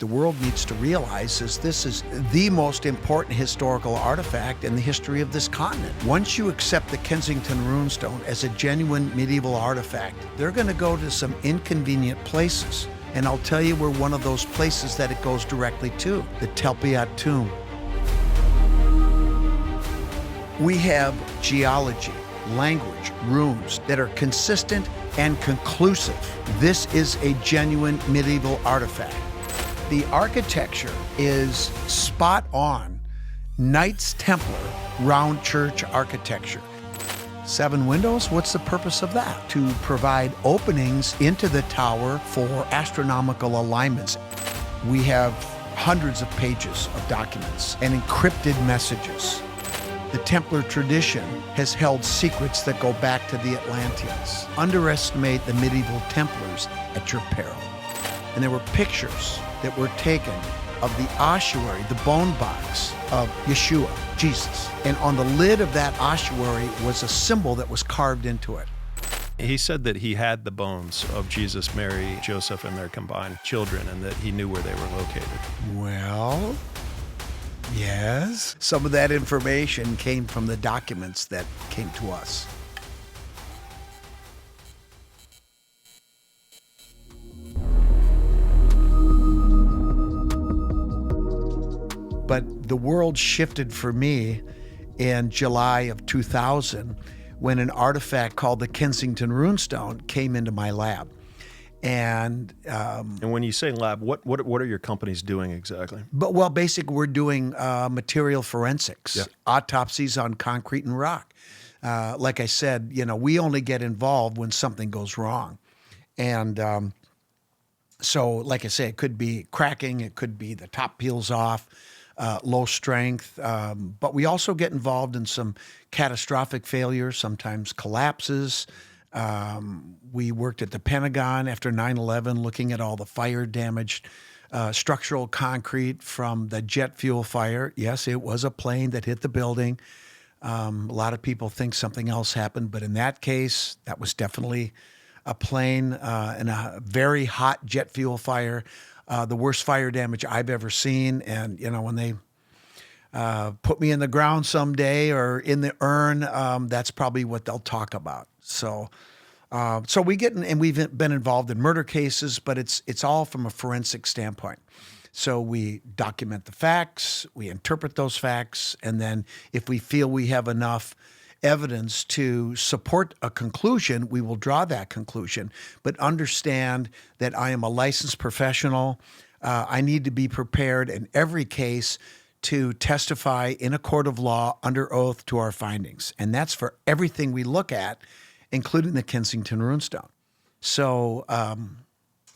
the world needs to realize is this is the most important historical artifact in the history of this continent. Once you accept the Kensington Runestone as a genuine medieval artifact, they're going to go to some inconvenient places. And I'll tell you where one of those places that it goes directly to, the Telpiat tomb. We have geology, language, runes that are consistent and conclusive. This is a genuine medieval artifact. The architecture is spot on Knights Templar round church architecture. 7 windows, what's the purpose of that? To provide openings into the tower for astronomical alignments. We have hundreds of pages of documents and encrypted messages. The Templar tradition has held secrets that go back to the Atlanteans. Underestimate the medieval Templars at your peril. And there were pictures that were taken of the ossuary, the bone box of Yeshua, Jesus. And on the lid of that ossuary was a symbol that was carved into it. He said that he had the bones of Jesus, Mary, Joseph, and their combined children, and that he knew where they were located. Well, yes. Some of that information came from the documents that came to us. But the world shifted for me in July of 2000 when an artifact called the Kensington Runestone came into my lab. And when you say lab, what are your companies doing exactly? Well, basically, we're doing material forensics, autopsies on concrete and rock. Like I said, we only get involved when something goes wrong. And so, like I say, it could be cracking, it could be the top peels off, low strength, but we also get involved in some catastrophic failures, sometimes collapses. We worked at the Pentagon after 9/11 looking at all the fire-damaged structural concrete from the jet fuel fire. Yes, it was a plane that hit the building. A lot of people think something else happened, but in that case, that was definitely a plane in a very hot jet fuel fire. The worst fire damage I've ever seen. And, when they put me in the ground someday or in the urn, that's probably what they'll talk about. So we get in, and we've been involved in murder cases, but it's all from a forensic standpoint. So we document the facts, we interpret those facts, and then if we feel we have enough evidence to support a conclusion, we will draw that conclusion. But understand that I am a licensed professional. I need to be prepared in every case to testify in a court of law under oath to our findings. And that's for everything we look at, including the Kensington Runestone. So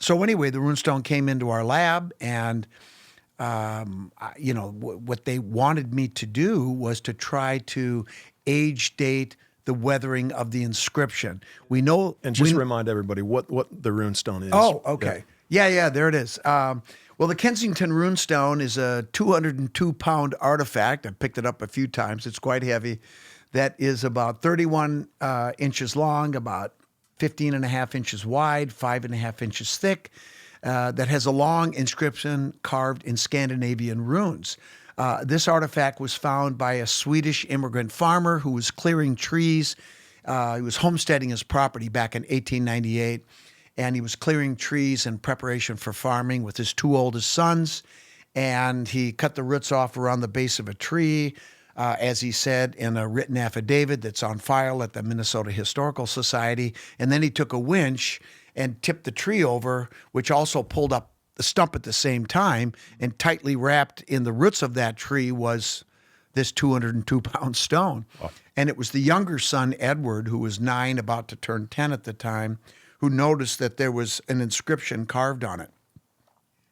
anyway, the Runestone came into our lab, and what they wanted me to do was to try to age date the weathering of the inscription. We know, and just remind everybody what the Runestone is. Oh, okay. Yeah, there it is. Well, the Kensington Runestone is a 202-pound artifact. I've picked it up a few times. It's quite heavy. That is about 31 inches long, about 15 and a half inches wide, 5.5 inches thick. That has a long inscription carved in Scandinavian runes. This artifact was found by a Swedish immigrant farmer who was clearing trees. He was homesteading his property back in 1898, and he was clearing trees in preparation for farming with his 2 oldest sons. And he cut the roots off around the base of a tree, as he said in a written affidavit that's on file at the Minnesota Historical Society. And then he took a winch and tipped the tree over, which also pulled up the stump at the same time, and tightly wrapped in the roots of that tree was this 202-pound stone. Oh. And it was the younger son, Edward, who was 9, about to turn 10 at the time, who noticed that there was an inscription carved on it.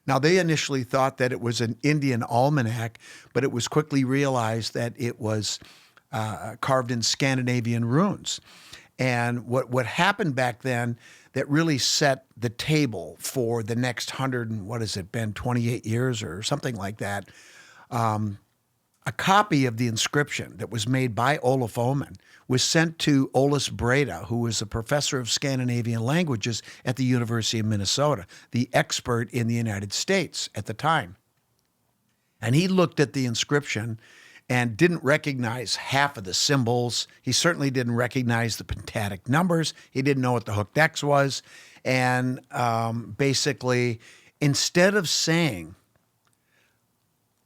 Now, they initially thought that it was an Indian almanac, but it was quickly realized that it was carved in Scandinavian runes. And what happened back then that really set the table for the next 100 and 28 years or something like that, A copy of the inscription that was made by Olaf Oman was sent to Olaus Breda, who was a professor of Scandinavian languages at the University of Minnesota, the expert in the United States at the time. And he looked at the inscription and didn't recognize half of the symbols. He certainly didn't recognize the pentatic numbers. He didn't know what the hooked X was. And basically, instead of saying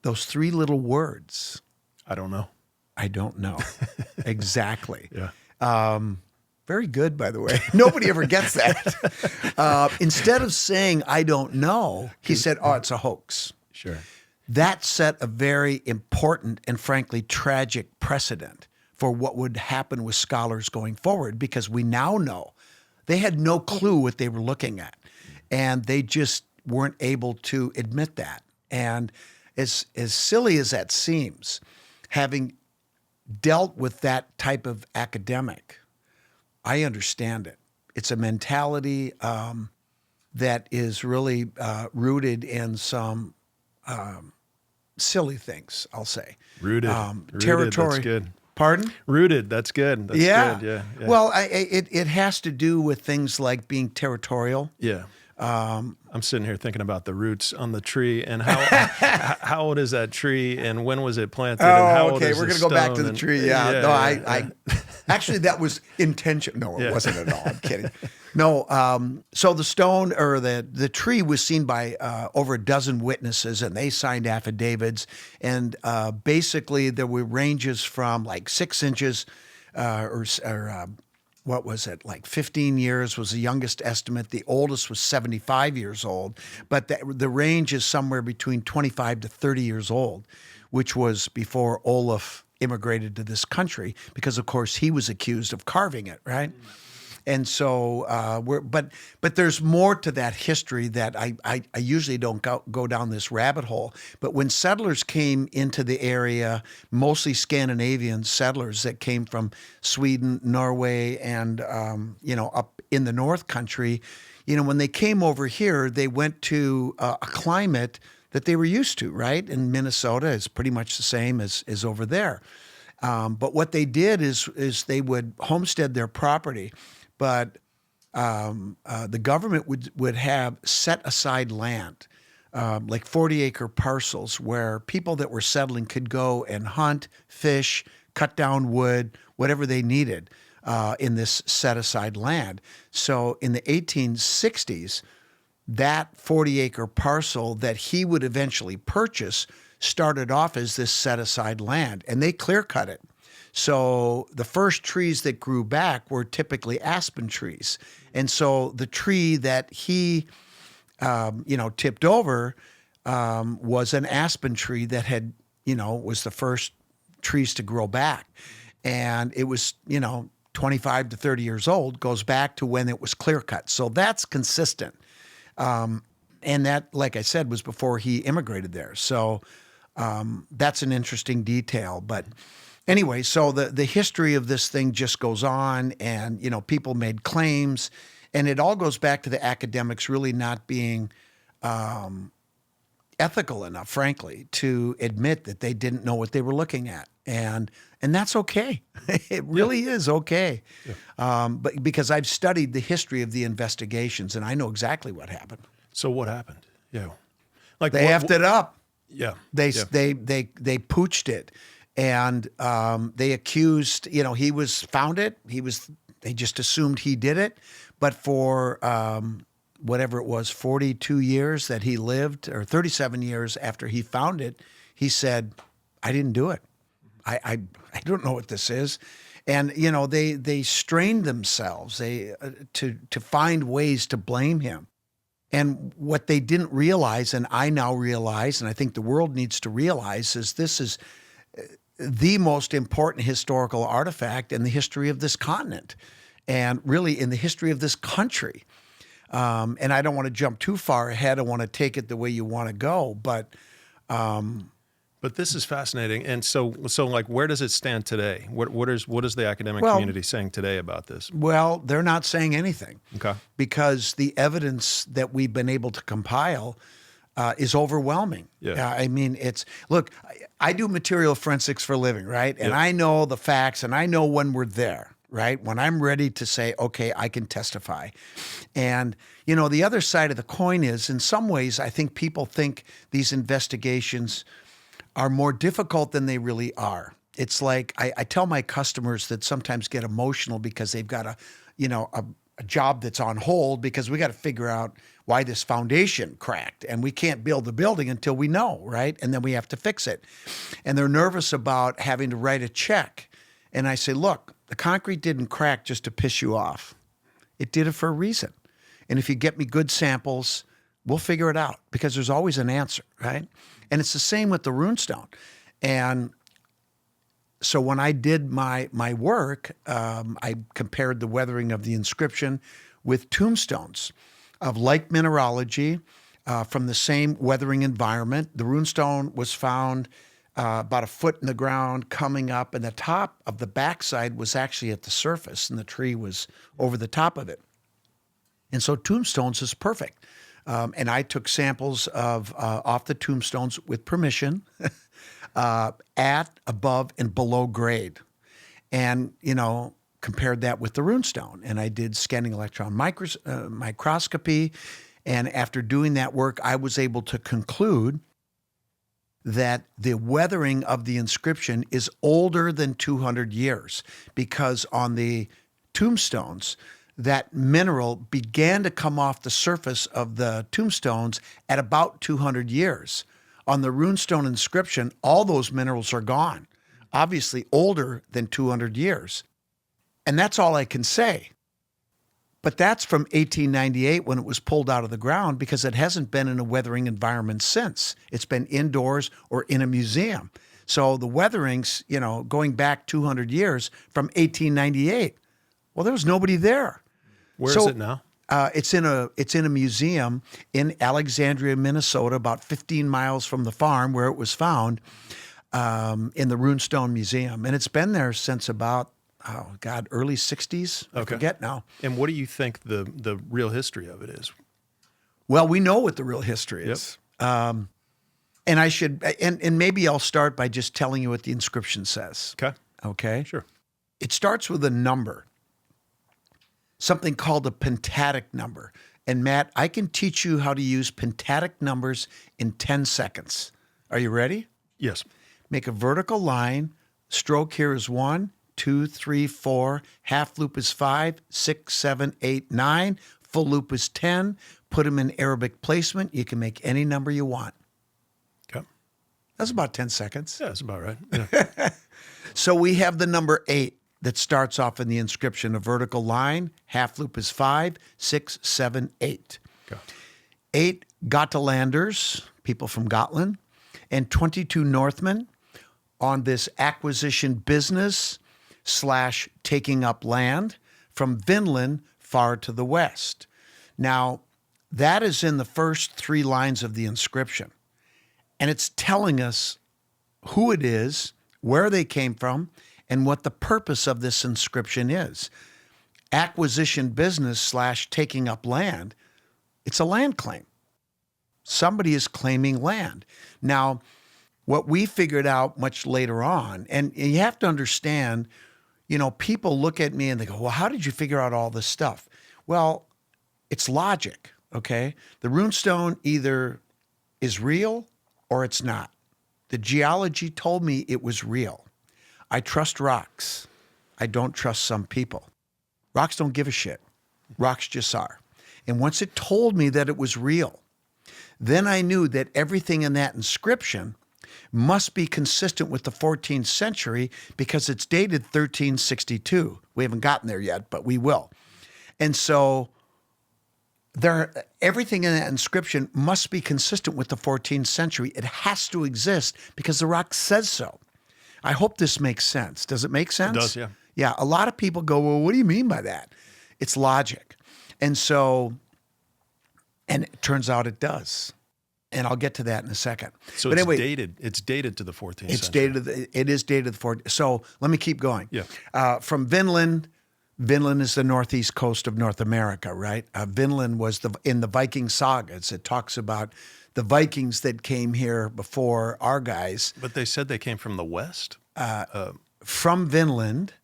those three little words, I don't know. I don't know. Exactly. Yeah. Very good, by the way. Nobody ever gets that. Instead of saying, I don't know, he said, oh, it's a hoax. Sure. That set a very important and frankly tragic precedent for what would happen with scholars going forward, because we now know they had no clue what they were looking at, and they just weren't able to admit that. And as silly as that seems, having dealt with that type of academic, I understand it. It's a mentality that is really rooted in some silly things, I'll say. Rooted. Territory. That's good. Pardon? Rooted. That's good. That's Yeah. good. Yeah. Well, it has to do with things like being territorial. Yeah. I'm sitting here thinking about the roots on the tree and how old is that tree and when was it planted? And how old okay. is We're the going to go back to stone? the And- tree. Yeah. No, yeah. actually, that was intentional. No, it Yeah. wasn't at all. I'm kidding. No. So the stone or the tree was seen by over a dozen witnesses, and they signed affidavits. And basically, there were ranges from like 6 inches what was it, like 15 years was the youngest estimate. The oldest was 75 years old. But the range is somewhere between 25 to 30 years old, which was before Olaf immigrated to this country, because, of course, he was accused of carving it, right? And so, but there's more to that history that I usually don't go down this rabbit hole. But when settlers came into the area, mostly Scandinavian settlers that came from Sweden, Norway, and up in the North Country, when they came over here, they went to a climate that they were used to, right? And Minnesota is pretty much the same as over there. But what they did is they would homestead their property. But the government would have set aside land, like 40-acre parcels, where people that were settling could go and hunt, fish, cut down wood, whatever they needed in this set-aside land. So in the 1860s, that 40-acre parcel that he would eventually purchase started off as this set-aside land, and they clear-cut it. So the first trees that grew back were typically aspen trees. And so the tree that he, tipped over was an aspen tree that had, was the first trees to grow back. And it was, 25 to 30 years old, goes back to when it was clear cut. So that's consistent. And that, like I said, was before he immigrated there. So that's an interesting detail. But anyway, so the history of this thing just goes on, and, people made claims, and it all goes back to the academics really not being ethical enough, frankly, to admit that they didn't know what they were looking at. And that's okay. It really is okay. Yeah. But because I've studied the history of the investigations, and I know exactly what happened. So what happened? Yeah. Like They effed it up. Yeah. They pooched it. And they accused, he was found it. They just assumed he did it. But for whatever it was, 42 years that he lived, or 37 years after he found it, he said, I didn't do it. I don't know what this is. And, they strained themselves to find ways to blame him. And what they didn't realize, and I now realize, and I think the world needs to realize, is this is the most important historical artifact in the history of this continent, and really in the history of this country. And I don't want to jump too far ahead. I want to take it the way you want to go, but this is fascinating. And so like, where does it stand today? What is the academic community saying today about this? Well, they're not saying anything. Okay. Because the evidence that we've been able to compile is overwhelming. Yeah. I mean, look, I do material forensics for a living, right? And Yep. I know the facts, and I know when we're there, right? When I'm ready to say, okay, I can testify. And, the other side of the coin is, in some ways, I think people think these investigations are more difficult than they really are. It's like I tell my customers that sometimes get emotional because they've got a job that's on hold because we got to figure out why this foundation cracked, and we can't build the building until we know, right? And then we have to fix it. And they're nervous about having to write a check. And I say, look, the concrete didn't crack just to piss you off. It did it for a reason. And if you get me good samples, we'll figure it out, because there's always an answer, right? And it's the same with the runestone. And so when I did my work, I compared the weathering of the inscription with tombstones of like mineralogy from the same weathering environment. The runestone was found about a foot in the ground coming up, and the top of the backside was actually at the surface, and the tree was over the top of it. And so tombstones is perfect. And I took samples of off the tombstones with permission at, above, and below grade. And, compared that with the runestone. And I did scanning electron microscopy. And after doing that work, I was able to conclude that the weathering of the inscription is older than 200 years, because on the tombstones, that mineral began to come off the surface of the tombstones at about 200 years. On the runestone inscription, all those minerals are gone, obviously older than 200 years. And that's all I can say. But that's from 1898 when it was pulled out of the ground, because it hasn't been in a weathering environment since. It's been indoors or in a museum. So the weatherings, going back 200 years from 1898, well, there was nobody there. Where is it now? It's in a museum in Alexandria, Minnesota, about 15 miles from the farm where it was found, in the Runestone Museum. And it's been there since about, early 60s. I forget now. And what do you think the real history of it is? Well, we know what the real history is. And I should, and maybe I'll start by just telling you what the inscription says. Okay? Sure. It starts with a number, something called a pentatic number. And Matt, I can teach you how to use pentatic numbers in 10 seconds. Are you ready? Yes. Make a vertical line. Stroke here is 1, 2, 3, 4. Half loop is 5, 6, 7, 8, 9. Full loop is 10. Put them in Arabic placement. You can make any number you want. Okay. That's about 10 seconds. Yeah, that's about right. Yeah. So we have the number 8 that starts off in the inscription, a vertical line. Half loop is 5, 6, 7, 8. Okay. 8 Gotalanders, people from Gotland, and 22 Northmen on this acquisition business / taking up land from Vinland far to the west. Now, that is in the first 3 lines of the inscription. And it's telling us who it is, where they came from, and what the purpose of this inscription is. Acquisition business / taking up land, it's a land claim. Somebody is claiming land. Now, what we figured out much later on, and you have to understand, people look at me and they go, well, how did you figure out all this stuff? Well, it's logic, okay? The runestone either is real or it's not. The geology told me it was real. I trust rocks. I don't trust some people. Rocks don't give a shit. Rocks just are. And once it told me that it was real, then I knew that everything in that inscription must be consistent with the 14th century, because it's dated 1362. We haven't gotten there yet, but we will. And so everything in that inscription must be consistent with the 14th century. It has to exist because the rock says so. I hope this makes sense. Does it make sense? It does, yeah. Yeah, a lot of people go, well, what do you mean by that? It's logic. And it turns out it does. And I'll get to that in a second. So but it's anyway, dated. It's dated to the 14th it's century. dated. It is dated to the 14th. So let me keep going. Yeah. From Vinland Vinland is the northeast coast of North America, right? Vinland was in the Viking sagas. It talks about the Vikings that came here before our guys. But they said they came from the west? From Vinland,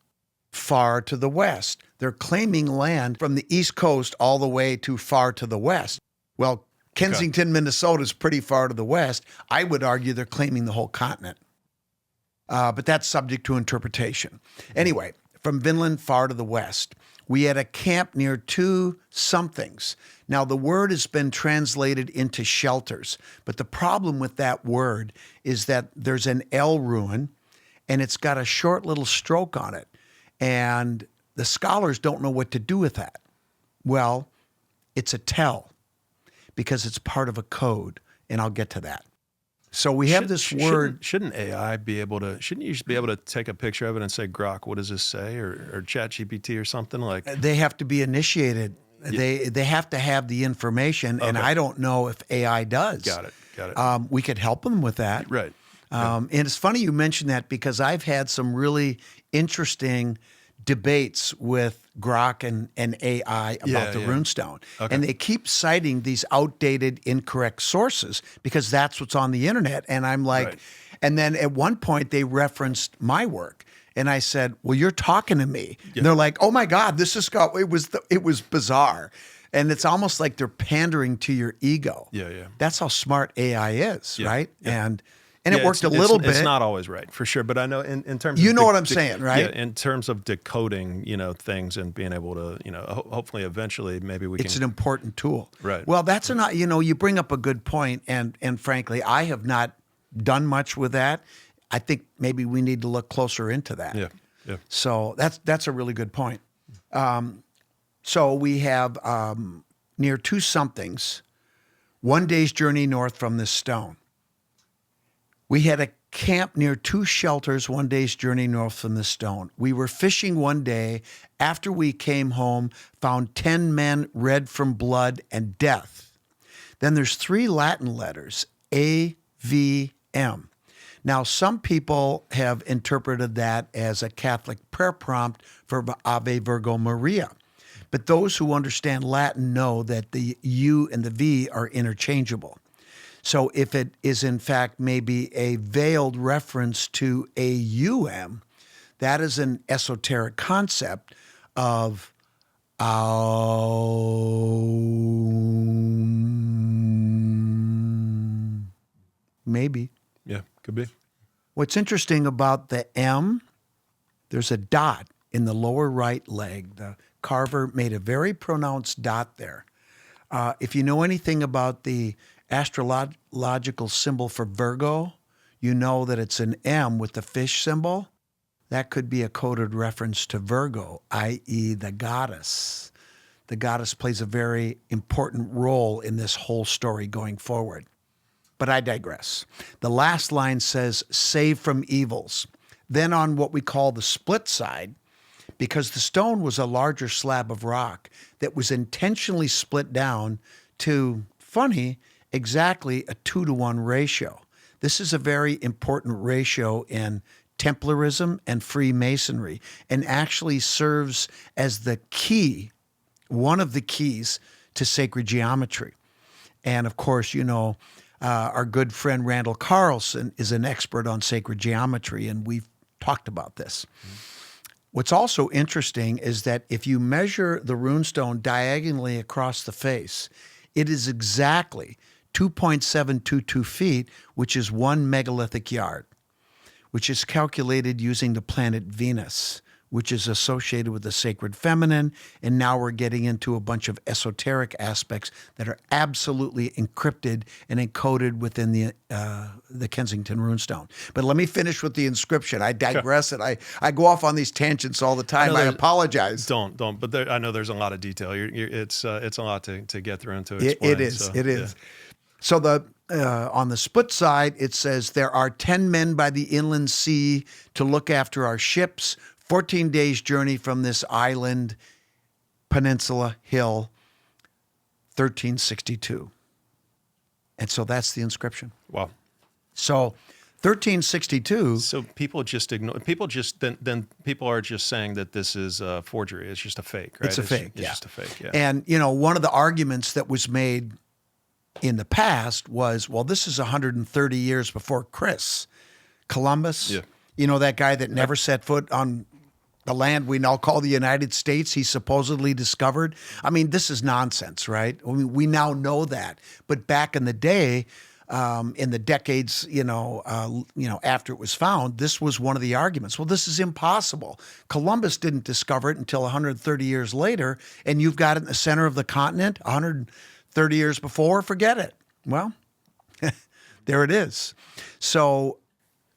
far to the west. They're claiming land from the east coast all the way to far to the west. Well, Kensington, Minnesota is pretty far to the west. I would argue they're claiming the whole continent. But that's subject to interpretation. Anyway, from Vinland far to the west, we had a camp near two somethings. Now, the word has been translated into shelters, but the problem with that word is that there's an L ruin, and it's got a short little stroke on it. And the scholars don't know what to do with that. Well, it's a tell because it's part of a code, and I'll get to that. So we have this word. Shouldn't AI be able to? Shouldn't you be able to take a picture of it and say, "Grok, what does this say?" or ChatGPT or something like? They have to be initiated. They have to have the information, and I don't know if AI does. Got it. We could help them with that, Right. And it's funny you mentioned that because I've had some really interesting debates with Grok and AI about the runestone. Okay. And they keep citing these outdated, incorrect sources because that's what's on the internet. And I'm like, Right. And then at one point they referenced my work. And I said, well, you're talking to me. And they're like, oh my God, this is Scott. It was bizarre. And it's almost like they're pandering to your ego. Yeah. That's how smart AI is, right? Yeah. And it worked a little bit. It's not always right, for sure. But I know in terms of... You know what I'm saying, right? Yeah, in terms of decoding, things and being able to, hopefully eventually maybe we can... It's an important tool. Right. Well, that's you bring up a good point, and frankly, I have not done much with that. I think maybe we need to look closer into that. Yeah. So that's a really good point. So we have near two somethings, 1 day's journey north from this stone. We had a camp near two shelters 1 day's journey north from the stone. We were fishing one day. After we came home, found 10 men red from blood and death. Then there's 3 Latin letters, A, V, M. Now, some people have interpreted that as a Catholic prayer prompt for Ave Virgo Maria. But those who understand Latin know that the U and the V are interchangeable. So if it is in fact maybe a veiled reference to AUM, that is an esoteric concept of maybe. Yeah, could be. What's interesting about the M, there's a dot in the lower right leg. The carver made a very pronounced dot there. If you know anything about the astrological symbol for Virgo, you know that it's an M with the fish symbol. That could be a coded reference to Virgo, i.e. the goddess. The goddess plays a very important role in this whole story going forward. But I digress. The last line says, save from evils. Then on what we call the split side, because the stone was a larger slab of rock that was intentionally split down to, funny, exactly a 2-to-1 ratio. This is a very important ratio in Templarism and Freemasonry, and actually serves as the key, one of the keys to sacred geometry. And of course, our good friend Randall Carlson is an expert on sacred geometry, and we've talked about this. What's also interesting is that if you measure the runestone diagonally across the face, it is exactly 2.722 feet, which is 1 megalithic yard, which is calculated using the planet Venus, which is associated with the sacred feminine. And now we're getting into a bunch of esoteric aspects that are absolutely encrypted and encoded within the Kensington Runestone. But let me finish with the inscription. I digress, and I go off on these tangents all the time. I apologize. Don't. But I know there's a lot of detail. It's a lot to get through and to explain. It is. So on the split side, it says, there are 10 men by the inland sea to look after our ships, 14 days journey from this island, peninsula, hill, 1362. And so that's the inscription. Wow. So 1362. So people just ignore. People just then people are just saying that this is a forgery. It's just a fake, right? It's a fake. It's just a fake. Yeah. And one of the arguments that was made in the past was, well, this is 130 years before Columbus. Yeah. That guy that never set foot on the land we now call the United States, he supposedly discovered. I mean, this is nonsense, right? I mean, we now know that. But back in the day, in the decades, after it was found, this was one of the arguments. Well, this is impossible. Columbus didn't discover it until 130 years later, and you've got it in the center of the continent 130 years before. Forget it. Well, there it is. So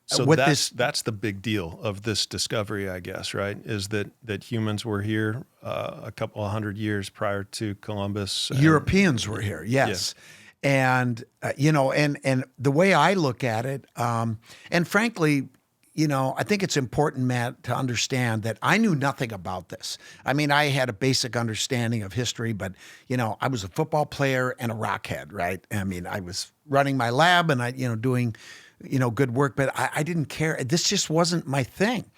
that's the big deal of this discovery, I guess, right? Is that humans were here a couple of 100 years prior to Columbus. Europeans were here, yes. Yeah. And, and the way I look at it, and frankly, I think it's important, Matt, to understand that I knew nothing about this. I mean, I had a basic understanding of history, but, I was a football player and a rockhead, right? I mean, I was running my lab and doing good work, but I didn't care. This just wasn't my thing.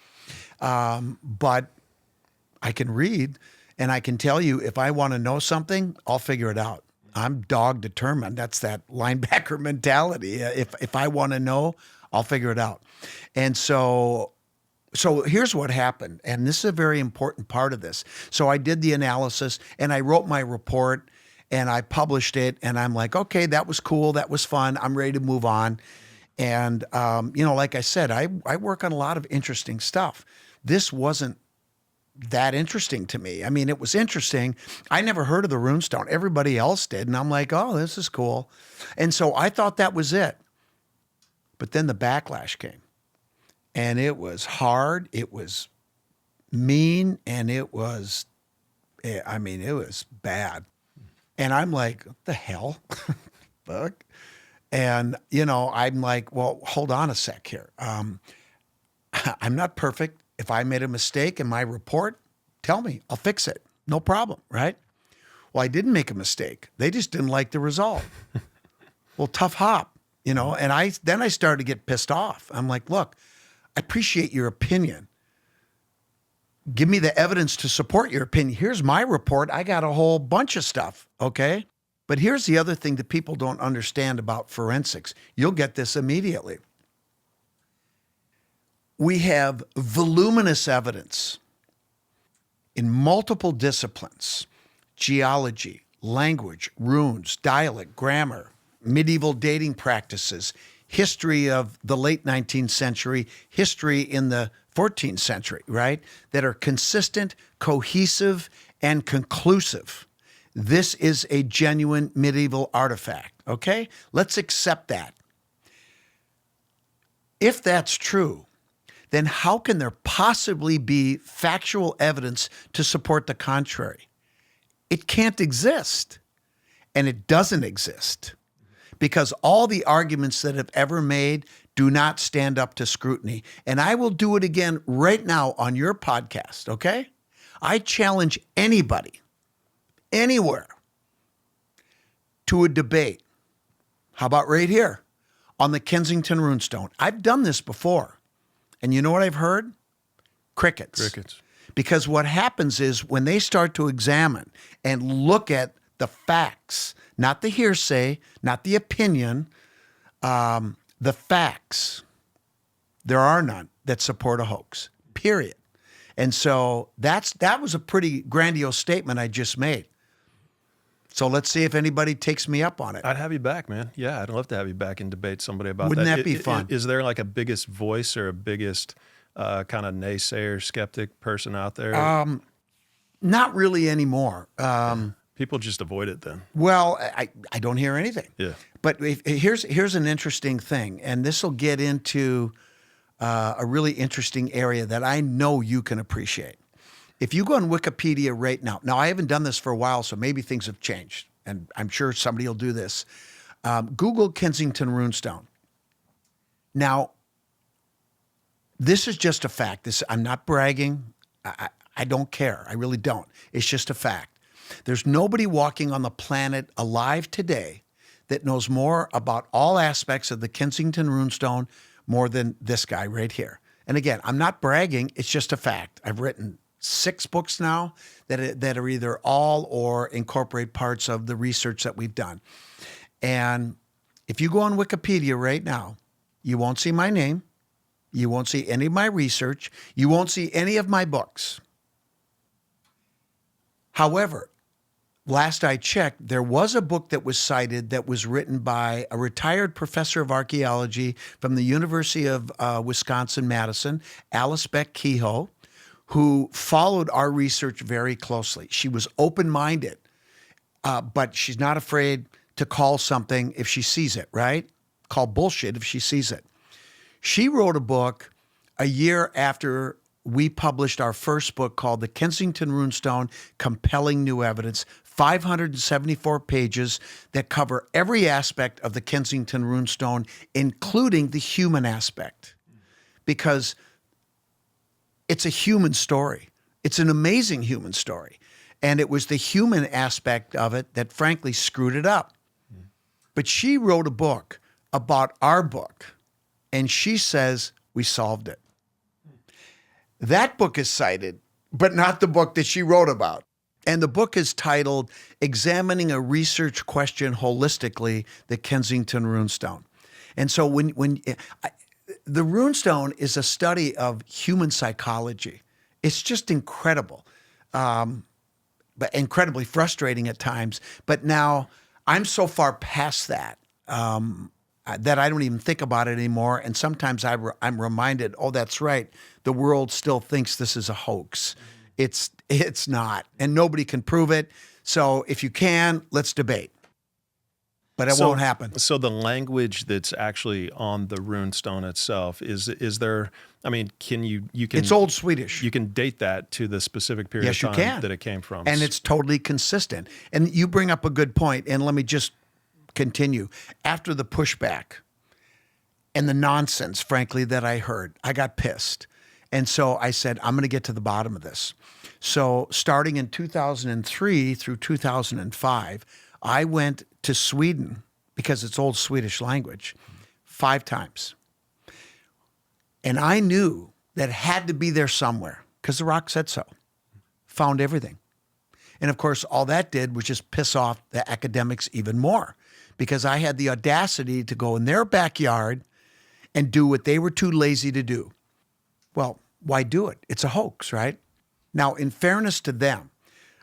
But I can read and I can tell you if I want to know something, I'll figure it out. I'm dog determined. That's that linebacker mentality. If I want to know, I'll figure it out. And so here's what happened. And this is a very important part of this. So I did the analysis and I wrote my report and I published it. And I'm like, okay, that was cool. That was fun. I'm ready to move on. And, like I said, I work on a lot of interesting stuff. This wasn't that interesting to me. I mean, it was interesting. I never heard of the runestone. Everybody else did. And I'm like, oh, this is cool. And so I thought that was it. But then the backlash came. And it was hard. It was mean. And it was bad. And I'm like, what the hell? Fuck. And, I'm like, well, hold on a sec here. I'm not perfect. If I made a mistake in my report, tell me. I'll fix it. No problem, right? Well, I didn't make a mistake. They just didn't like the result. Well, tough hop, and then I started to get pissed off. I'm like, look, I appreciate your opinion. Give me the evidence to support your opinion. Here's my report. I got a whole bunch of stuff, okay? But here's the other thing that people don't understand about forensics. You'll get this immediately. We have voluminous evidence in multiple disciplines: geology, language, runes, dialect, grammar, medieval dating practices, history of the late 19th century, history in the 14th century, right? That are consistent, cohesive, and conclusive. This is a genuine medieval artifact, okay? Let's accept that. If that's true, then how can there possibly be factual evidence to support the contrary? It can't exist, and it doesn't exist, because all the arguments that have ever made do not stand up to scrutiny. And I will do it again right now on your podcast, okay? I challenge anybody, anywhere, to a debate. How about right here on the Kensington Runestone? I've done this before. And you know what I've heard? Crickets. Crickets. Because what happens is when they start to examine and look at the facts, not the hearsay, not the opinion, the facts, there are none that support a hoax, period. And so that was a pretty grandiose statement I just made. So let's see if anybody takes me up on it. I'd have you back, man. Yeah, I'd love to have you back and debate somebody about Wouldn't that be fun? Is there like a biggest voice or a biggest kind of naysayer, skeptic person out there? Not really anymore. People just avoid it then. Well, I don't hear anything. Yeah. But here's an interesting thing, and this will get into a really interesting area that I know you can appreciate. If you go on Wikipedia right now, I haven't done this for a while, so maybe things have changed, and I'm sure somebody will do this. Google Kensington Runestone. Now, this is just a fact. I'm not bragging. I don't care. I really don't. It's just a fact. There's nobody walking on the planet alive today that knows more about all aspects of the Kensington Runestone, more than this guy right here. And again, I'm not bragging. It's just a fact. I've written 6 books now that are either all or incorporate parts of the research that we've done. And if you go on Wikipedia right now, you won't see my name. You won't see any of my research. You won't see any of my books. However, last I checked, there was a book that was cited that was written by a retired professor of archaeology from the University of Wisconsin-Madison, Alice Beck Kehoe, who followed our research very closely. She was open-minded, but she's not afraid to call something if she sees it, right? Call bullshit if she sees it. She wrote a book a year after we published our first book called The Kensington Runestone, Compelling New Evidence, 574 pages that cover every aspect of the Kensington Runestone, including the human aspect, because it's a human story. It's an amazing human story. And it was the human aspect of it that frankly screwed it up. But she wrote a book about our book, and she says we solved it. That book is cited, but not the book that she wrote about. And the book is titled Examining a Research Question Holistically, the Kensington Runestone. And so the runestone is a study of human psychology. It's just incredible, but incredibly frustrating at times. But now I'm so far past that that I don't even think about it anymore. And sometimes I'm reminded, oh, that's right. The world still thinks this is a hoax. It's not, and nobody can prove it. So if you can, let's debate. But it won't happen. So the language that's actually on the runestone itself, is there, I mean, you can... It's Old Swedish. You can date that to the specific period of time that it came from. And it's totally consistent. And you bring up a good point, and let me just continue. After the pushback and the nonsense, frankly, that I heard, I got pissed. And so I said, I'm going to get to the bottom of this. So starting in 2003 through 2005, I went to Sweden, because it's Old Swedish language, 5 times. And I knew that it had to be there somewhere, because the rock said so. Found everything. And of course, all that did was just piss off the academics even more, because I had the audacity to go in their backyard and do what they were too lazy to do. Well, why do it? It's a hoax, right? Now, in fairness to them,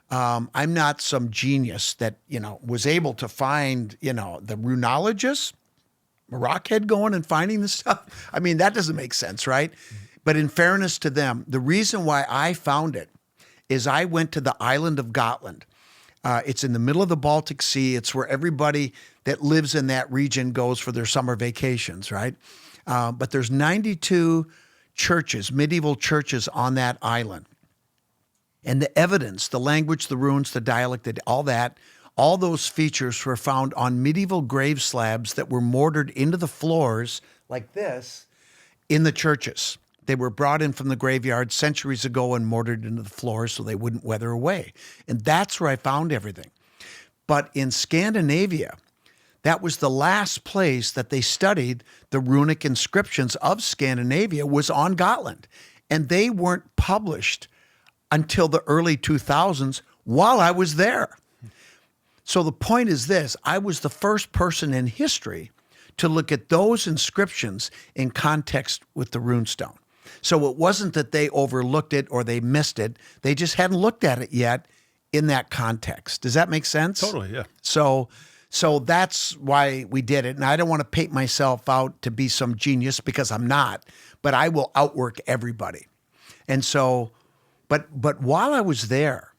I'm not some genius that, was able to find, the runologist, a rockhead going and finding this stuff. I mean, that doesn't make sense, right? But in fairness to them, the reason why I found it is I went to the island of Gotland. It's in the middle of the Baltic Sea. It's where everybody that lives in that region goes for their summer vacations, right? But there's 92 churches, medieval churches on that island. And the evidence, the language, the runes, the dialect, all those features were found on medieval grave slabs that were mortared into the floors like this in the churches. They were brought in from the graveyard centuries ago and mortared into the floors so they wouldn't weather away. And that's where I found everything. But in Scandinavia, that was the last place that they studied the runic inscriptions of Scandinavia, was on Gotland. And they weren't published until the early 2000s while I was there. So the point is this: I was the first person in history to look at those inscriptions in context with the runestone. So it wasn't that they overlooked it or they missed it. They just hadn't looked at it yet in that context. Does that make sense? Totally, yeah. So that's why we did it. And I don't want to paint myself out to be some genius, because I'm not, but I will outwork everybody. And so, but while I was there,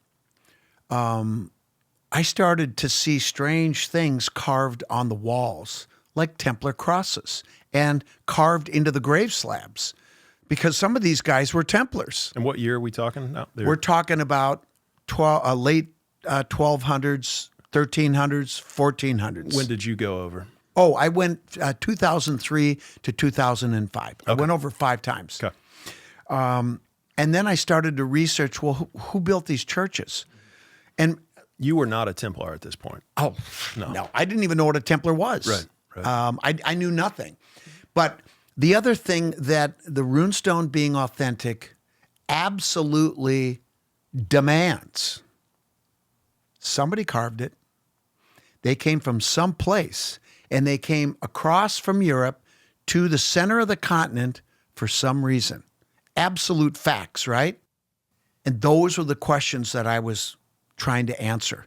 I started to see strange things carved on the walls, like Templar crosses, and carved into the grave slabs, because some of these guys were Templars. And what year are we talking now? We're talking about late 1200s, 1300s, 1400s. When did you go over? Oh, I went 2003 to 2005. Okay. I went over 5 times. Okay. And then I started to research, well, who built these churches? And you were not a Templar at this point. Oh, no. I didn't even know what a Templar was. Right. I knew nothing. But The other thing that the runestone being authentic absolutely demands, somebody carved it. They came from some place, and they came across from Europe to the center of the continent for some reason. Absolute facts, right? And those were the questions that I was trying to answer.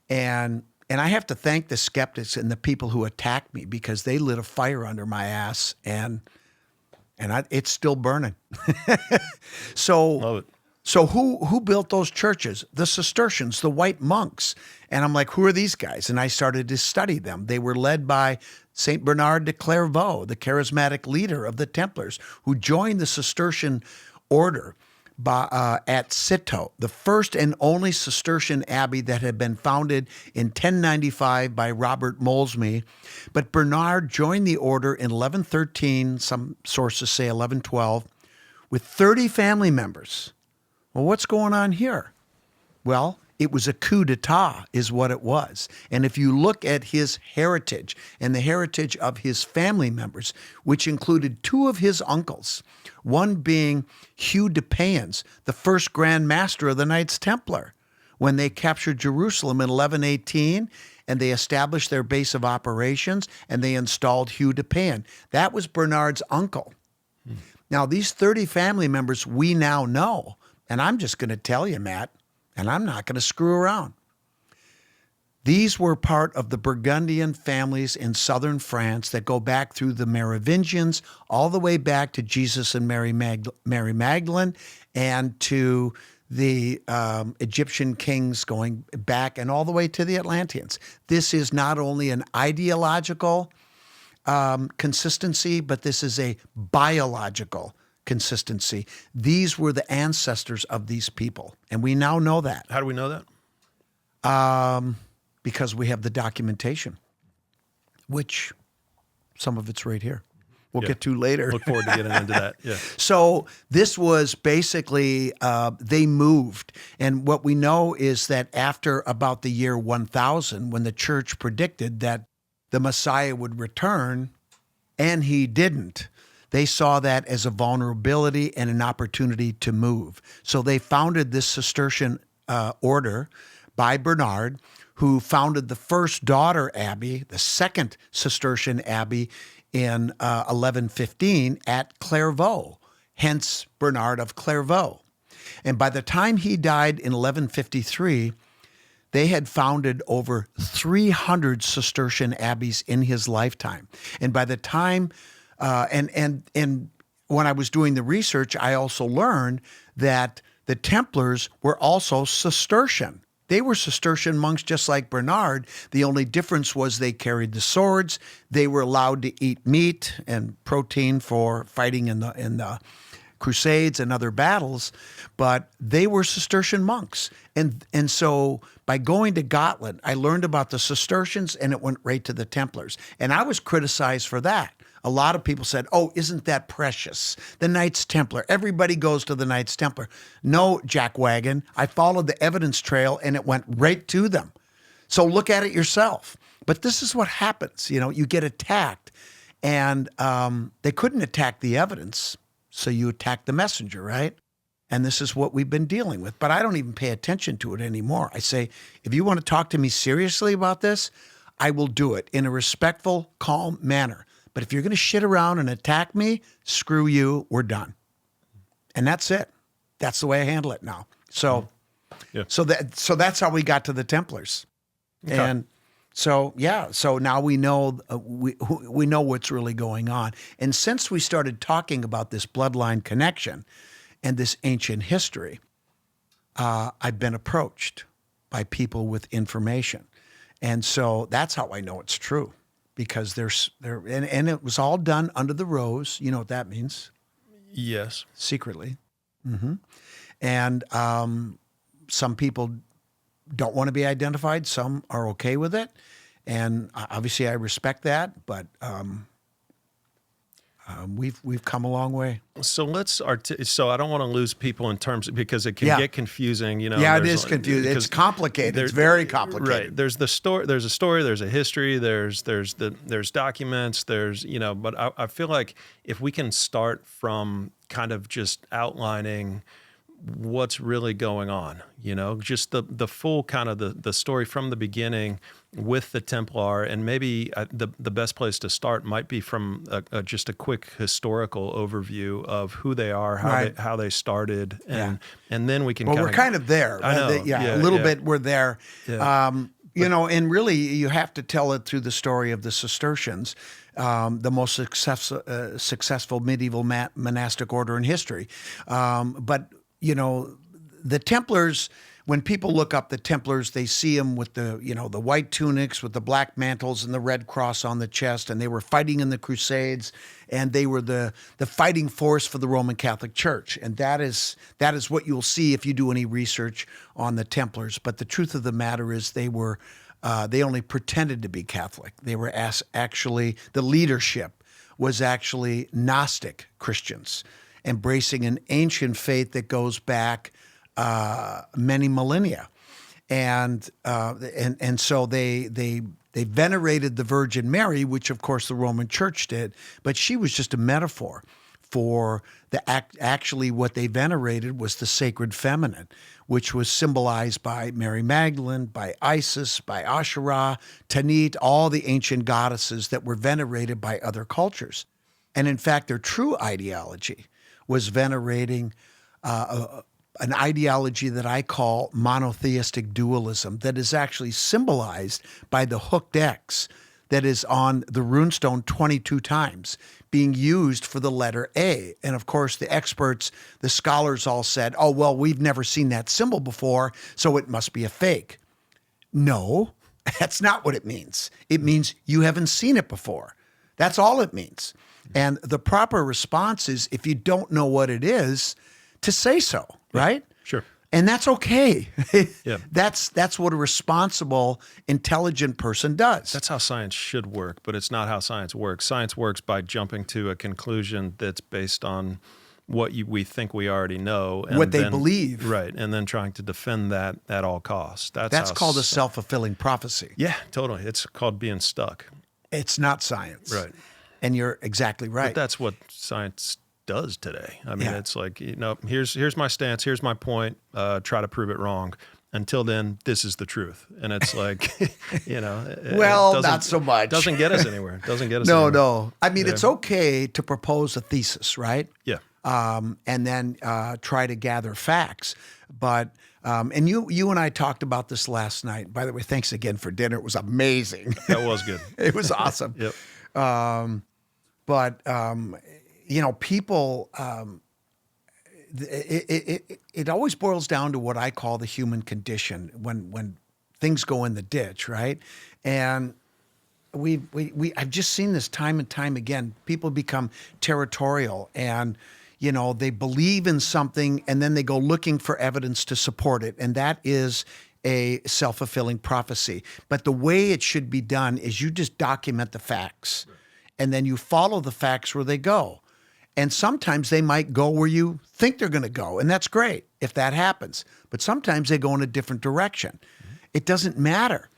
And I have to thank the skeptics and the people who attacked me, because they lit a fire under my ass, and it's still burning. Love it. So who built those churches? The Cistercians, the white monks. And I'm like, who are these guys? And I started to study them. They were led by St. Bernard de Clairvaux, the charismatic leader of the Templars, who joined the Cistercian order at Citeaux, the first and only Cistercian abbey that had been founded in 1095 by Robert Molesme. But Bernard joined the order in 1113, some sources say 1112, with 30 family members. Well, what's going on here? Well, it was a coup d'etat is what it was. And if you look at his heritage and the heritage of his family members, which included two of his uncles, one being Hugh de Payens, the first Grand Master of the Knights Templar, when they captured Jerusalem in 1118, and they established their base of operations, and they installed Hugh de Payens. That was Bernard's uncle. Now, these 30 family members we now know, and I'm just going to tell you, Matt, and I'm not going to screw around. These were part of the Burgundian families in southern France that go back through the Merovingians, all the way back to Jesus and Mary Magdalene, and to the Egyptian kings going back, and all the way to the Atlanteans. This is not only an ideological consistency, but this is a biological consistency. These were the ancestors of these people, and we now know that. How do we know that? Because we have the documentation, which some of it's right here. We'll get to later. Look forward to getting into that. Yeah. So this was basically, they moved. And what we know is that after about the year 1000, when the church predicted that the Messiah would return, and he didn't, they saw that as a vulnerability and an opportunity to move. So they founded this Cistercian order by Bernard, who founded the first daughter abbey, the second Cistercian abbey, in 1115 at Clairvaux, hence Bernard of Clairvaux. And by the time he died in 1153, they had founded over 300 Cistercian abbeys in his lifetime. And by the time, and when I was doing the research, I also learned that the Templars were also Cistercian. They were Cistercian monks just like Bernard. The only difference was they carried the swords. They were allowed to eat meat and protein for fighting in the Crusades and other battles, but they were Cistercian monks. And so by going to Gotland, I learned about the Cistercians, and it went right to the Templars. And I was criticized for that. A lot of people said, oh, isn't that precious? The Knights Templar. Everybody goes to the Knights Templar. No, jackwagon. I followed the evidence trail, and it went right to them. So look at it yourself. But this is what happens. You know, you get attacked, and they couldn't attack the evidence, so you attack the messenger, right? And this is what we've been dealing with. But I don't even pay attention to it anymore. I say, if you want to talk to me seriously about this, I will do it in a respectful, calm manner. But if you're going to shit around and attack me, screw you, we're done. And that's it. That's the way I handle it now. So, so that's how we got to the Templars. Okay. And so, so now we know we know what's really going on. And since we started talking about this bloodline connection and this ancient history, I've been approached by people with information. And so that's how I know it's true. Because and it was all done under the rose. You know what that means? Yes. Secretly. Mm-hmm. And some people don't want to be identified. Some are okay with it. And obviously I respect that. But we've come a long way. So so I don't want to lose people in terms because it can get confusing. Yeah, it is confusing. It's complicated. It's very complicated. Right. There's the story. There's a story. There's a history. There's documents. But I feel like if we can start from kind of just outlining what's really going on, just the full kind of the story from the beginning with the Templar, and maybe the best place to start might be from just a quick historical overview of who they are, how they started, and then we can. Well, we're kind of there. I know. A little bit. We're there. Yeah. And really, you have to tell it through the story of the Cistercians, the most successful medieval monastic order in history. But the Templars, when people look up the Templars, they see them with the white tunics with the black mantles and the red cross on the chest, and they were fighting in the Crusades, and they were the fighting force for the Roman Catholic Church. And that is what you'll see if you do any research on the Templars. But the truth of the matter is they only pretended to be Catholic. They were actually, the leadership was actually Gnostic Christians, embracing an ancient faith that goes back many millennia, and so they venerated the Virgin Mary, which of course the Roman Church did, but she was just a metaphor for actually what they venerated was the sacred feminine, which was symbolized by Mary Magdalene, by Isis, by Asherah, Tanit, all the ancient goddesses that were venerated by other cultures. And in fact, their true ideology was venerating an ideology that I call monotheistic dualism, that is actually symbolized by the hooked X that is on the runestone 22 times, being used for the letter A. And of course, the experts, the scholars all said, oh, well, we've never seen that symbol before, so it must be a fake. No, that's not what it means. It means you haven't seen it before. That's all it means. And the proper response is, if you don't know what it is, to say so, right? Sure. And that's okay. Yeah. That's what a responsible, intelligent person does. That's how science should work, but it's not how science works. Science works by jumping to a conclusion that's based on what we think we already know. And what they believe. Right, and then trying to defend that at all costs. That's called a self-fulfilling prophecy. Yeah, totally. It's called being stuck. It's not science. Right. And you're exactly right. But that's what science does today. I mean, it's like, here's my stance, here's my point, try to prove it wrong. Until then, this is the truth. And it's like, well, not so much. Doesn't get us anywhere. Doesn't get us anywhere. No. I mean, it's okay to propose a thesis, right? Yeah. And then try to gather facts. But, and you and I talked about this last night. By the way, thanks again for dinner. It was amazing. That was good. It was awesome. Yep. But people, it always boils down to what I call the human condition when things go in the ditch, right? And I've just seen this time and time again. People become territorial, and they believe in something, and then they go looking for evidence to support it, and that is a self-fulfilling prophecy. But the way it should be done is you just document the facts. Right. And then you follow the facts where they go. And sometimes they might go where you think they're going to go, and that's great if that happens. But sometimes they go in a different direction. Mm-hmm. It doesn't matter.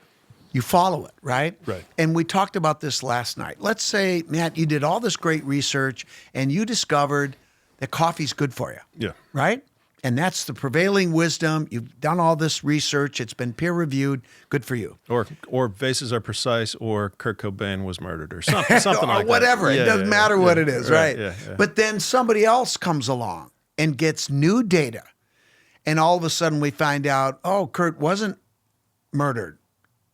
You follow it, right? Right. And we talked about this last night. Let's say, Matt, you did all this great research, and you discovered that coffee's good for you. Yeah. Right? And that's the prevailing wisdom. You've done all this research. It's been peer-reviewed. Good for you. Or vases are precise, or Kurt Cobain was murdered, or something like that. Whatever. It doesn't matter what it is, right? Yeah. But then somebody else comes along and gets new data. And all of a sudden we find out, oh, Kurt wasn't murdered.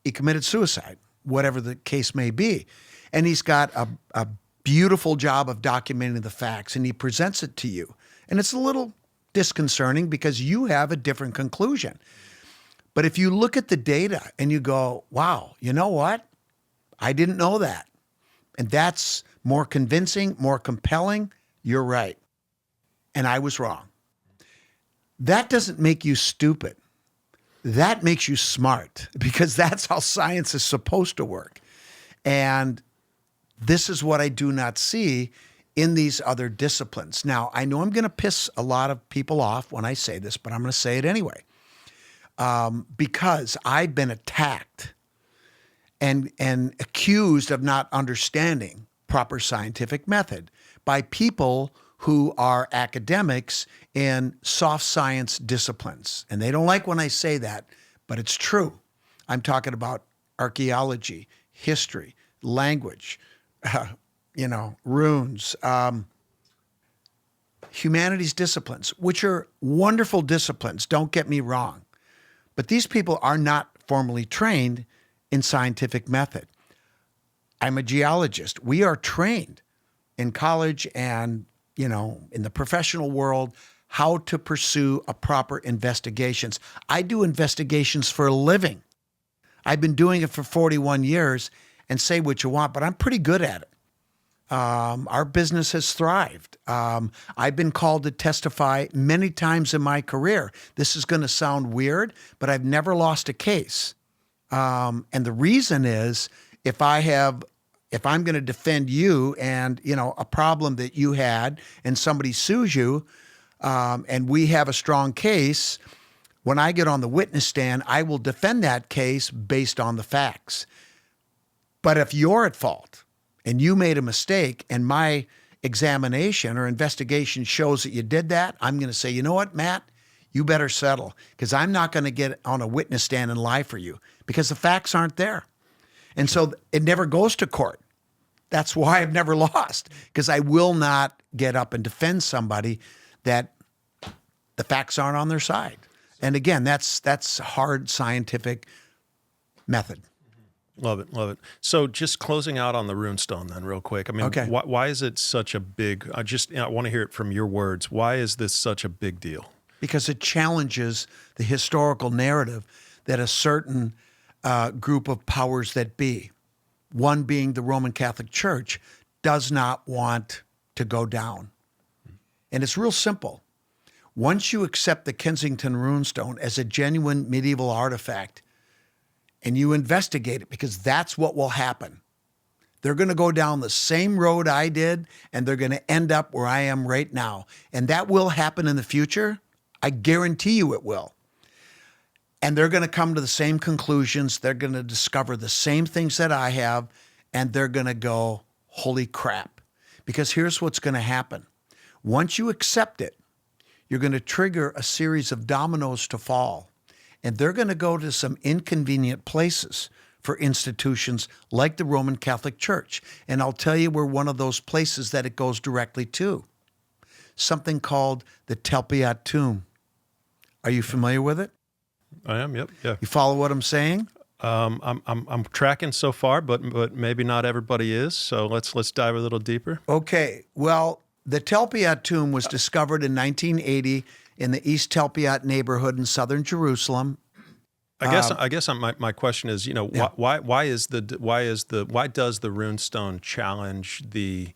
He committed suicide, whatever the case may be. And he's got a beautiful job of documenting the facts, and he presents it to you. And it's a little disconcerting because you have a different conclusion. But if you look at the data and you go, wow, you know what? I didn't know that. And that's more convincing, more compelling. You're right. And I was wrong. That doesn't make you stupid. That makes you smart, because that's how science is supposed to work. And this is what I do not see in these other disciplines. Now, I know I'm going to piss a lot of people off when I say this, but I'm going to say it anyway, because I've been attacked and accused of not understanding proper scientific method by people who are academics in soft science disciplines. And they don't like when I say that, but it's true. I'm talking about archaeology, history, language, runes, humanities disciplines, which are wonderful disciplines, don't get me wrong. But these people are not formally trained in scientific method. I'm a geologist. We are trained in college and, in the professional world, how to pursue a proper investigations. I do investigations for a living. I've been doing it for 41 years, and say what you want, but I'm pretty good at it. Our business has thrived. I've been called to testify many times in my career. This is going to sound weird, but I've never lost a case. And the reason is if I'm going to defend you and, a problem that you had and somebody sues you, and we have a strong case, when I get on the witness stand, I will defend that case based on the facts. But if you're at fault and you made a mistake and my examination or investigation shows that you did that, I'm going to say, you know what, Matt, you better settle, because I'm not going to get on a witness stand and lie for you because the facts aren't there. And so it never goes to court. That's why I've never lost, because I will not get up and defend somebody that the facts aren't on their side. And again, that's hard scientific method. Love it, love it. So just closing out on the runestone then real quick. I mean, Okay. why is it such a big, I want to hear it from your words. Why is this such a big deal? Because it challenges the historical narrative that a certain group of powers that be, one being the Roman Catholic Church, does not want to go down. And it's real simple. Once you accept the Kensington Runestone as a genuine medieval artifact and you investigate it, because that's what will happen, they're going to go down the same road I did, and they're going to end up where I am right now. And that will happen in the future. I guarantee you it will. And they're going to come to the same conclusions. They're going to discover the same things that I have, and they're going to go, holy crap. Because here's what's going to happen. Once you accept it, you're going to trigger a series of dominoes to fall. And they're going to go to some inconvenient places for institutions like the Roman Catholic Church. And I'll tell you, we're one of those places that it goes directly to. Something called the Telpiat tomb. Are you familiar with it? I am, yep, yeah. You follow what I'm saying? I'm tracking so far, but maybe not everybody is. So let's dive a little deeper. Okay. Well, the Telpiat tomb was discovered in 1980 in the East Telpiat neighborhood in southern Jerusalem. I guess my question is, why does the runestone challenge the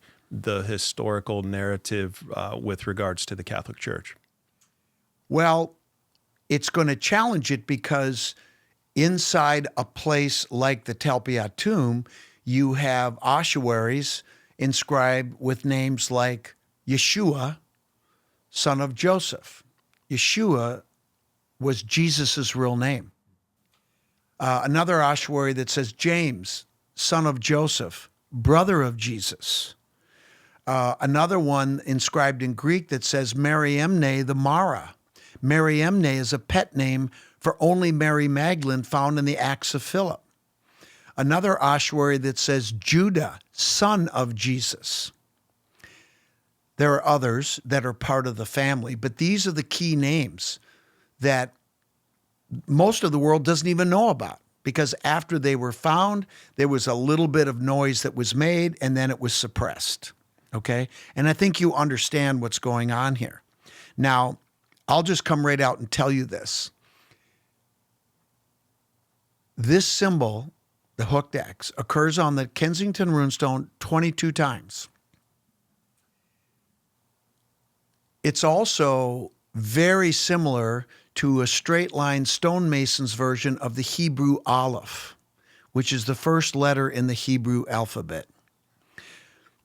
historical narrative with regards to the Catholic Church? Well, it's going to challenge it because inside a place like the Telpiat tomb, you have ossuaries inscribed with names like Yeshua, son of Joseph. Yeshua was Jesus's real name. Another ossuary that says James, son of Joseph, brother of Jesus. Another one inscribed in Greek that says Mariamne the Mara. Mariamne is a pet name for only Mary Magdalene found in the Acts of Philip. Another ossuary that says Judah, son of Jesus. There are others that are part of the family, but these are the key names that most of the world doesn't even know about, because after they were found, there was a little bit of noise that was made and then it was suppressed. Okay? And I think you understand what's going on here. Now, I'll just come right out and tell you this. This symbol, the hooked X, occurs on the Kensington Runestone 22 times. It's also very similar to a straight line stonemason's version of the Hebrew Aleph, which is the first letter in the Hebrew alphabet.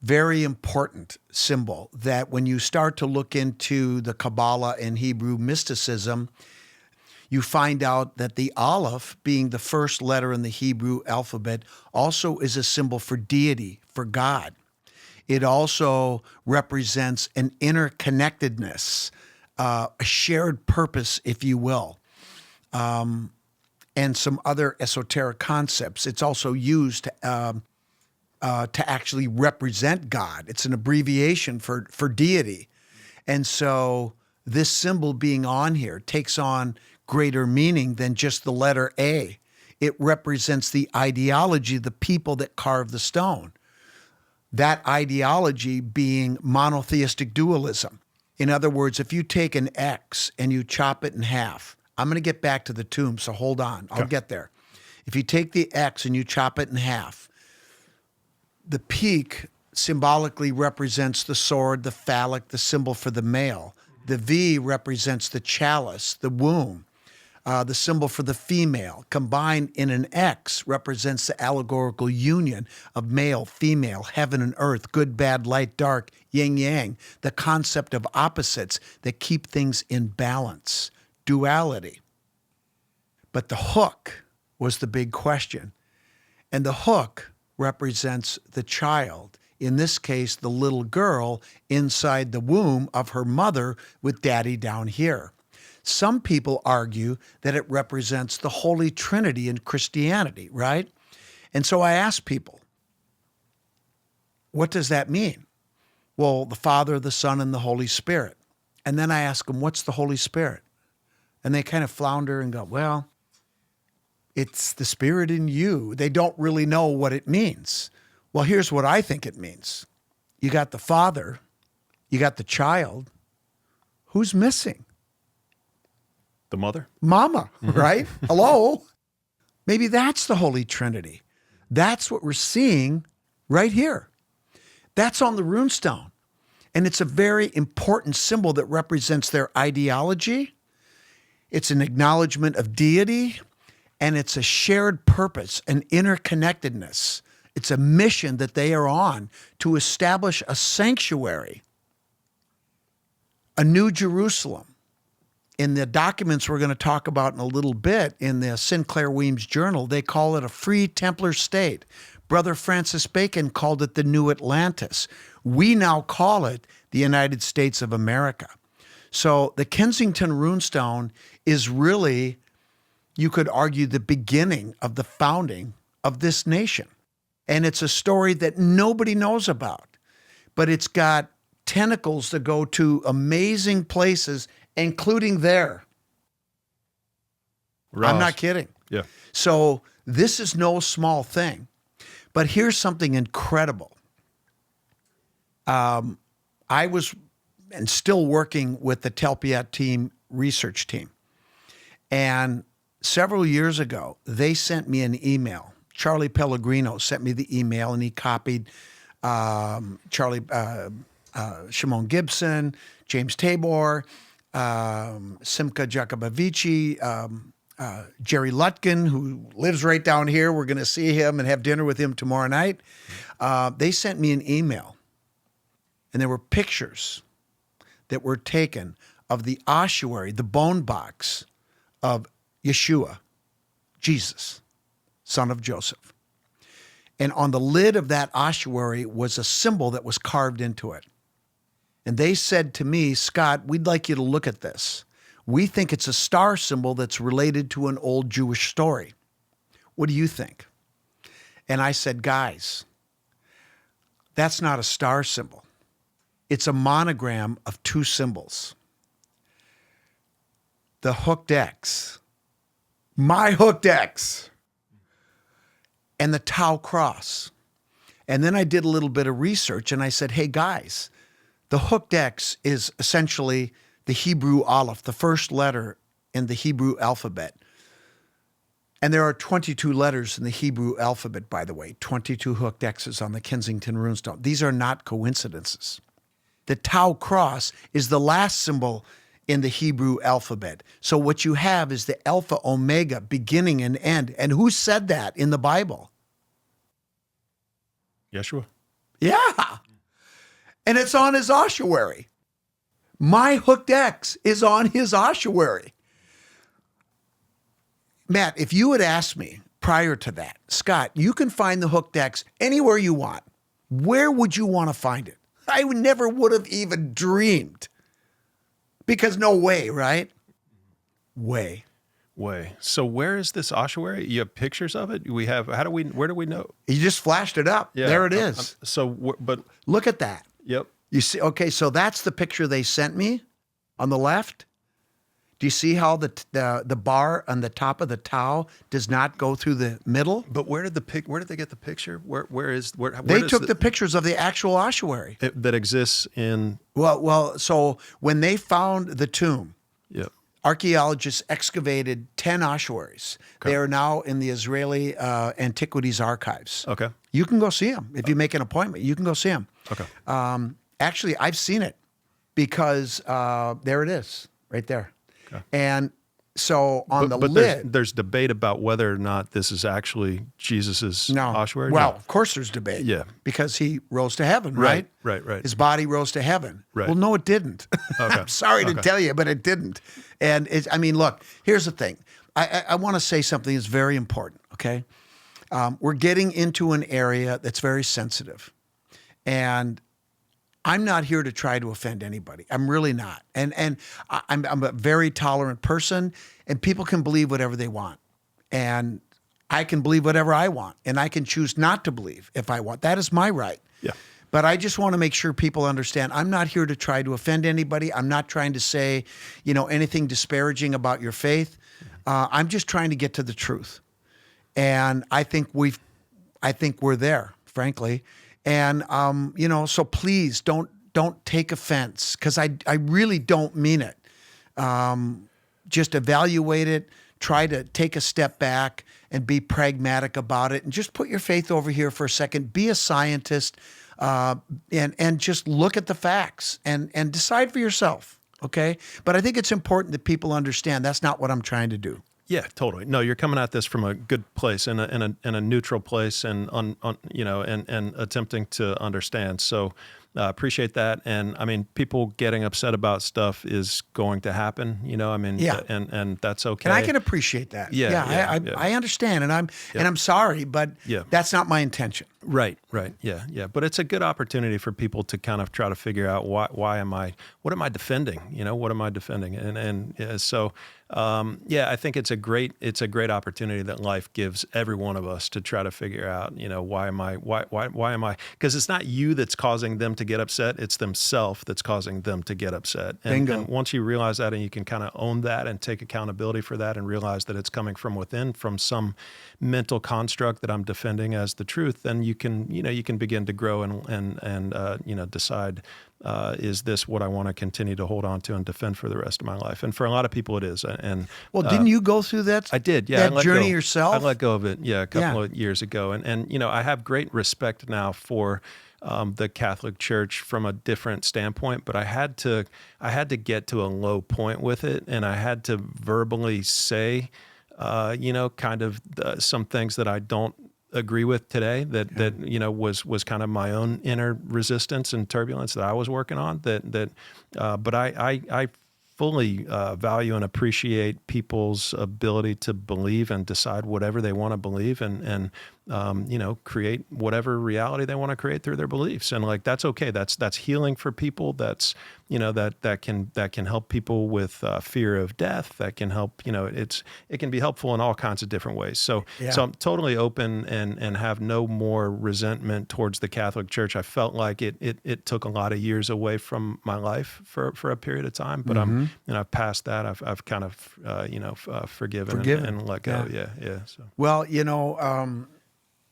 very important symbol that when you start to look into the Kabbalah and Hebrew mysticism, you find out that the Aleph, being the first letter in the Hebrew alphabet, also is a symbol for deity, for God. It also represents an interconnectedness, a shared purpose, if you will, and some other esoteric concepts. It's also used to actually represent God. It's an abbreviation for deity. And so this symbol being on here takes on greater meaning than just the letter A. It represents the ideology of the people that carved the stone. That ideology being monotheistic dualism. In other words, if you take an X and you chop it in half, I'm going to get back to the tomb, so hold on. I'll get there. If you take the X and you chop it in half, the peak symbolically represents the sword, the phallic, the symbol for the male. The V represents the chalice, the womb. The symbol for the female, combined in an X, represents the allegorical union of male, female, heaven and earth, good, bad, light, dark, yin, yang, the concept of opposites that keep things in balance, duality. But the hook was the big question. And the hook represents the child, in this case, the little girl inside the womb of her mother with daddy down here. Some people argue that it represents the Holy Trinity in Christianity, right? And so I ask people, what does that mean? Well, the Father, the Son, and the Holy Spirit. And then I ask them, what's the Holy Spirit? And they kind of flounder and go, well, it's the Spirit in you. They don't really know what it means. Well, here's what I think it means. You got the Father, you got the child. Who's missing? The mother? Mama, right? Hello? Maybe that's the Holy Trinity. That's what we're seeing right here. That's on the runestone. And it's a very important symbol that represents their ideology. It's an acknowledgement of deity, and it's a shared purpose, an interconnectedness. It's a mission that they are on to establish a sanctuary, a new Jerusalem. In the documents we're going to talk about in a little bit, in the Sinclair Weems Journal, they call it a free Templar state. Brother Francis Bacon called it the New Atlantis. We now call it the United States of America. So the Kensington Runestone is really, you could argue, the beginning of the founding of this nation. And it's a story that nobody knows about, but it's got tentacles that go to amazing places, including there. Ross. I'm not kidding. Yeah. So this is no small thing. But here's something incredible. I was and still working with the Telpiat team research team. And several years ago, they sent me an email. Charlie Pellegrino sent me the email, and he copied Shimon Gibson, James Tabor, Simca Jacobovici, Jerry Lutkin, who lives right down here. We're going to see him and have dinner with him tomorrow night. They sent me an email, and there were pictures that were taken of the ossuary, the bone box of Yeshua, Jesus, son of Joseph. And on the lid of that ossuary was a symbol that was carved into it. And they said to me, Scott, we'd like you to look at this. We think it's a star symbol that's related to an old Jewish story. What do you think? And I said, guys, that's not a star symbol. It's a monogram of two symbols. The hooked X, my hooked X, and the Tau cross. And then I did a little bit of research, and I said, hey, guys, the hooked X is essentially the Hebrew Aleph, the first letter in the Hebrew alphabet. And there are 22 letters in the Hebrew alphabet, by the way, 22 hooked X's on the Kensington Runestone. These are not coincidences. The Tau cross is the last symbol in the Hebrew alphabet. So what you have is the Alpha Omega, beginning and end. And who said that in the Bible? Yeshua. Yeah. And it's on his ossuary. My hooked X is on his ossuary. Matt, if you had asked me prior to that, Scott, you can find the hooked X anywhere you want. Where would you want to find it? I never would have even dreamed. Because no way, right? Way. So where is this ossuary? You have pictures of it? Where do we know? You just flashed it up. Yeah, There it is. But Look at that. yep. You see, okay, so that's the picture they sent me on the left. Do you see how the bar on the top of the towel does not go through the middle? But where did they get the picture? Where They took the pictures of the actual ossuary. that exists in. Well, so when they found the tomb, Yep. archaeologists excavated 10 ossuaries. Okay. They are now in the Israeli Antiquities Archives. Okay. You can go see them. If you make an appointment, you can go see them. Okay. Actually, I've seen it because there it is, right there. Okay. And so on the but lid. there's debate about whether or not this is actually Jesus's ossuary. Well, No. of course there's debate. Yeah. Because he rose to heaven, right? Right. His body rose to heaven. Right. Well, no, it didn't. Okay. I'm sorry to tell you, but it didn't. And look, here's the thing. I want to say something that's very important, okay? We're getting into an area that's very sensitive. And I'm not here to try to offend anybody. I'm really not. And I'm a very tolerant person, and people can believe whatever they want. And I can believe whatever I want, and I can choose not to believe if I want. That is my right. Yeah. But I just want to make sure people understand I'm not here to try to offend anybody. I'm not trying to say, anything disparaging about your faith. I'm just trying to get to the truth. And I think we're there, frankly. And so please don't take offense, because I really don't mean it. Just evaluate it, try to take a step back and be pragmatic about it, and just put your faith over here for a second. Be a scientist, and just look at the facts and decide for yourself. Okay, but I think it's important that people understand that's not what I'm trying to do. Yeah, totally. No, you're coming at this from a good place and a neutral place, and and attempting to understand. So appreciate that. And I mean, people getting upset about stuff is going to happen. Yeah. and that's okay. And I can appreciate that. Yeah. I understand, and I'm sorry, but that's not my intention. Right. Yeah. But it's a good opportunity for people to kind of try to figure out what am I defending? What am I defending? I think it's a great opportunity that life gives every one of us to try to figure out, why am I? Because it's not you that's causing them to get upset; it's themselves that's causing them to get upset. And once you realize that, and you can kind of own that and take accountability for that, and realize that it's coming from within, from some mental construct that I'm defending as the truth, then you can begin to grow and decide. Is this what I want to continue to hold on to and defend for the rest of my life? And for a lot of people, it is. And didn't you go through that? I did. Yeah, that journey yourself. I let go of it. Yeah, a couple of years ago. And I have great respect now for the Catholic Church from a different standpoint. But I had to get to a low point with it, and I had to verbally say, some things that I don't agree with today, that was kind of my own inner resistance and turbulence that I was working on, but I fully value and appreciate people's ability to believe and decide whatever they want to believe, and create whatever reality they want to create through their beliefs. And that's okay. That's healing for people. That's that can help people with fear of death. That can help. It can be helpful in all kinds of different ways. So I'm totally open and have no more resentment towards the Catholic Church. I felt like it took a lot of years away from my life for a period of time, but I've passed that. I've kind of forgiven and let go. Yeah. So well,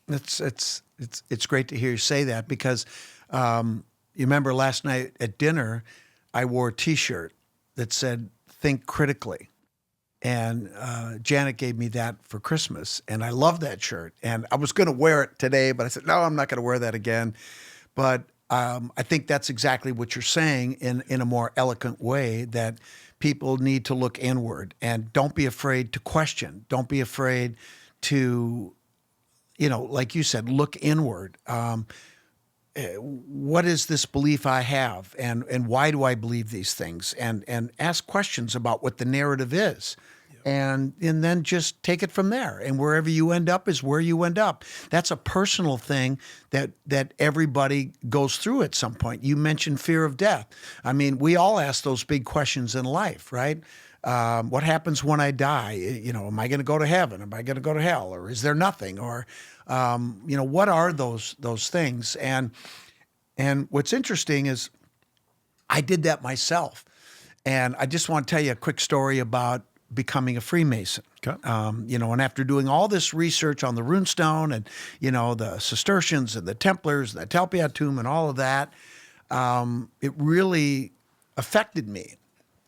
it's great to hear you say that, because you remember last night at dinner, I wore a T-shirt that said "Think critically," and Janet gave me that for Christmas, and I love that shirt. And I was going to wear it today, but I said, no, I'm not going to wear that again. But I think that's exactly what you're saying in a more eloquent way, that people need to look inward, and don't be afraid to question. Don't be afraid to, like you said, look inward. what is this belief I have, and why do I believe these things, and ask questions about what the narrative is. And then just take it from there. And wherever you end up is where you end up. That's a personal thing that everybody goes through at some point. You mentioned fear of death. I mean, we all ask those big questions in life, right? What happens when I die? Am I going to go to heaven? Am I going to go to hell? Or is there nothing? Or, what are those things? And what's interesting is I did that myself. And I just want to tell you a quick story about becoming a Freemason. Okay. And after doing all this research on the runestone and, the Cistercians and the Templars and the Talpiot and all of that, it really affected me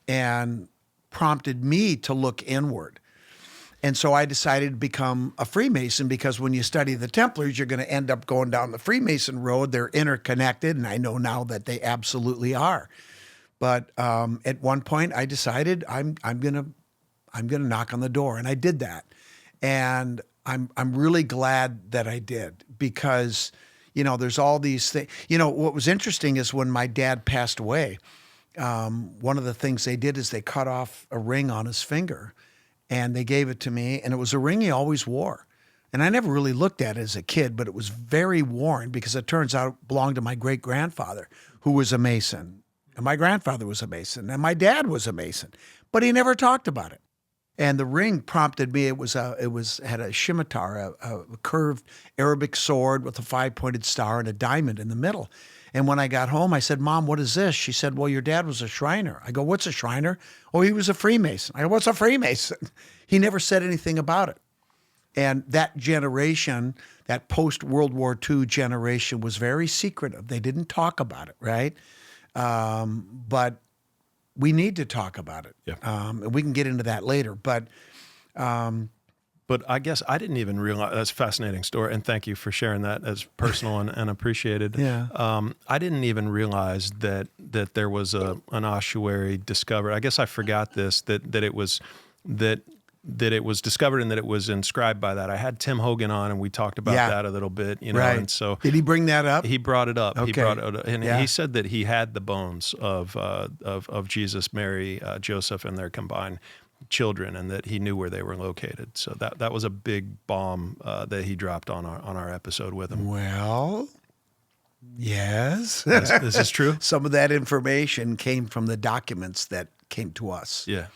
and prompted me to look inward. And so I decided to become a Freemason, because when you study the Templars, you're going to end up going down the Freemason road. They're interconnected, and I know now that they absolutely are. But at one point, I decided I'm going to knock on the door, and I did that. And I'm really glad that I did, because there's all these things. What was interesting is when my dad passed away, one of the things they did is they cut off a ring on his finger, and they gave it to me, and it was a ring he always wore. And I never really looked at it as a kid, but it was very worn, because it turns out it belonged to my great-grandfather, who was a Mason. And my grandfather was a Mason, and my dad was a Mason, but he never talked about it. And the ring prompted me. It had a scimitar, a curved Arabic sword with a 5-pointed star and a diamond in the middle. And when I got home, I said, "Mom, what is this?" She said, "Well, your dad was a Shriner." I go, "What's a Shriner?" "Oh, he was a Freemason." I go, "What's a Freemason?" He never said anything about it. And that generation, that post-World War II generation, was very secretive. They didn't talk about it, right? But we need to talk about it. Yeah. And we can get into that later. But I guess I didn't even realize, that's a fascinating story, and thank you for sharing that as personal and appreciated. Yeah. I didn't even realize that there was an ossuary discovered. I guess I forgot this, that it was discovered and that it was inscribed by that. I had Tim Hogan on, and we talked about that a little bit, Right. And so did he bring that up? he brought it up. Okay. He brought it up, and Yeah. he said that he had the bones of Jesus, Mary, Joseph, and their combined children, and that he knew where they were located. So that was a big bomb that he dropped on our episode with him. Well, yes. This is true. Some of that information came from the documents that came to us. Yeah.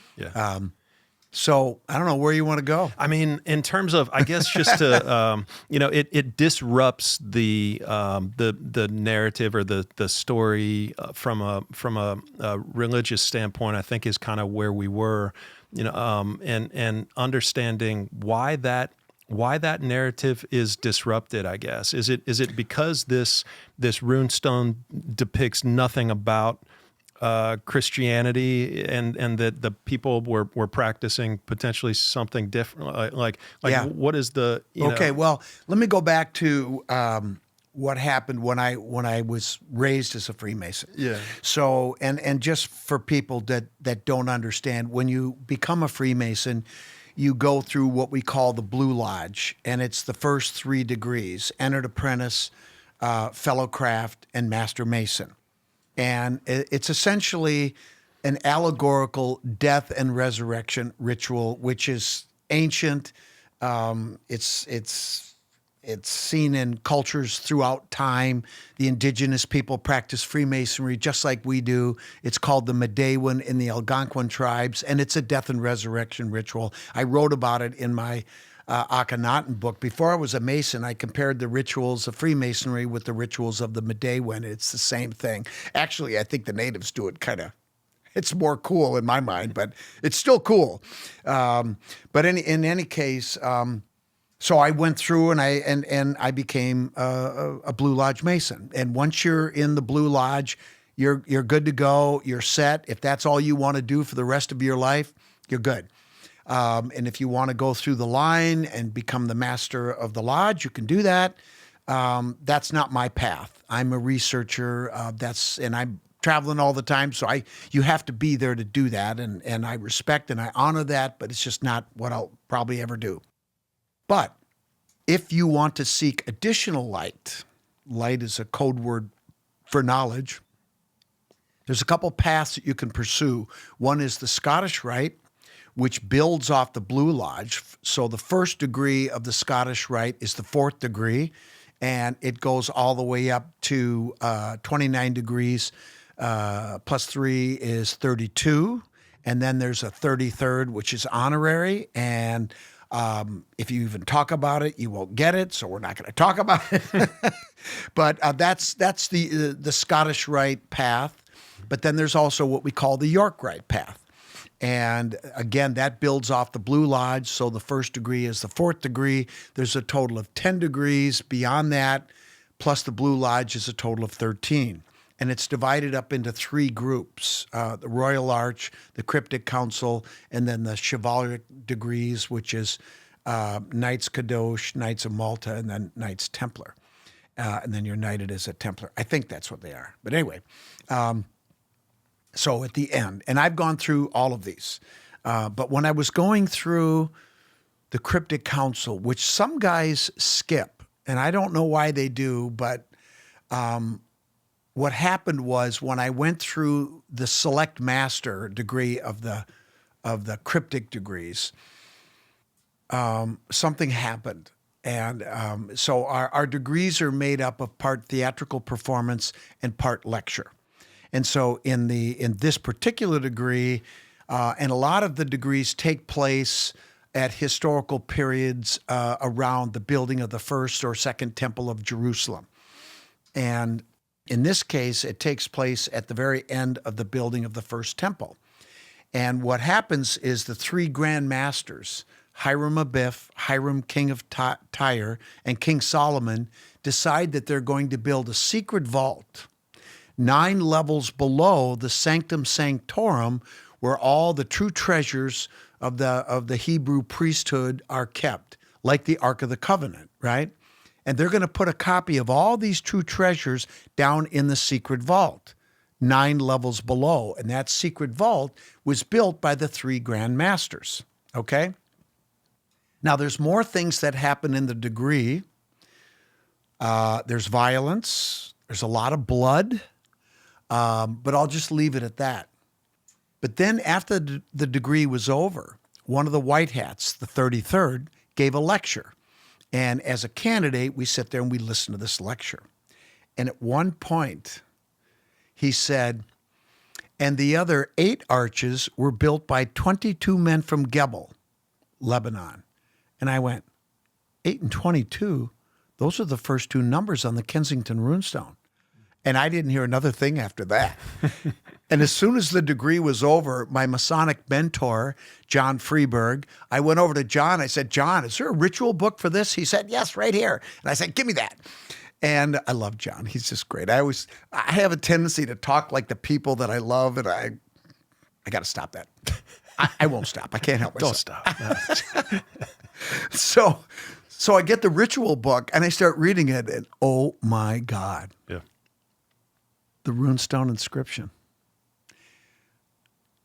So I don't know where you want to go. I mean, in terms of, I guess, just to, it disrupts the narrative or the story from a religious standpoint. I think is kind of where we were, and understanding why that narrative is disrupted. I guess is it because this runestone depicts nothing about Christianity, and that the people were practicing potentially something different, like Yeah. what is the Okay, well, let me go back to what happened when I was raised as a Freemason. Yeah. So, and just for people that don't understand, when you become a Freemason, you go through what we call the Blue Lodge, and it's the first 3 degrees: entered apprentice, fellow craft, and master mason. And it's essentially an allegorical death and resurrection ritual, which is ancient. It's seen in cultures throughout time. The indigenous people practice Freemasonry just like we do. It's called the Medewan in the Algonquin tribes, and it's a death and resurrection ritual. I wrote about it in my Akhenaten book. Before I was a Mason, I compared the rituals of Freemasonry with the rituals of the Medewan. It's the same thing. Actually, I think the natives do it it's more cool in my mind, but it's still cool. But in any case, so I went through and I became a Blue Lodge Mason. And once you're in the Blue Lodge, you're good to go. You're set. If that's all you want to do for the rest of your life, you're good. And if you want to go through the line and become the master of the lodge, you can do that. That's not my path. I'm a researcher. And I'm traveling all the time, so you have to be there to do that. And I respect and I honor that, but it's just not what I'll probably ever do. But if you want to seek additional light, Light is a code word for knowledge. There's a couple paths that you can pursue. One is the Scottish Rite, which builds off the Blue Lodge. So the first degree of the Scottish Rite is the 4th degree, and it goes all the way up to 29 degrees, plus 3 is 32. And then there's a 33rd, which is honorary. And if you even talk about it, you won't get it. So we're not going to talk about it. But that's the Scottish Rite path. But then there's also what we call the York Rite path. And again, that builds off the Blue Lodge. So the first degree is the 4th degree. There's a total of 10 degrees beyond that, plus the Blue Lodge is a total of 13. And it's divided up into 3 groups, the Royal Arch, the Cryptic Council, and then the Chivalric degrees, which is Knights Kadosh, Knights of Malta, and then Knights Templar. And then you're knighted as a Templar. I think that's what they are. But anyway, so at the end, and I've gone through all of these, but when I was going through the Cryptic Council, which some guys skip, and I don't know why they do, but what happened was when I went through the Select Master degree of the cryptic degrees, something happened. And so our degrees are made up of part theatrical performance and part lecture. And so in this particular degree, and a lot of the degrees take place at historical periods around the building of the first or second temple of Jerusalem. And in this case, it takes place at the very end of the building of the first temple. And what happens is the 3 grand masters, Hiram Abiff, Hiram king of Tyre, and King Solomon, decide that they're going to build a secret vault 9 levels below the Sanctum Sanctorum, where all the true treasures of the Hebrew priesthood are kept, like the Ark of the Covenant, right? And they're going to put a copy of all these true treasures down in the secret vault, 9 levels below. And that secret vault was built by the 3 grand masters, okay? Now, there's more things that happen in the degree. There's violence. There's a lot of blood. But I'll just leave it at that. But then after the degree was over, one of the white hats, the 33rd, gave a lecture. And as a candidate, we sit there and we listen to this lecture. And at one point, he said, and the other 8 arches were built by 22 men from Gebel, Lebanon. And I went, 8 and 22? Those are the first 2 numbers on the Kensington Runestone. And I didn't hear another thing after that. And as soon as the degree was over, my Masonic mentor, John Freeberg, I went over to John. I said, John, is there a ritual book for this? He said, yes, right here. And I said, give me that. And I love John. He's just great. I have a tendency to talk like the people that I love, and I got to stop that. I won't stop. I can't help myself. Don't stop. So I get the ritual book, and I start reading it, and oh, my God. Yeah. The runestone inscription.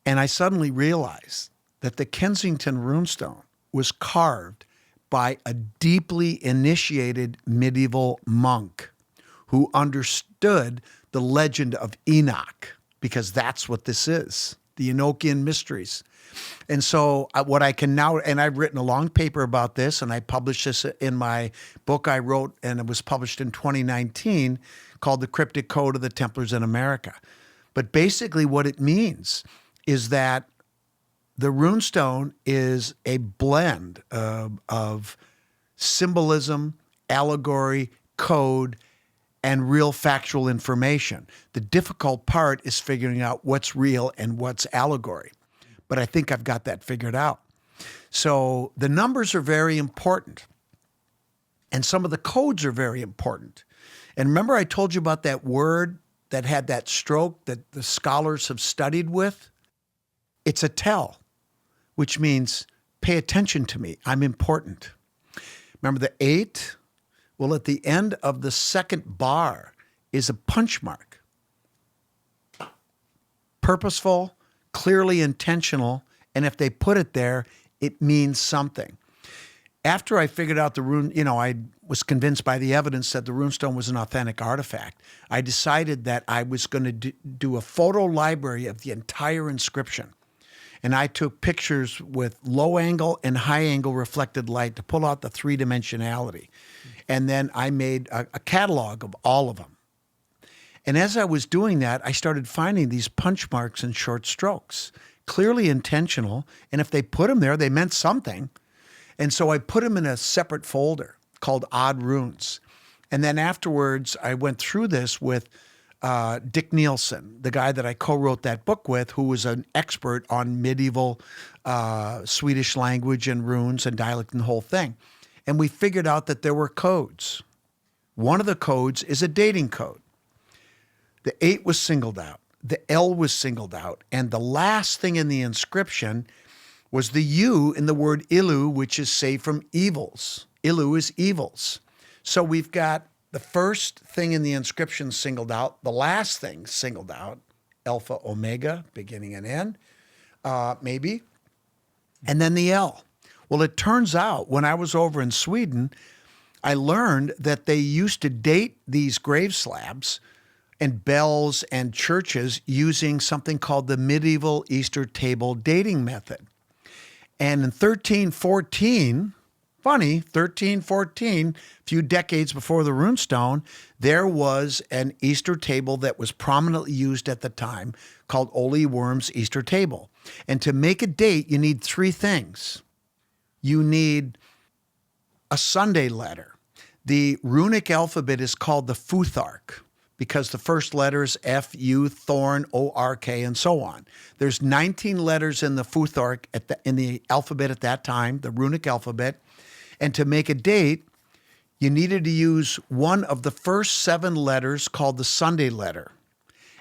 And I suddenly realized that the Kensington Runestone was carved by a deeply initiated medieval monk who understood the legend of Enoch, because that's what this is, the Enochian mysteries. And so what I can now, and I've written a long paper about this, and I published this in my book I wrote, and it was published in 2019, called The Cryptic Code of the Templars in America. But basically what it means is that the runestone is a blend of symbolism, allegory, code, and real factual information. The difficult part is figuring out what's real and what's allegory. But I think I've got that figured out. So the numbers are very important. And some of the codes are very important. And remember I told you about that word that had that stroke that the scholars have studied with? It's a tell, which means pay attention to me. I'm important. Remember the 8? Well, at the end of the second bar is a punch mark. Purposeful, clearly intentional, and if they put it there, it means something. after I figured out the rune, I was convinced by the evidence that the runestone was an authentic artifact. I decided that I was going to do a photo library of the entire inscription. And I took pictures with low angle and high angle reflected light to pull out the three-dimensionality. And then I made a catalog of all of them. And as I was doing that, I started finding these punch marks and short strokes, clearly intentional. And if they put them there, they meant something. And so I put them in a separate folder called Odd Runes. And then afterwards, I went through this with Dick Nielsen, the guy that I co-wrote that book with, who was an expert on medieval Swedish language and runes and dialect and the whole thing. And we figured out that there were codes. One of the codes is a dating code. The 8 was singled out. The L was singled out. And the last thing in the inscription was the U in the word Ilu, which is saved from evils. Ilu is evils. So we've got the first thing in the inscription singled out, the last thing singled out, Alpha, Omega, beginning and end, maybe, and then the L. Well, it turns out when I was over in Sweden, I learned that they used to date these grave slabs and bells and churches using something called the medieval Easter table dating method. And in 1314, funny, 1314, a few decades before the runestone, there was an Easter table that was prominently used at the time called Ole Worm's Easter table. And to make a date, you need 3 things. You need a Sunday letter. The runic alphabet is called the Futhark because the first letters F, U, Thorn, O, R, K, and so on. There's 19 letters in the Futhark in the alphabet at that time, the runic alphabet. And to make a date, you needed to use one of the first 7 letters called the Sunday letter,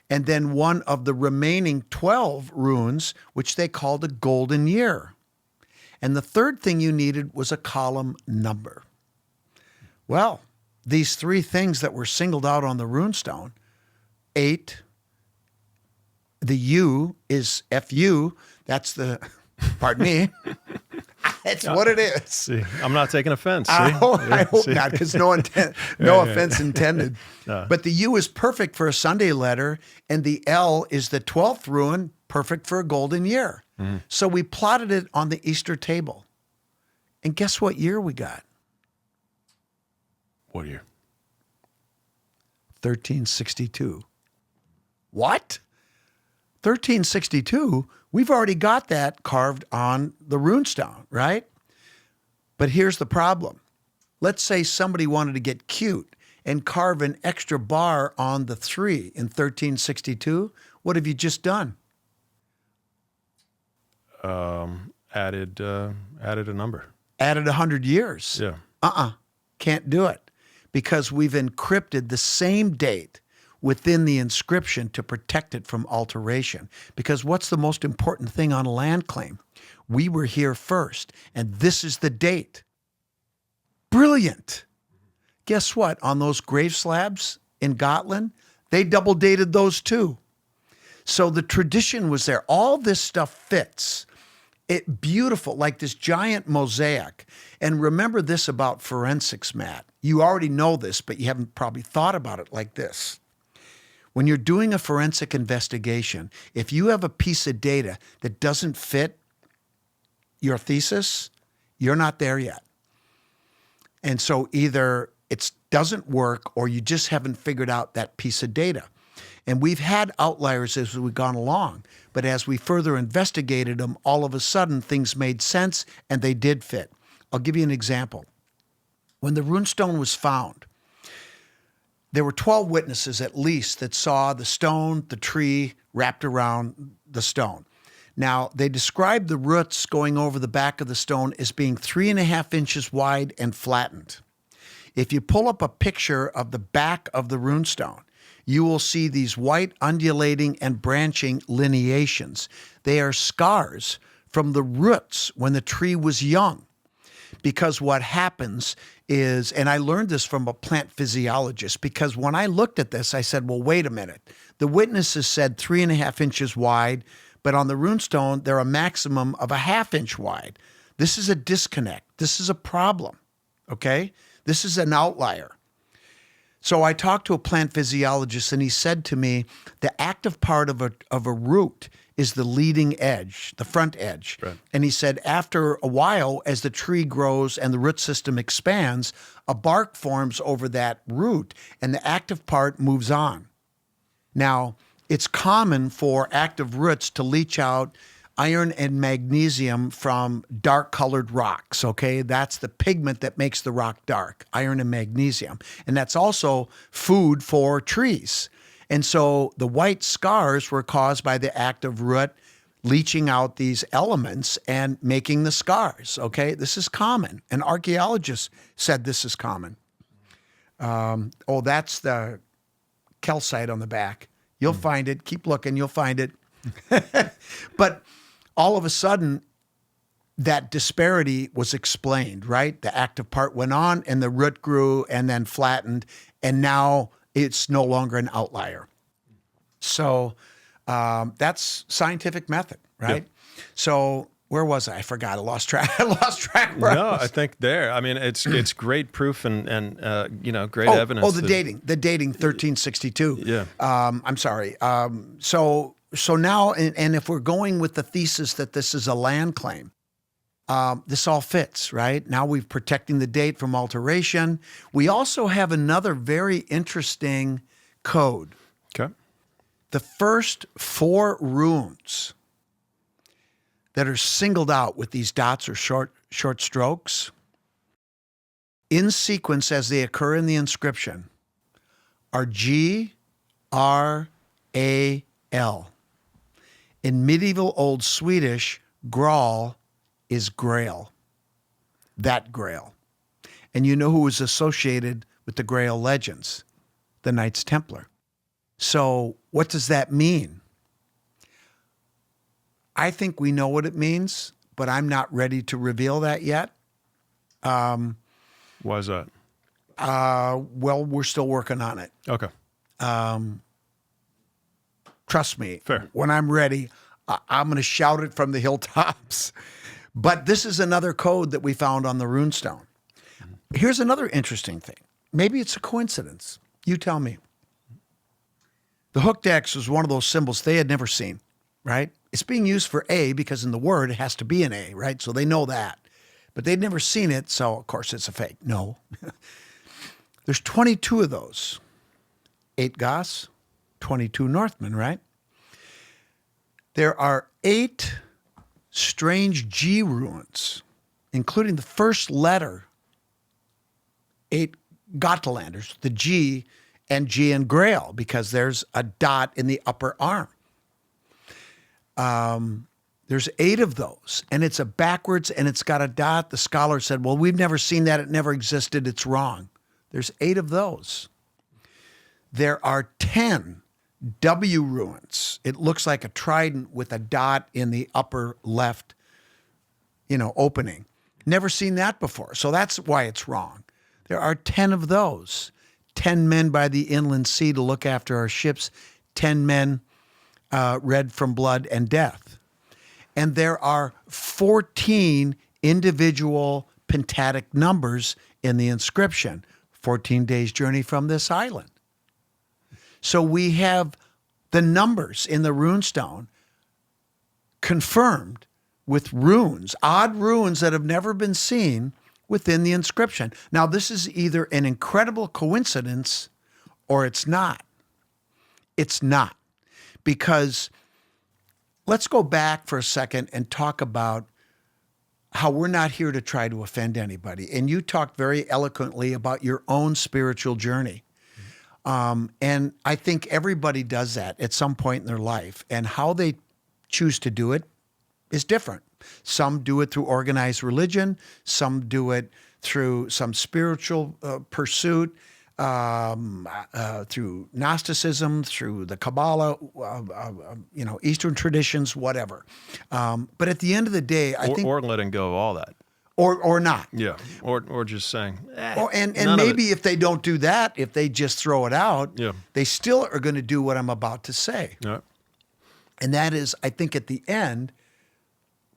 and then one of the remaining 12 runes, which they called a golden year. And the third thing you needed was a column number. Well, these 3 things that were singled out on the runestone, 8, the U is FU, that's the, pardon me, it's what it is. See, I'm not taking offense. See? I hope not, because no offense intended. But the U is perfect for a Sunday letter, and the L is the 12th rune, perfect for a golden year. Mm-hmm. So we plotted it on the Easter table. And guess what year we got? What year? 1362. What? 1362? We've already got that carved on the runestone, right? But here's the problem. Let's say somebody wanted to get cute and carve an extra bar on the 3 in 1362. What have you just done? Added a number. Added 100 years. Yeah. Can't do it. Because we've encrypted the same date within the inscription to protect it from alteration. Because what's the most important thing on a land claim? We were here first, and this is the date. Brilliant. Guess what? On those grave slabs in Gotland, they double dated those too. So the tradition was there. All this stuff fits. It beautiful, like this giant mosaic. And remember this about forensics, Matt. You already know this, but you haven't probably thought about it like this. When you're doing a forensic investigation, if you have a piece of data that doesn't fit your thesis, you're not there yet. And so either it doesn't work or you just haven't figured out that piece of data. And we've had outliers as we've gone along, but as we further investigated them, all of a sudden things made sense and they did fit. I'll give you an example. When the runestone was found, there were 12 witnesses at least that saw the stone, the tree wrapped around the stone. Now, they described the roots going over the back of the stone as being 3.5 inches wide and flattened. If you pull up a picture of the back of the runestone, you will see these white undulating and branching lineations. They are scars from the roots when the tree was young. Because what happens is, and I learned this from a plant physiologist, because when I looked at this, I said, well, wait a minute. The witnesses said 3.5 inches wide, but on the runestone, they're a maximum of 1/2 inch wide. This is a disconnect. This is a problem, okay? This is an outlier. So I talked to a plant physiologist, and he said to me, the active part of a root is the leading edge, the front edge. Right. And he said after a while, as the tree grows and the root system expands, a bark forms over that root, and the active part moves on. Now, it's common for active roots to leach out iron and magnesium from dark-colored rocks, okay? That's the pigment that makes the rock dark, iron and magnesium. And that's also food for trees. And so the white scars were caused by the active root leaching out these elements and making the scars, okay? This is common. And archaeologists said this is common. That's the calcite on the back. You'll find it. Keep looking. You'll find it. But all of a sudden, that disparity was explained, right? The active part went on, and the root grew and then flattened, and now it's no longer an outlier. So that's scientific method, right? Yeah. So where was I? I forgot. I lost track. I think there. I mean, it's great proof and great evidence. The dating 1362. Yeah. I'm sorry. So now, and if we're going with the thesis that this is a land claim, this all fits, right? Now we're protecting the date from alteration. We also have another very interesting code. Okay. The first 4 runes that are singled out with these dots or short strokes, in sequence as they occur in the inscription, are G, R, A, L. In medieval Old Swedish, Graal is Grail, that Grail. And you know who was associated with the Grail legends? The Knights Templar. So what does that mean? I think we know what it means, but I'm not ready to reveal that yet. Why is that? Well, we're still working on it. Okay. Trust me. Fair. When I'm ready, I'm going to shout it from the hilltops. But this is another code that we found on the runestone. Here's another interesting thing. Maybe it's a coincidence. You tell me. The hooked X was one of those symbols they had never seen, right? It's being used for A because in the word it has to be an A, right? So they know that. But they'd never seen it, so of course it's a fake. No. There's 22 of those. 8 Goths, 22 Northmen, right? There are 8 strange G runes, including the first letter, 8 Gotalanders, the G and Grail, because there's a dot in the upper arm. There's 8 of those, and it's a backwards, and it's got a dot. The scholar said, well, we've never seen that. It never existed. It's wrong. There's 8 of those. There are 10 W runes. It looks like a trident with a dot in the upper left, opening. Never seen that before. So that's why it's wrong. There are 10 of those. 10 men by the inland sea to look after our ships. 10 men red from blood and death. And there are 14 individual pentatic numbers in the inscription. 14 days' journey from this island. So we have the numbers in the runestone confirmed with runes, odd runes that have never been seen within the inscription. Now, this is either an incredible coincidence or it's not. It's not. Because let's go back for a second and talk about how we're not here to try to offend anybody. And you talked very eloquently about your own spiritual journey. And I think everybody does that at some point in their life. And how they choose to do it is different. Some do it through organized religion. Some do it through some spiritual pursuit, through Gnosticism, through the Kabbalah, Eastern traditions, whatever. But at the end of the day, I think... Or letting go of all that. Or not. Yeah. Or just saying, and maybe if they don't do that, if they just throw it out, they still are going to do what I'm about to say. Yeah. And that is, I think at the end,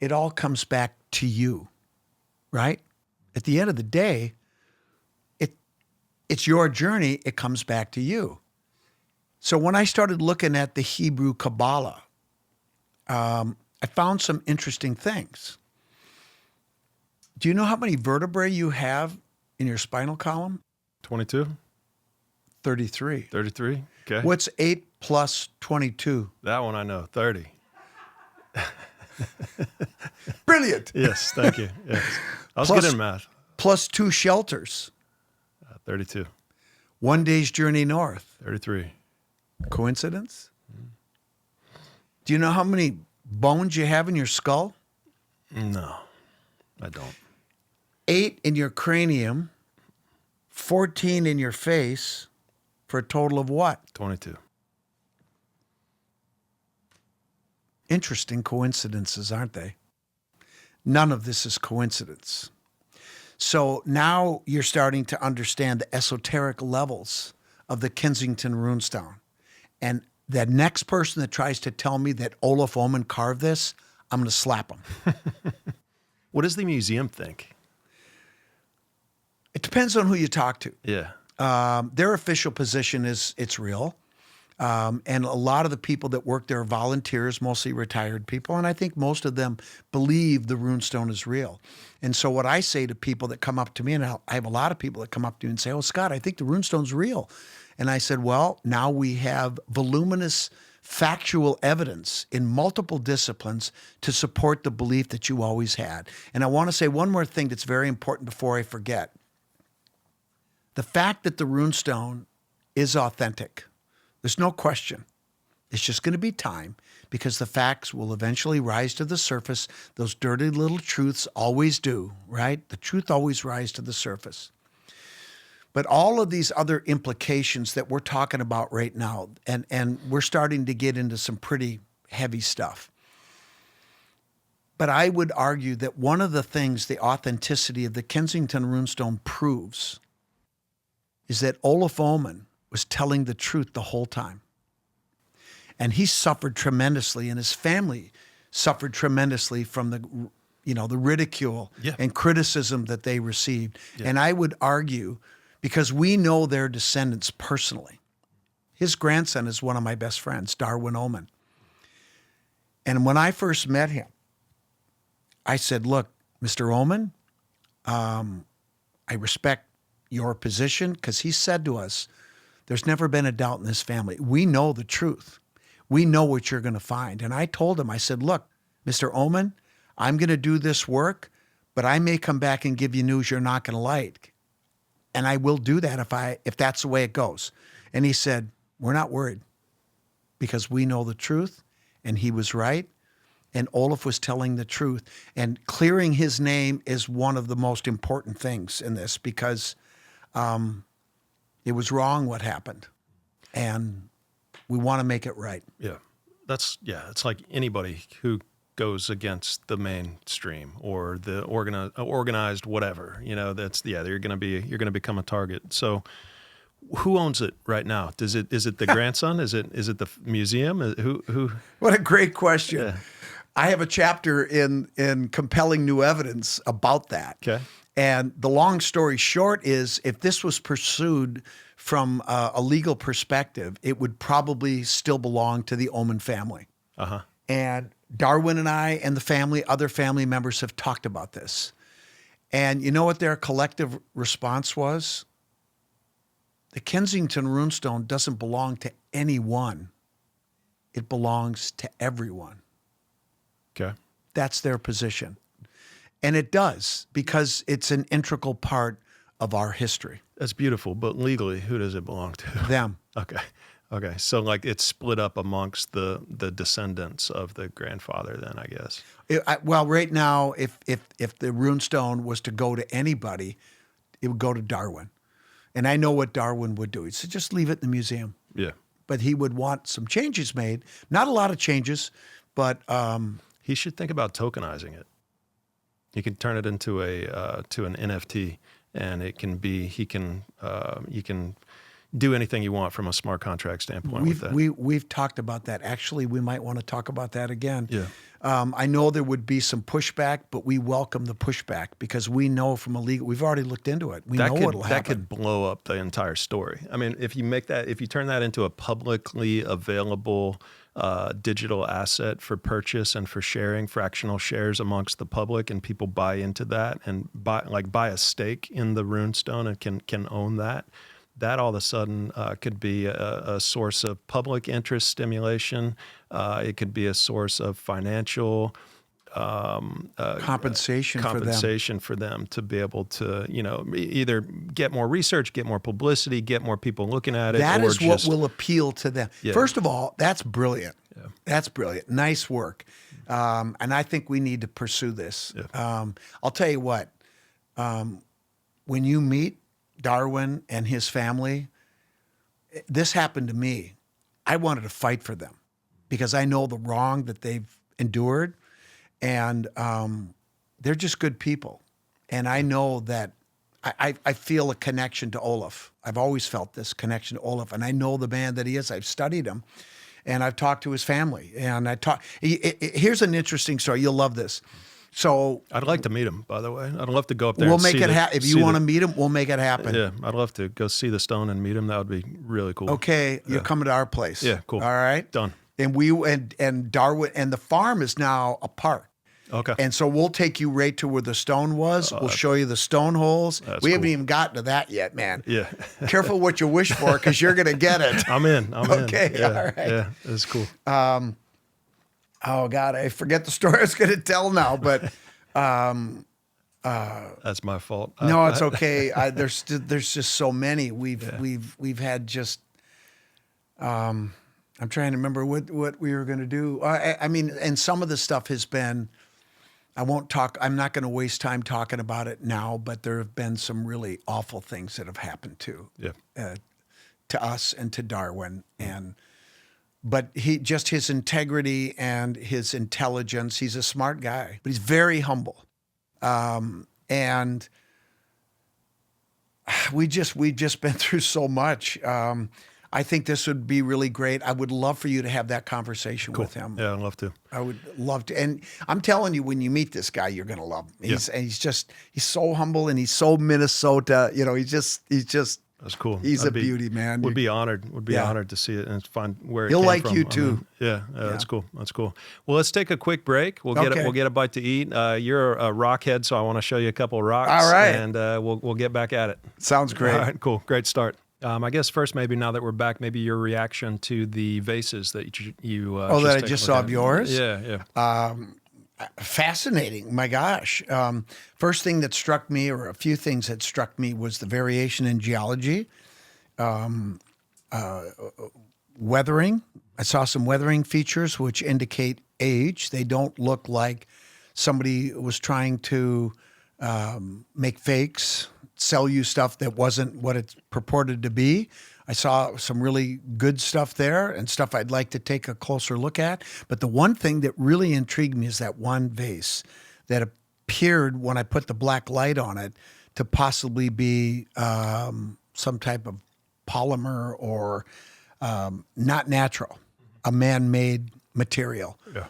it all comes back to you. right? At the end of the day, it's your journey. It comes back to you. So when I started looking at the Hebrew Kabbalah, I found some interesting things. Do you know how many vertebrae you have in your spinal column? 22? 33. 33? Okay. What's 8 plus 22? That one I know, 30. Brilliant. Yes, thank you. Yes. I was Plus- good in math. Plus 2 shelters. 32. 1 day's journey north. 33. Coincidence? Do you know how many bones you have in your skull? No, I don't. 8 in your cranium, 14 in your face, for a total of what? 22. Interesting coincidences, aren't they? None of this is coincidence. So now you're starting to understand the esoteric levels of the Kensington Runestone. And the next person that tries to tell me that Olaf Oman carved this, I'm going to slap him. What does the museum think? It depends on who you talk to. Yeah. Their official position is it's real. And a lot of the people that work there are volunteers, mostly retired people. And I think most of them believe the runestone is real. And so what I say to people that come up to me, and I have a lot of people that come up to me and say, oh, Scott, I think the runestone's real. And I said, well, now we have voluminous factual evidence in multiple disciplines to support the belief that you always had. And I want to say one more thing that's very important before I forget. The fact that the runestone is authentic, there's no question. It's just going to be time because the facts will eventually rise to the surface. Those dirty little truths always do, right? The truth always rises to the surface. But all of these other implications that we're talking about right now, and we're starting to get into some pretty heavy stuff. But I would argue that one of the things the authenticity of the Kensington Runestone proves is that Olaf Oman was telling the truth the whole time. And he suffered tremendously, and his family suffered tremendously from the ridicule and criticism that they received. Yeah. And I would argue, because we know their descendants personally. His grandson is one of my best friends, Darwin Oman. And when I first met him, I said, look, Mr. Oman, I respect your position, because he said to us, there's never been a doubt in this family. We know the truth. We know what you're going to find. And I told him, I said, look, Mr. Oman, I'm going to do this work, but I may come back and give you news you're not going to like. And I will do that if that's the way it goes. And he said, we're not worried because we know the truth. And he was right. And Olaf was telling the truth. And clearing his name is one of the most important things in this, because it was wrong what happened. And we want to make it right. Yeah. It's like anybody who goes against the mainstream or the organized whatever, you're going to become a target. So who owns it right now? Is it the grandson? Is it the museum? Who? What a great question. Yeah. I have a chapter in Compelling New Evidence about that. Okay. And the long story short is, if this was pursued from a legal perspective, it would probably still belong to the Oman family. Uh-huh. And Darwin and I and other family members have talked about this. And you know what their collective response was? The Kensington Runestone doesn't belong to anyone. It belongs to everyone. Okay. That's their position. And it does, because it's an integral part of our history. That's beautiful, but legally, who does it belong to? Them. Okay. So like it's split up amongst the descendants of the grandfather then, I guess. Well, right now, if the runestone was to go to anybody, it would go to Darwin. And I know what Darwin would do. He'd say, just leave it in the museum. Yeah. But he would want some changes made. Not a lot of changes, but he should think about tokenizing it. You can turn it into to an NFT, and it can be you can do anything you want from a smart contract standpoint with that. We've talked about that. Actually, we might want to talk about that again. Yeah. I know there would be some pushback, but we welcome the pushback because we know from a legal, we've already looked into it. We know what'll happen. That could blow up the entire story. I mean, if you turn that into a publicly available digital asset for purchase and for sharing, fractional shares amongst the public, and people buy into that and buy a stake in the runestone and can own that. That all of a sudden could be a source of public interest stimulation. It could be a source of financial compensation for them to be able to, either get more research, get more publicity, get more people looking at it. That is what will appeal to them. Yeah. First of all, that's brilliant. Yeah. That's brilliant. Nice work. And I think we need to pursue this. Yeah. I'll tell you what, when you meet Darwin and his family, this happened to me. I wanted to fight for them because I know the wrong that they've endured, and they're just good people. And I know that I feel a connection to Olaf. I've always felt this connection to Olaf, and I know the man that he is. I've studied him, and I've talked to his family. And here's an interesting story. You'll love this. So I'd like to meet him, by the way. I'd love to go up there. We'll make it happen. If you want to meet him, we'll make it happen. Yeah, I'd love to go see the stone and meet him. That would be really cool. Okay, you're coming to our place. Yeah, cool. All right, done. And and Darwin and the farm is now a park. Okay. And so we'll take you right to where the stone was. We'll show you the stone holes. We haven't even gotten to that yet, man. Yeah. Careful what you wish for, because you're going to get it. I'm in. Okay, Yeah, all right. Yeah, that's cool. Oh God, I forget the story I was going to tell now, but. That's my fault. No, it's okay. There's just so many. We've had just. I'm trying to remember what we were going to do. I mean, and some of the stuff has been. I won't talk. I'm not going to waste time talking about it now. But there have been some really awful things that have happened to us and to Darwin But his integrity and his intelligence, he's a smart guy, but he's very humble. And we've just been through so much. I think this would be really great. I would love for you to have that conversation with him. Yeah, I'd love to. I would love to. And I'm telling you, when you meet this guy, you're going to love him. He's so humble, and he's so Minnesota. He's just. That's cool. He's a beauty, man. Would be honored. Would be honored to see it and find where he'll it came like from. you too. That's cool. That's cool. Well, let's take a quick break. We'll get a bite to eat. You're a rock head, so I want to show you a couple of rocks. All right. And we'll get back at it. Sounds great. All right. Cool. Great start. I guess first, maybe now that we're back, maybe your reaction to the vases that you that I just saw of yours. Yeah. Fascinating. My gosh. First thing that struck me, or a few things that struck me, was the variation in geology. Weathering. I saw some weathering features which indicate age. They don't look like somebody was trying to make fakes, sell you stuff that wasn't what it purported to be. I saw some really good stuff there and stuff I'd like to take a closer look at. But the one thing that really intrigued me is that one vase that appeared when I put the black light on it to possibly be some type of polymer or not natural, a man-made material. Yeah.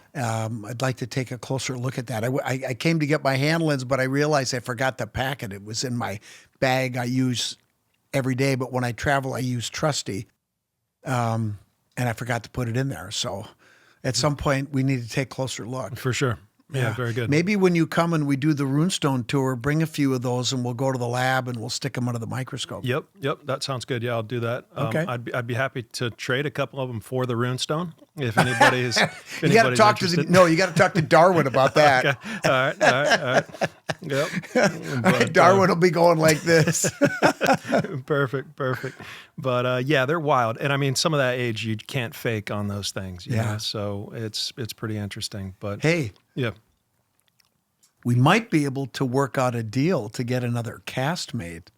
I'd like to take a closer look at that. I came to get my hand lens, but I realized I forgot to pack it. It was in my bag I use every day, but when I travel, I use Trusty, and I forgot to put it in there. So at some point, we need to take a closer look. For sure. Yeah, very good. Maybe when you come and we do the runestone tour, bring a few of those and we'll go to the lab and we'll stick them under the microscope. Yep. That sounds good. Yeah, I'll do that. Okay. I'd be happy to trade a couple of them for the runestone if anybody is. You got to talk interested. you got to talk to Darwin about that. Okay. All right. Yep. Darwin will be going like this. Perfect. But they're wild, and I mean, some of that age you can't fake on those things. You know? So it's pretty interesting. But hey. Yeah. We might be able to work out a deal to get another cast made,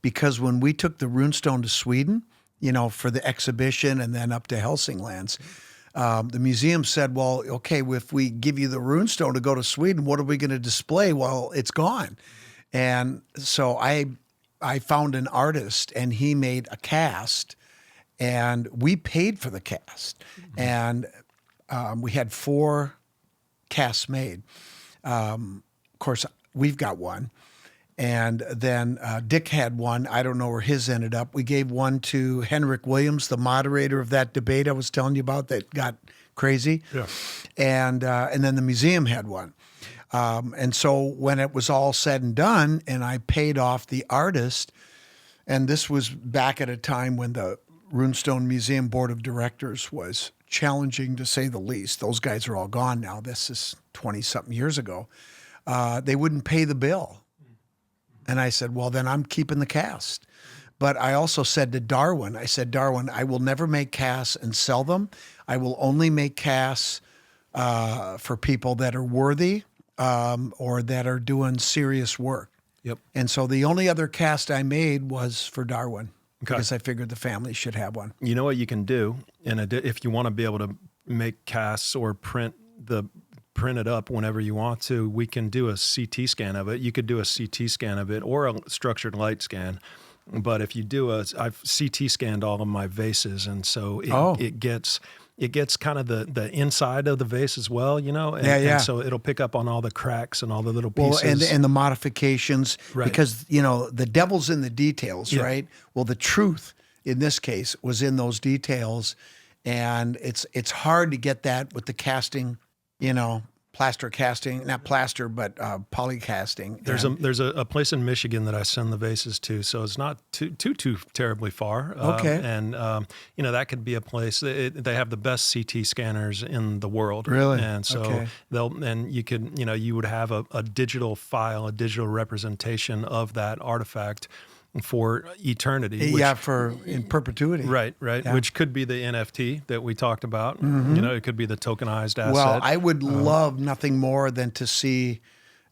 because when we took the runestone to Sweden, for the exhibition and then up to Helsinglands, the museum said, well, okay, if we give you the runestone to go to Sweden, what are we going to display? Well, it's gone. And so I I found an artist, and he made a cast, and we paid for the cast. And we had 4 casts made. Of course, we've got one. And then Dick had one. I don't know where his ended up. We gave one to Henrik Williams, the moderator of that debate I was telling you about that got crazy. Yeah. And then the museum had one. And so when it was all said and done, and I paid off the artist, and this was back at a time when the Runestone Museum Board of Directors was challenging, to say the least. Those guys are all gone now. This is 20-something years ago. They wouldn't pay the bill. And I said, well, then I'm keeping the cast. But I also said to Darwin, Darwin, I will never make casts and sell them. I will only make casts for people that are worthy or that are doing serious work. Yep. And so the only other cast I made was for Darwin, Okay. because I figured the family should have one. You know what you can do, if you want to be able to make casts or print it up whenever you want to, we can do a CT scan of it. You could do a CT scan of it or a structured light scan. But if you do I've CT scanned all of my vases, and so it gets kind of the inside of the vase as well, and, and so it'll pick up on all the cracks and all the little pieces. Well, and the modifications, right. Because, the devil's in the details, right? Well, the truth in this case was in those details, and it's hard to get that with the casting, plaster casting, not plaster, but poly casting. There's a place in Michigan that I send the vases to, so it's not too terribly far. Okay. And that could be a place. They have the best CT scanners in the world. Really? And so you would have a digital file, a digital representation of that artifact for eternity. In perpetuity. Right, Yeah. which could be the NFT that we talked about. Mm-hmm. It could be the tokenized asset. Well, I would love nothing more than to see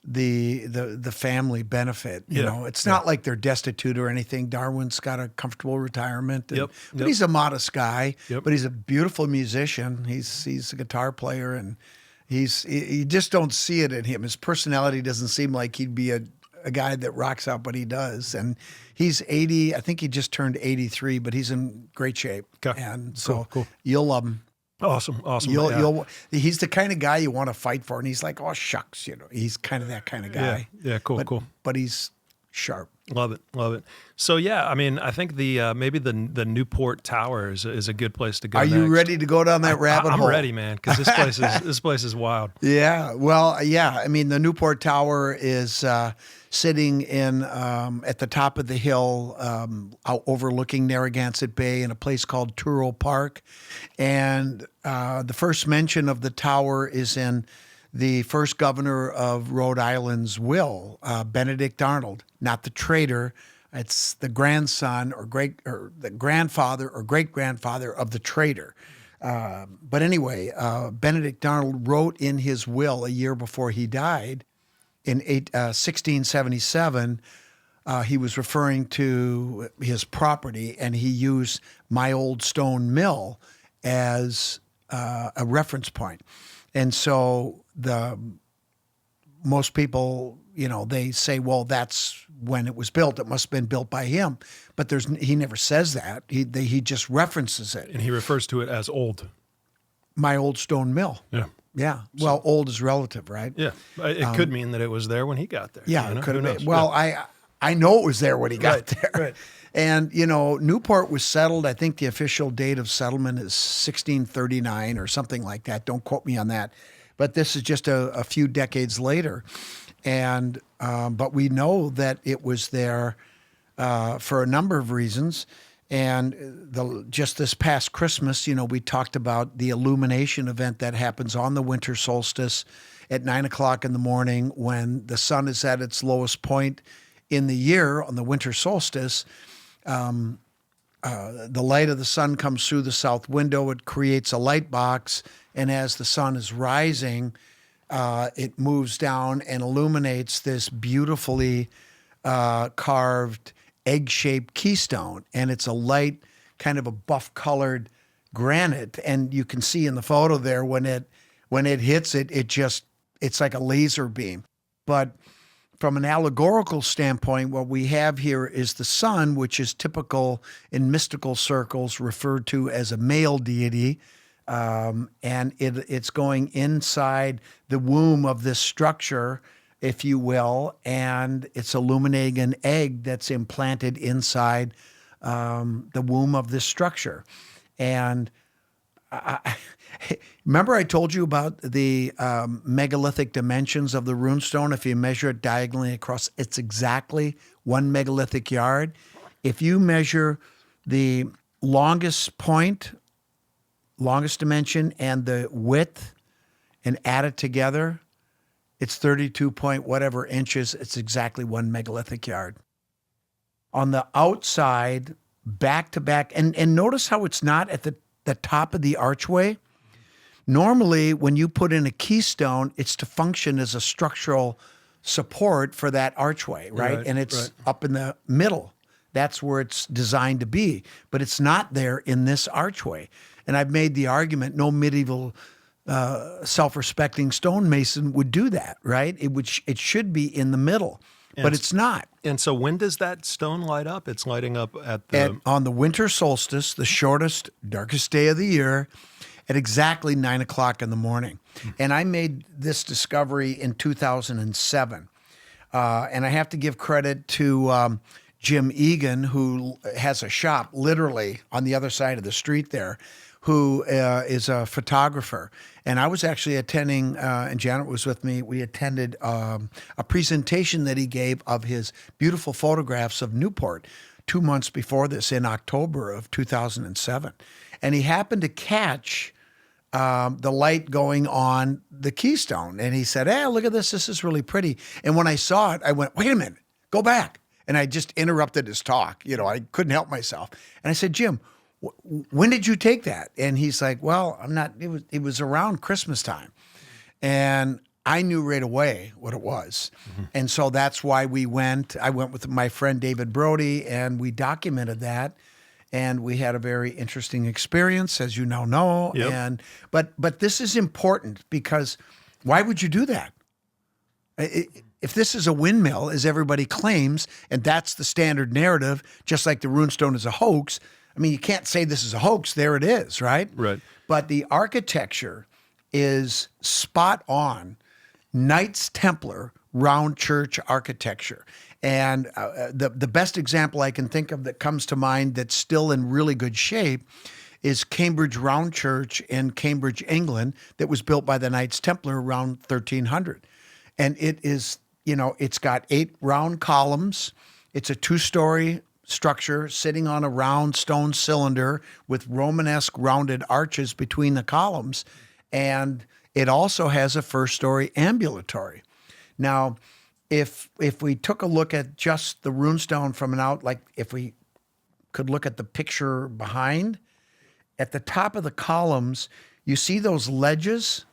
the family benefit. It's not like they're destitute or anything. Darwin's got a comfortable retirement. But he's a modest guy. Yep. But he's a beautiful musician. He's a guitar player, and you just don't see it in him. His personality doesn't seem like he'd be a guy that rocks out, but he does. And he's 80. I think he just turned 83, but he's in great shape. Okay. And so Cool. You'll love him. Awesome. He's the kind of guy you want to fight for. And he's like, oh, shucks. He's kind of that kind of guy. Yeah. Cool. But he's sharp. Love it. So I think maybe the Newport Tower is a good place to go. Are you next. ready to go down that rabbit hole? I'm ready, man, because this place is wild. Yeah. Well, yeah. I mean, the Newport Tower is sitting in at the top of the hill, overlooking Narragansett Bay, in a place called Truro Park, and the first mention of the tower is in the first governor of Rhode Island's will, Benedict Arnold, not the traitor. It's the grandson or the grandfather or great grandfather of the traitor. But anyway, Benedict Arnold wrote in his will a year before he died, in 1677. He was referring to his property, and he used my old stone mill as a reference point. And so most people, they say, well, that's when it was built. It must have been built by him. But he never says that. He just references it. And he refers to it as old. My old stone mill. Yeah. Yeah. Well, old is relative, right? Yeah. It could mean that it was there when he got there. Yeah, it could have been. Knows? Well, I know it was there when he got there. Right. And, Newport was settled. I think the official date of settlement is 1639 or something like that. Don't quote me on that. But this is just a few decades later. And but we know that it was there for a number of reasons. And just this past Christmas, we talked about the illumination event that happens on the winter solstice at 9 o'clock in the morning, when the sun is at its lowest point in the year on the winter solstice. The light of the sun comes through the south window. It creates a light box. And as the sun is rising, it moves down and illuminates this beautifully carved egg-shaped keystone. And it's a light, kind of a buff-colored granite. And you can see in the photo there, when it hits it, it's like a laser beam. But from an allegorical standpoint, what we have here is the sun, which is typical in mystical circles referred to as a male deity. And it's going inside the womb of this structure, if you will, and it's illuminating an egg that's implanted inside the womb of this structure. And remember I told you about the megalithic dimensions of the runestone? If you measure it diagonally across, it's exactly 1 megalithic yard. If you measure the longest point, longest dimension, and the width and add it together, it's 32 point whatever inches. It's exactly 1 megalithic yard. On the outside, back to back, and notice how it's not at the top of the archway. Normally, when you put in a keystone, it's to function as a structural support for that archway, right? And it's up in the middle. That's where it's designed to be, but it's not there in this archway. And I've made the argument no medieval self-respecting stonemason would do that, right? It should be in the middle, but it's not. And so when does that stone light up? It's lighting up on the winter solstice, the shortest, darkest day of the year, at exactly 9 o'clock in the morning. And I made this discovery in 2007. And I have to give credit to Jim Egan, who has a shop literally on the other side of the street there, who is a photographer. And I was actually attending, and Janet was with me, we attended a presentation that he gave of his beautiful photographs of Newport 2 months before this, in October of 2007. And he happened to catch the light going on the keystone. And he said, hey, look at this. This is really pretty. And when I saw it, I went, wait a minute, go back. And I just interrupted his talk. You know, I couldn't help myself. And I said, Jim, when did you take that? And he's like, well, it was around Christmas time. And I knew right away what it was. And so that's why I went with my friend David Brody, and we documented that. And we had a very interesting experience, as you now know. Yep. But this is important, because why would you do that? If this is a windmill, as everybody claims, and that's the standard narrative, just like the runestone is a hoax, I mean, you can't say this is a hoax. There it is, right? Right. But the architecture is spot on. Knights Templar round church architecture. And the best example I can think of that comes to mind that's still in really good shape is Cambridge Round Church in Cambridge, England, that was built by the Knights Templar around 1300. And it is, it's got 8 round columns. It's a 2-story structure sitting on a round stone cylinder with Romanesque rounded arches between the columns. And it also has a 1st-story ambulatory. Now, if we took a look at just the runestone from if we could look at the picture behind, at the top of the columns, you see those ledges?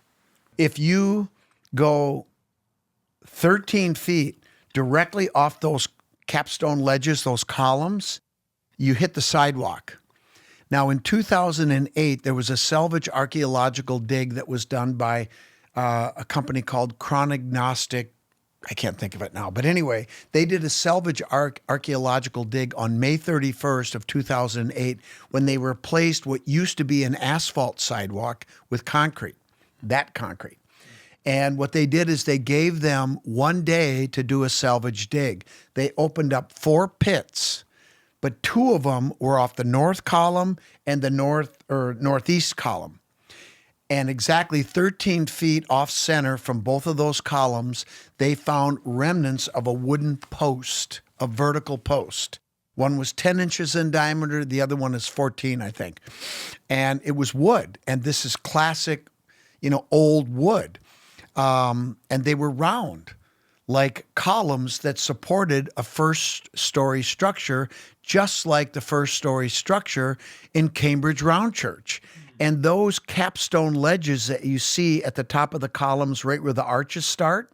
If you go 13 feet directly off those capstone ledges, those columns, you hit the sidewalk. Now, in 2008, there was a salvage archaeological dig that was done by a company called Chronognostic. I can't think of it now. But anyway, they did a salvage archaeological dig on May 31st of 2008 when they replaced what used to be an asphalt sidewalk with concrete, that concrete. And what they did is they gave them 1 day to do a salvage dig. They opened up 4 pits, but 2 of them were off the north column and the northeast column. And exactly 13 feet off center from both of those columns, they found remnants of a wooden post, a vertical post. One was 10 inches in diameter, the other one is 14, I think. And it was wood, and this is classic, old wood. And they were round, like columns that supported a 1st-story structure, just like the 1st-story structure in Cambridge Round Church. And those capstone ledges that you see at the top of the columns, right where the arches start,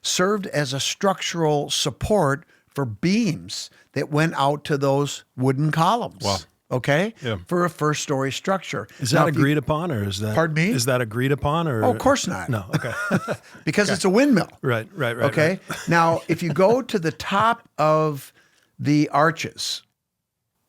served as a structural support for beams that went out to those wooden columns. Wow. okay, Yeah. for a first-story structure. Is Now, that if you- agreed upon, or is that? Pardon me? Is that agreed upon, or? Oh, of course not. No. Okay. Because it's a windmill. Right. Okay. Now, if you go to the top of the arches,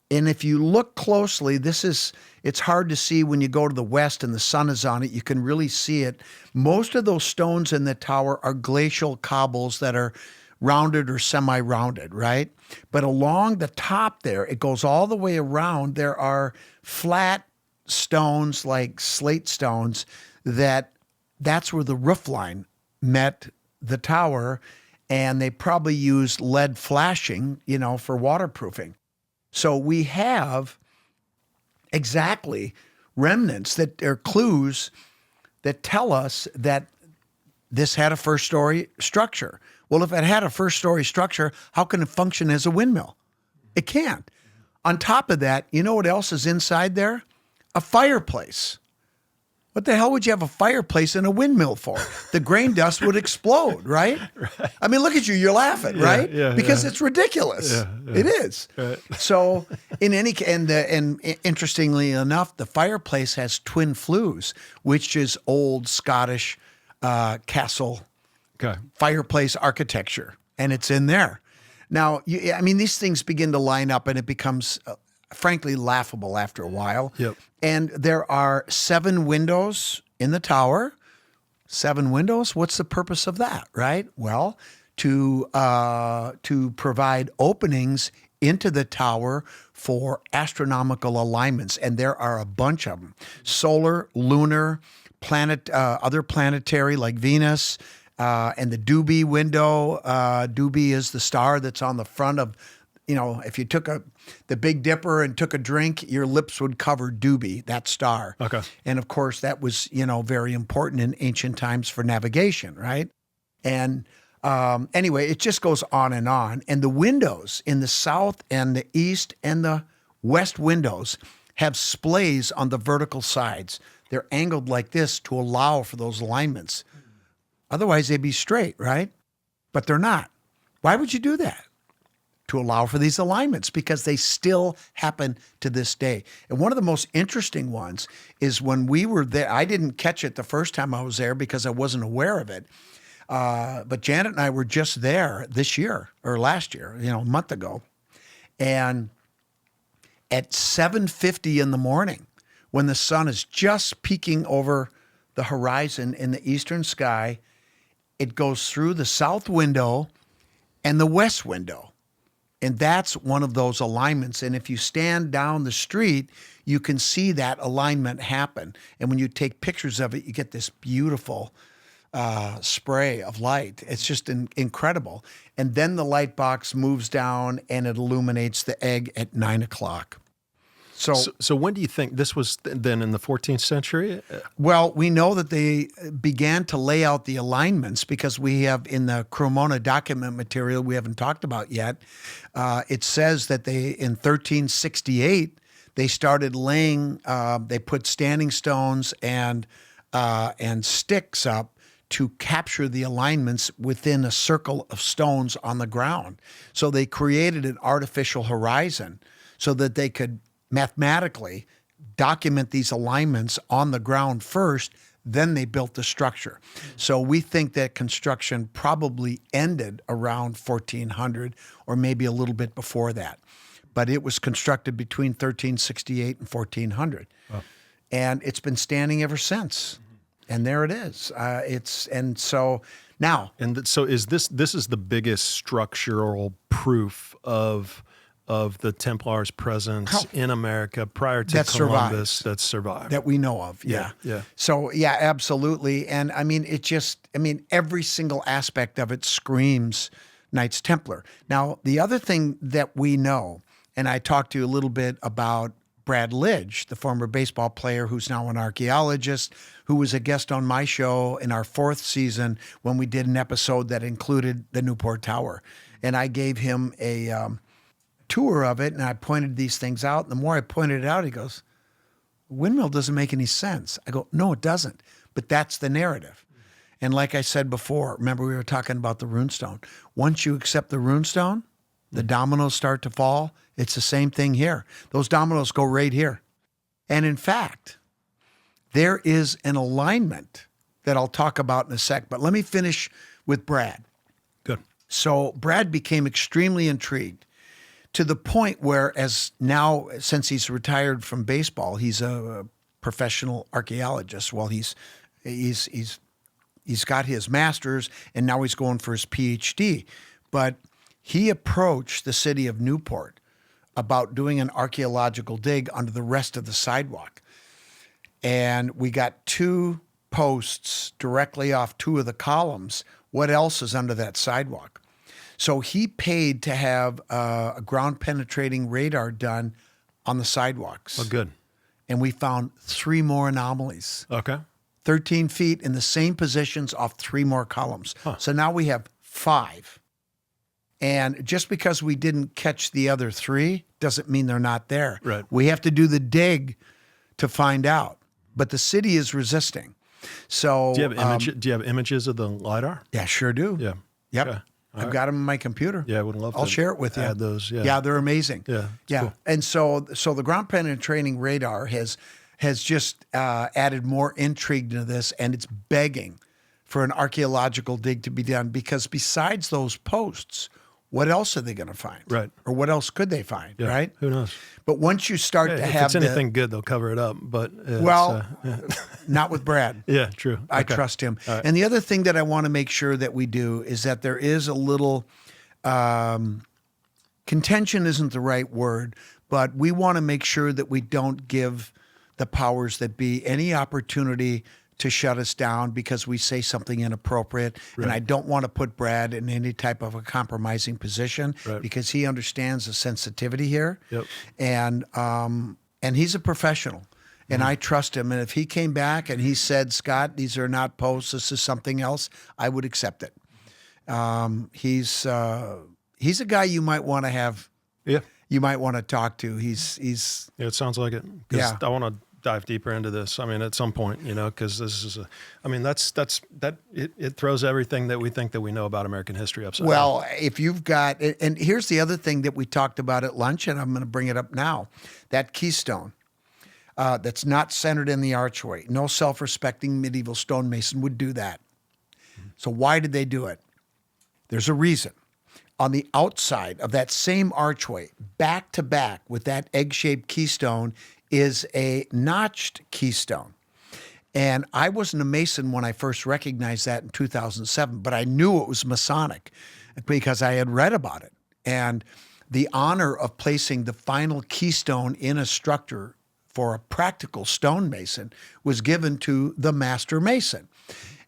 and if you look closely, it's hard to see when you go to the west and the sun is on it. You can really see it. Most of those stones in the tower are glacial cobbles that are rounded or semi-rounded, right? But along the top there, it goes all the way around. There are flat stones like slate stones that's where the roof line met the tower, and they probably used lead flashing, for waterproofing. So we have exactly remnants that are clues that tell us that this had a first-story structure. Well, if it had a first-story structure, how can it function as a windmill? It can't. On top of that, you know what else is inside there? A fireplace. What the hell would you have a fireplace in a windmill for? The grain dust would explode, right? I mean, look at you. You're laughing, right? Yeah, because it's ridiculous. It is. Right. So in any and interestingly enough, the fireplace has twin flues, which is old Scottish castle fireplace architecture, and it's in there. Now, these things begin to line up, and it becomes frankly laughable after a while. Yep. And there are 7 windows in the tower. 7 windows. What's the purpose of that, right? Well, to provide openings into the tower for astronomical alignments, and there are a bunch of them: solar, lunar, planet, other planetary like Venus, and the Doobie window. Doobie is the star that's on the front of. If you took the Big Dipper and took a drink, your lips would cover Doobie, that star. Okay. And of course, that was, very important in ancient times for navigation, right? And anyway, it just goes on. And the windows in the south and the east and the west windows have splays on the vertical sides. They're angled like this to allow for those alignments. Otherwise, they'd be straight, right? But they're not. Why would you do that? To allow for these alignments, because they still happen to this day. And one of the most interesting ones is when we were there. I didn't catch it the first time I was there because I wasn't aware of it. But Janet and I were just there this year or last year, a month ago. And at 7:50 in the morning, when the sun is just peeking over the horizon in the eastern sky, it goes through the south window and the west window. And that's one of those alignments. And if you stand down the street, you can see that alignment happen. And when you take pictures of it, you get this beautiful spray of light. It's just incredible. And then the light box moves down and it illuminates the egg at 9 o'clock. So when do you think this was then in the 14th century? Well, we know that they began to lay out the alignments because we have in the Cremona document material we haven't talked about yet. It says that in 1368 they started laying. They put standing stones and sticks up to capture the alignments within a circle of stones on the ground. So they created an artificial horizon so that they could mathematically document these alignments on the ground first, then they built the structure. So we think that construction probably ended around 1400 or maybe a little bit before that. But it was constructed between 1368 and 1400. Wow. And it's been standing ever since. And there it is. So is this is the biggest structural proof of the Templars' presence in America prior to Columbus that survived. That we know of, yeah. So, yeah, absolutely. And, every single aspect of it screams Knights Templar. Now, the other thing that we know, and I talked to you a little bit about Brad Lidge, the former baseball player who's now an archaeologist, who was a guest on my show in our 4th season when we did an episode that included the Newport Tower. And I gave him a tour of it, and I pointed these things out. And the more I pointed it out, he goes, windmill doesn't make any sense. I go, no, it doesn't. But that's the narrative. And like I said before, remember we were talking about the runestone. Once you accept the runestone, the dominoes start to fall. It's the same thing here. Those dominoes go right here. And in fact, there is an alignment that I'll talk about in a sec, but let me finish with Brad. Good. So Brad became extremely intrigued to the point where, as now, since he's retired from baseball, he's a professional archaeologist. Well, he's got his master's, and now he's going for his PhD. But he approached the city of Newport about doing an archaeological dig under the rest of the sidewalk. And we got 2 posts directly off 2 of the columns. What else is under that sidewalk? So he paid to have a ground penetrating radar done on the sidewalks. Oh, good. And we found 3 more anomalies. Okay. 13 feet in the same positions off 3 more columns. Huh. So now we have 5. And just because we didn't catch the other 3 doesn't mean they're not there. Right. We have to do the dig to find out. But the city is resisting. So Do you have images of the LiDAR? yeah, sure do. Yeah. Yep. Okay. I've got them on my computer. Yeah, I would love to. I'll share it with you. Add those. Yeah. Yeah, they're amazing. Yeah. Yeah. Cool. And so the ground penetrating radar has just added more intrigue to this, and it's begging for an archaeological dig to be done, because besides those posts, what else are they going to find? Right. Or what else could they find? Yeah. Right. Who knows? But once you start to If have it's anything good, they'll cover it up. But not with Brad. yeah, true. I Okay. trust him. All right. And the other thing that I want to make sure that we do is that there is a little contention isn't the right word, but we want to make sure that we don't give the powers that be any opportunity to shut us down because we say something inappropriate. Right. And I don't want to put Brad in any type of a compromising position Right. because he understands the sensitivity here. Yep. And he's a professional. And I trust him. And if he came back and he said, Scott, these are not posts, this is something else, I would accept it. He's a guy you might want to have. Yeah. You might want to talk to. Yeah, it sounds like it. 'Cause Yeah. I want to dive deeper into this. I mean, at some point, because this is it throws everything that we think that we know about American history upside down. Well, if you've got, and here's the other thing that we talked about at lunch, and I'm going to bring it up now, that keystone that's not centered in the archway. No self-respecting medieval stonemason would do that. So why did they do it? There's a reason. On the outside of that same archway, back to back with that egg-shaped keystone, is a notched keystone. And I wasn't a Mason when I first recognized that in 2007, but I knew it was Masonic because I had read about it. And the honor of placing the final keystone in a structure for a practical stonemason was given to the master mason.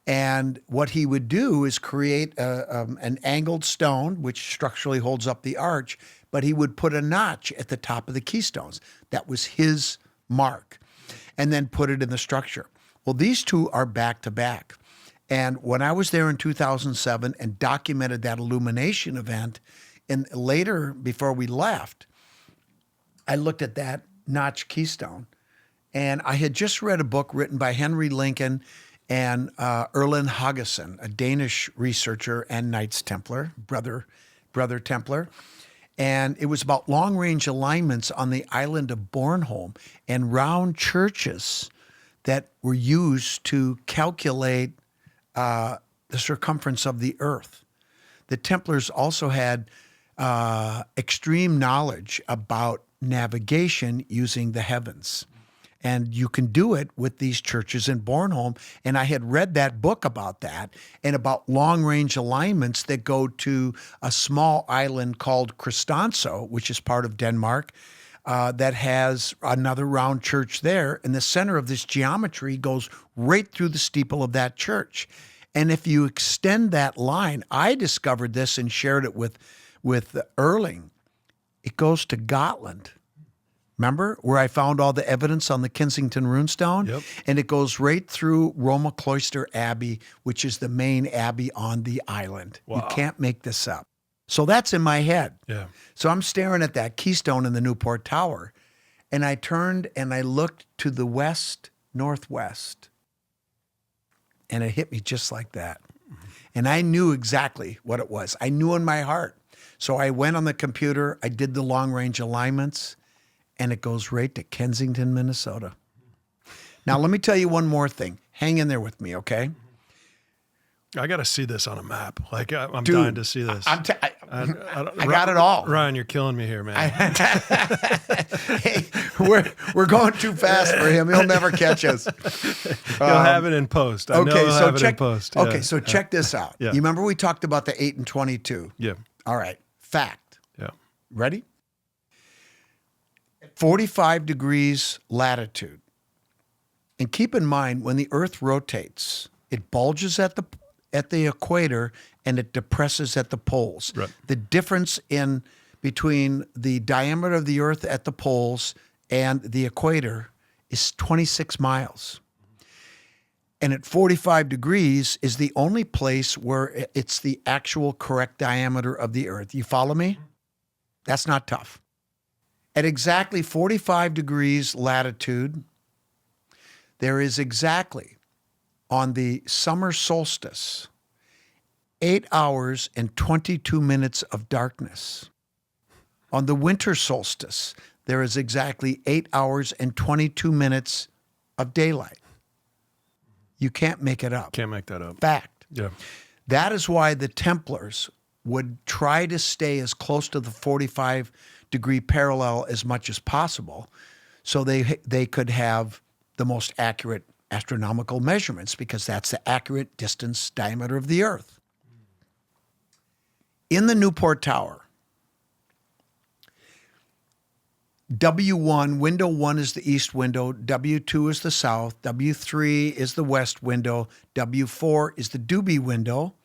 And what he would do is create an angled stone, which structurally holds up the arch, but he would put a notch at the top of the keystones. That was his mark, and then put it in the structure. Well, these two are back to back. And when I was there in 2007 and documented that illumination event, and later, before we left, I looked at that notch keystone, and I had just read a book written by Henry Lincoln and Erlend Haugesson, a Danish researcher and Knights Templar, brother Templar. And it was about long-range alignments on the island of Bornholm and round churches that were used to calculate the circumference of the earth. The Templars also had extreme knowledge about navigation using the heavens. And you can do it with these churches in Bornholm. And I had read that book about that and about long-range alignments that go to a small island called Christiansø, which is part of Denmark, that has another round church there. And the center of this geometry goes right through the steeple of that church. And if you extend that line, I discovered this and shared it with Erling. It goes to Gotland. Remember where I found all the evidence on the Kensington Runestone? Yep. And it goes right through Roma Cloister Abbey, which is the main abbey on the island. Wow. You can't make this up. So that's in my head. Yeah. So I'm staring at that keystone in the Newport Tower, and I turned and I looked to the northwest, and it hit me just like that. And I knew exactly what it was. I knew in my heart. So I went on the computer, I did the long range alignments, and it goes right to Kensington, Minnesota. Now, let me tell you one more thing. Hang in there with me, okay? I got to see this on a map. Like, I'm Dude, dying to see this. I got it all. Ryan, you're killing me here, man. Hey, we're going too fast for him. He'll never catch us. He'll have it in post. I know he'll have it in post. Okay, so check this out. Yeah. You remember we talked about the 8 and 22? Yeah. All right, fact. Yeah. Ready? 45 degrees latitude. And keep in mind, when the Earth rotates, it bulges at the equator and it depresses at the poles. Right. The difference between the diameter of the Earth at the poles and the equator is 26 miles. And at 45 degrees is the only place where it's the actual correct diameter of the Earth. You follow me? That's not tough. At exactly 45 degrees latitude, there is exactly, on the summer solstice, 8 hours and 22 minutes of darkness. On the winter solstice, there is exactly 8 hours and 22 minutes of daylight. You can't make it up. Can't make that up. Fact. Yeah. That is why the Templars would try to stay as close to the 45-degree parallel as much as possible so they could have the most accurate astronomical measurements, because that's the accurate distance diameter of the Earth. In the Newport Tower, W1, window 1 is the east window, W2 is the south, W3 is the west window, W4 is the doobie window,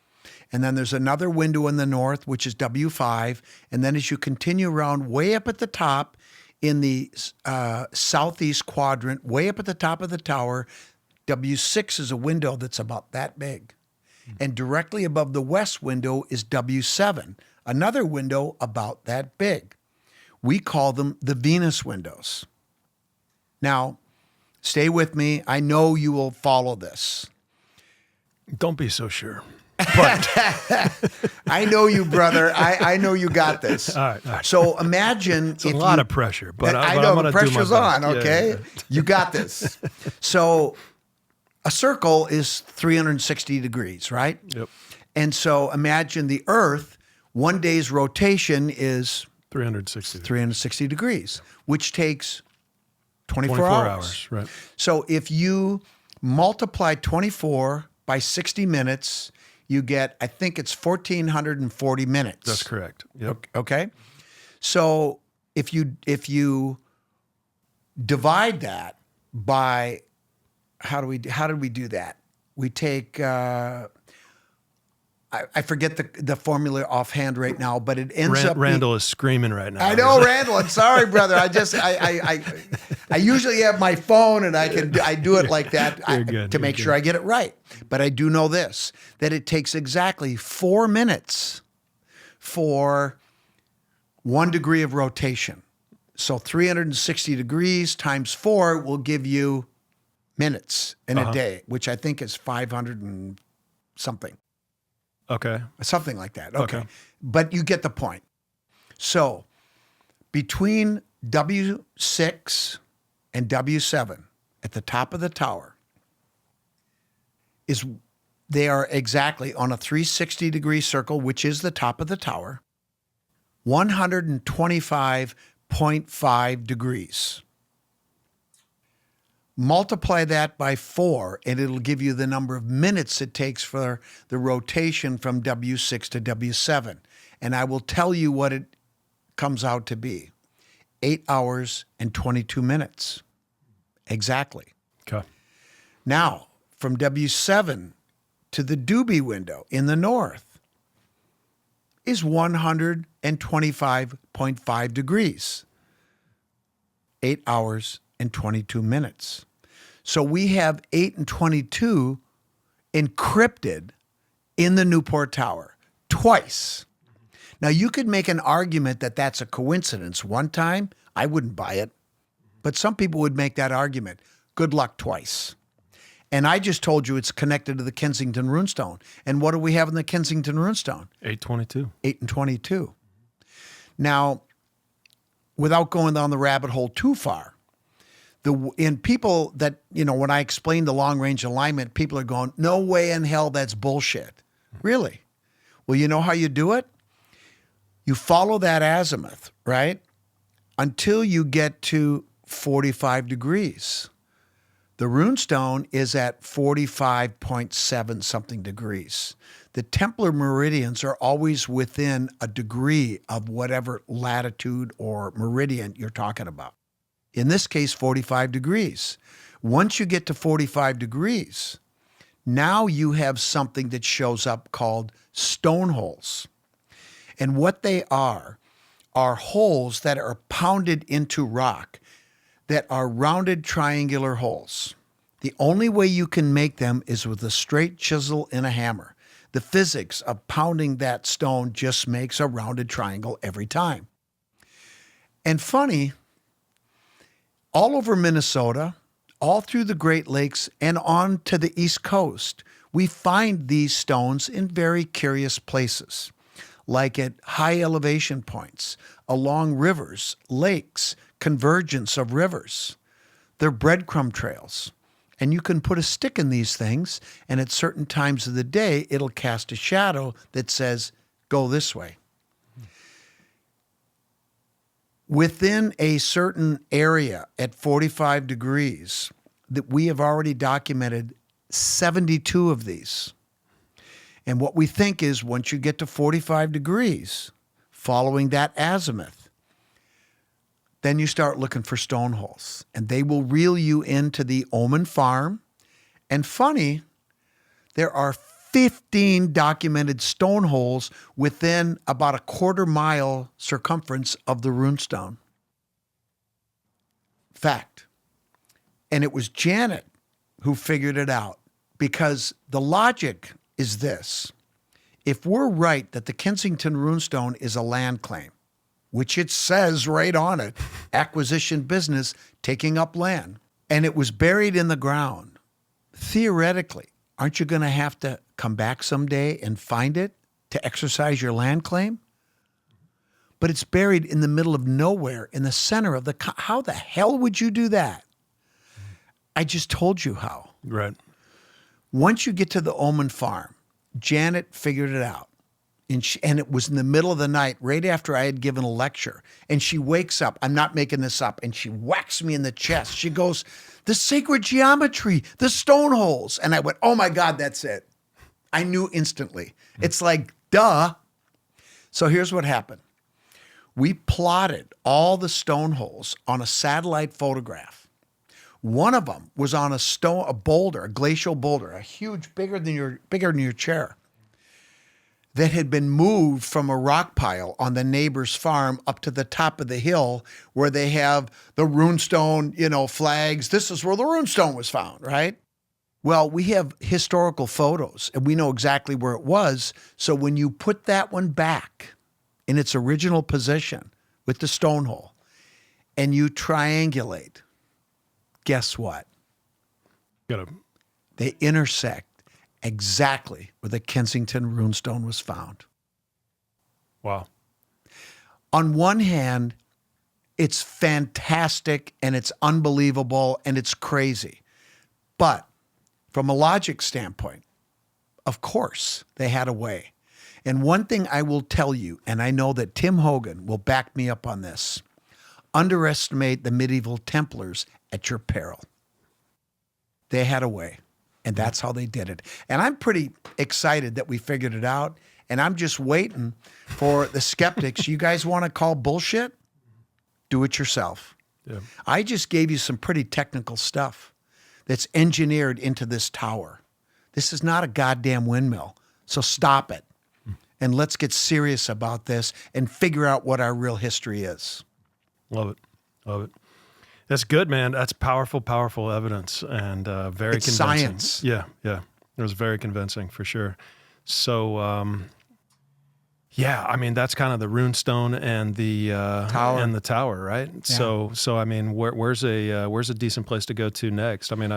and then there's another window in the north, which is W5, and then as you continue around way up at the top in the southeast quadrant, way up at the top of the tower, W6 is a window that's about that big. And directly above the west window is W7, another window about that big. We call them the Venus windows. Now, stay with me. I know you will follow this. Don't be so sure. But I know you, brother. I know you got this. All right. So imagine It's a lot of pressure, but I I'm know gonna the pressure's do my best. on. Okay, Yeah. You got this. So a circle is 360 degrees, right? Yep. And so imagine the Earth. One day's rotation is 360 degrees, which takes 24 hours. hours. Right. So if you multiply 24 by 60 minutes, you get, I think it's 1,440 minutes. That's correct. Yep. Okay. So if you divide that by, how did we do that? We take, I forget the formula offhand right now, but it ends up. Randall is screaming right now. I know, Randall. I'm sorry, brother. I usually have my phone and I do it like that to make sure I get it right. But I do know this, that it takes exactly 4 minutes for 1 degree of rotation. So 360 degrees times 4 will give you minutes in a day, which I think is 500 and something. Okay. Something like that. Okay. But you get the point. So between W6 and W7 at the top of the tower they are exactly on a 360-degree circle, which is the top of the tower, 125.5 degrees. Multiply that by 4, and it'll give you the number of minutes it takes for the rotation from W6 to W7. And I will tell you what it comes out to be. 8 hours and 22 minutes. Exactly. Okay. Now, from W7 to the doobie window in the north is 125.5 degrees. 8 hours and 22 minutes. So we have 8 and 22 encrypted in the Newport Tower twice. Now, you could make an argument that that's a coincidence. One time, I wouldn't buy it. But some people would make that argument. Good luck twice. And I just told you it's connected to the Kensington Runestone. And what do we have in the Kensington Runestone? 822. 8 and 22. Now, without going down the rabbit hole too far, in people that, when I explain the long range alignment, people are going, no way in hell that's bullshit. Really? Well, you know how you do it? You follow that azimuth, right? Until you get to 45 degrees. The runestone is at 45.7 something degrees. The Templar meridians are always within a degree of whatever latitude or meridian you're talking about. In this case, 45 degrees. Once you get to 45 degrees, now you have something that shows up called stone holes. And what they are holes that are pounded into rock that are rounded triangular holes. The only way you can make them is with a straight chisel and a hammer. The physics of pounding that stone just makes a rounded triangle every time. And funny, all over Minnesota, all through the Great Lakes and on to the East Coast, we find these stones in very curious places, like at high elevation points, along rivers, lakes, convergence of rivers. They're breadcrumb trails. And you can put a stick in these things, and at certain times of the day, it'll cast a shadow that says, go this way. Within a certain area at 45 degrees, that we have already documented 72 of these. And what we think is once you get to 45 degrees, following that azimuth, then you start looking for stone holes, and they will reel you into the Oman Farm. And funny, there are 15 documented stone holes within about a quarter-mile circumference of the runestone. Fact. And it was Janet who figured it out, because the logic is this. If we're right that the Kensington Runestone is a land claim, which it says right on it, acquisition business, taking up land, and it was buried in the ground, theoretically, aren't you going to have to come back someday and find it to exercise your land claim? But it's buried in the middle of nowhere, in the center of how the hell would you do that? I just told you how. Right. Once you get to the Oman Farm, Janet figured it out. And it was in the middle of the night, right after I had given a lecture. And she wakes up, I'm not making this up, and she whacks me in the chest. She goes, the sacred geometry, the stone holes. And I went, oh my God, that's it. I knew instantly. It's like, duh. So here's what happened. We plotted all the stone holes on a satellite photograph. One of them was on a boulder, a glacial boulder, a huge, bigger than your chair, that had been moved from a rock pile on the neighbor's farm up to the top of the hill where they have the runestone, flags. This is where the runestone was found, right? Well, we have historical photos and we know exactly where it was. So when you put that one back in its original position with the stone hole and you triangulate, guess what? They intersect exactly where the Kensington Runestone was found. Wow. On one hand, it's fantastic and it's unbelievable and it's crazy. But from a logic standpoint, of course, they had a way. And one thing I will tell you, and I know that Tim Hogan will back me up on this, underestimate the medieval Templars at your peril. They had a way. And that's how they did it. And I'm pretty excited that we figured it out. And I'm just waiting for the skeptics. You guys want to call bullshit? Do it yourself. Yeah. I just gave you some pretty technical stuff that's engineered into this tower. This is not a goddamn windmill. So stop it. And let's get serious about this and figure out what our real history is. Love it. Love it. That's good, man. That's powerful, powerful evidence and very it's convincing. Science. Yeah, yeah. It was very convincing for sure. So, yeah, I mean, that's kind of the runestone and the tower, right? Yeah. So I mean, where's a decent place to go to next? I mean,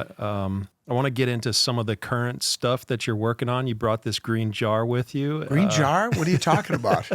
I want to get into some of the current stuff that you're working on. You brought this green jar with you. Green jar? What are you talking about?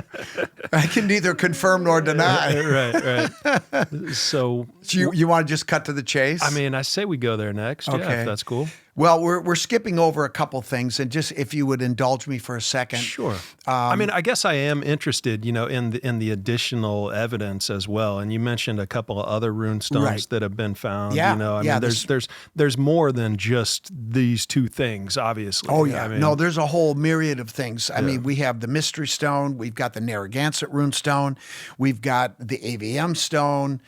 I can neither confirm nor deny. Right. So you want to just cut to the chase? I mean, I say we go there next. Yeah, Okay. if that's cool. Well, we're skipping over a couple things, and just if you would indulge me for a second. Sure. I mean, I guess I am interested, in the additional evidence as well. And you mentioned a couple of other rune stones Right. that have been found. Yeah, I yeah, mean, there's more than just these two things, obviously. Oh yeah, I mean, no, there's a whole myriad of things. I mean, we have the Mystery Stone, we've got the Narragansett Rune Stone, we've got the AVM Stone.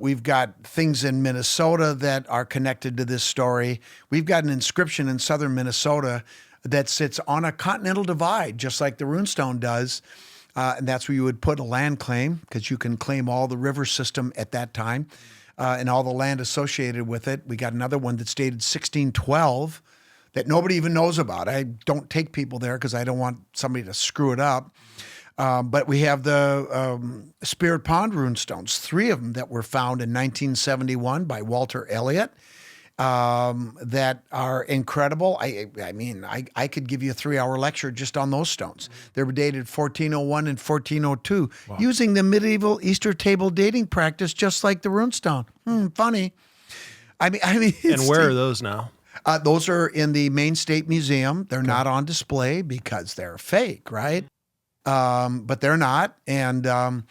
We've got things in Minnesota that are connected to this story. We've got an inscription in southern Minnesota that sits on a continental divide, just like the runestone does. And that's where you would put a land claim, because you can claim all the river system at that time and all the land associated with it. We got another one that's dated 1612 that nobody even knows about. I don't take people there because I don't want somebody to screw it up. But we have the Spirit Pond runestones, 3 of them that were found in 1971 by Walter Elliott that are incredible. I mean, I could give you a 3-hour lecture just on those stones. They were dated 1401 and 1402 using the medieval Easter table dating practice, just like the runestone. Funny. I mean, and where are those now? Those are in the Maine State Museum. They're not on display because they're fake, right? But they're not. And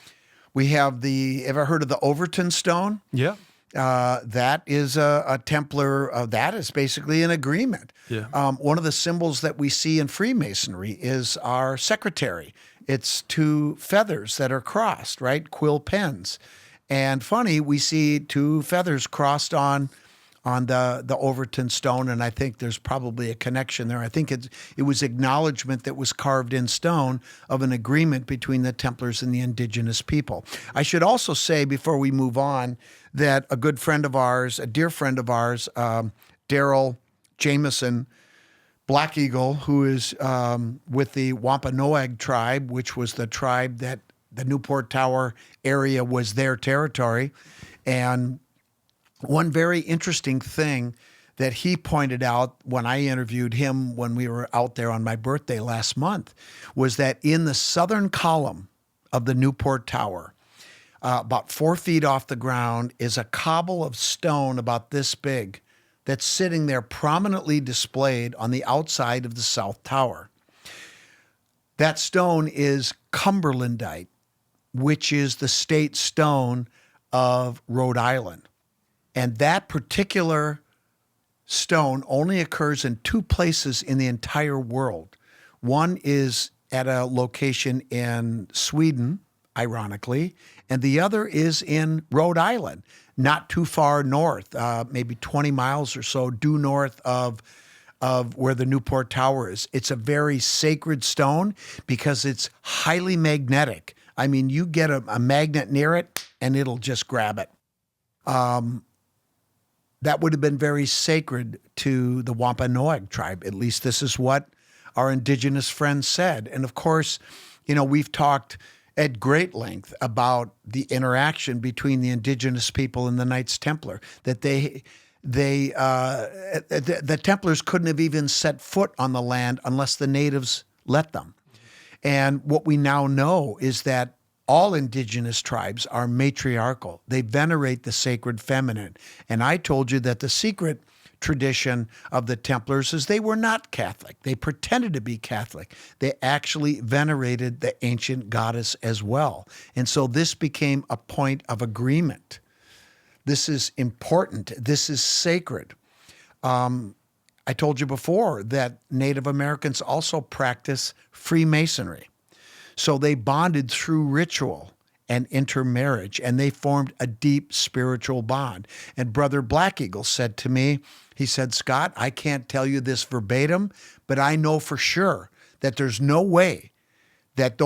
we have ever heard of the Overton stone? Yeah. That is a Templar, that is basically an agreement. Yeah. One of the symbols that we see in Freemasonry is our secretary. It's 2 feathers that are crossed, right? Quill pens. And funny, we see 2 feathers crossed on the Overton stone, and I think there's probably a connection there. I think it was acknowledgement that was carved in stone of an agreement between the Templars and the indigenous people. I should also say, before we move on, that a good friend of ours, a dear friend of ours, Daryl Jameson, Black Eagle, who is with the Wampanoag tribe, which was the tribe that the Newport Tower area was their territory, and one very interesting thing that he pointed out when I interviewed him when we were out there on my birthday last month was that in the southern column of the Newport Tower, about 4 feet off the ground, is a cobble of stone about this big that's sitting there prominently displayed on the outside of the South Tower. That stone is Cumberlandite, which is the state stone of Rhode Island. And that particular stone only occurs in 2 places in the entire world. One is at a location in Sweden, ironically, and the other is in Rhode Island, not too far north, maybe 20 miles or so due north of where the Newport Tower is. It's a very sacred stone because it's highly magnetic. I mean, you get a magnet near it and it'll just grab it. That would have been very sacred to the Wampanoag tribe. At least this is what our indigenous friends said. And of course, we've talked at great length about the interaction between the indigenous people and the Knights Templar, that the Templars couldn't have even set foot on the land unless the natives let them. And what we now know is that all indigenous tribes are matriarchal. They venerate the sacred feminine. And I told you that the secret tradition of the Templars is they were not Catholic. They pretended to be Catholic. They actually venerated the ancient goddess as well. And so this became a point of agreement. This is important. This is sacred. I told you before that Native Americans also practice Freemasonry. So they bonded through ritual and intermarriage, and they formed a deep spiritual bond. And Brother Black Eagle said to me, he said, Scott, I can't tell you this verbatim, but I know for sure that there's no way that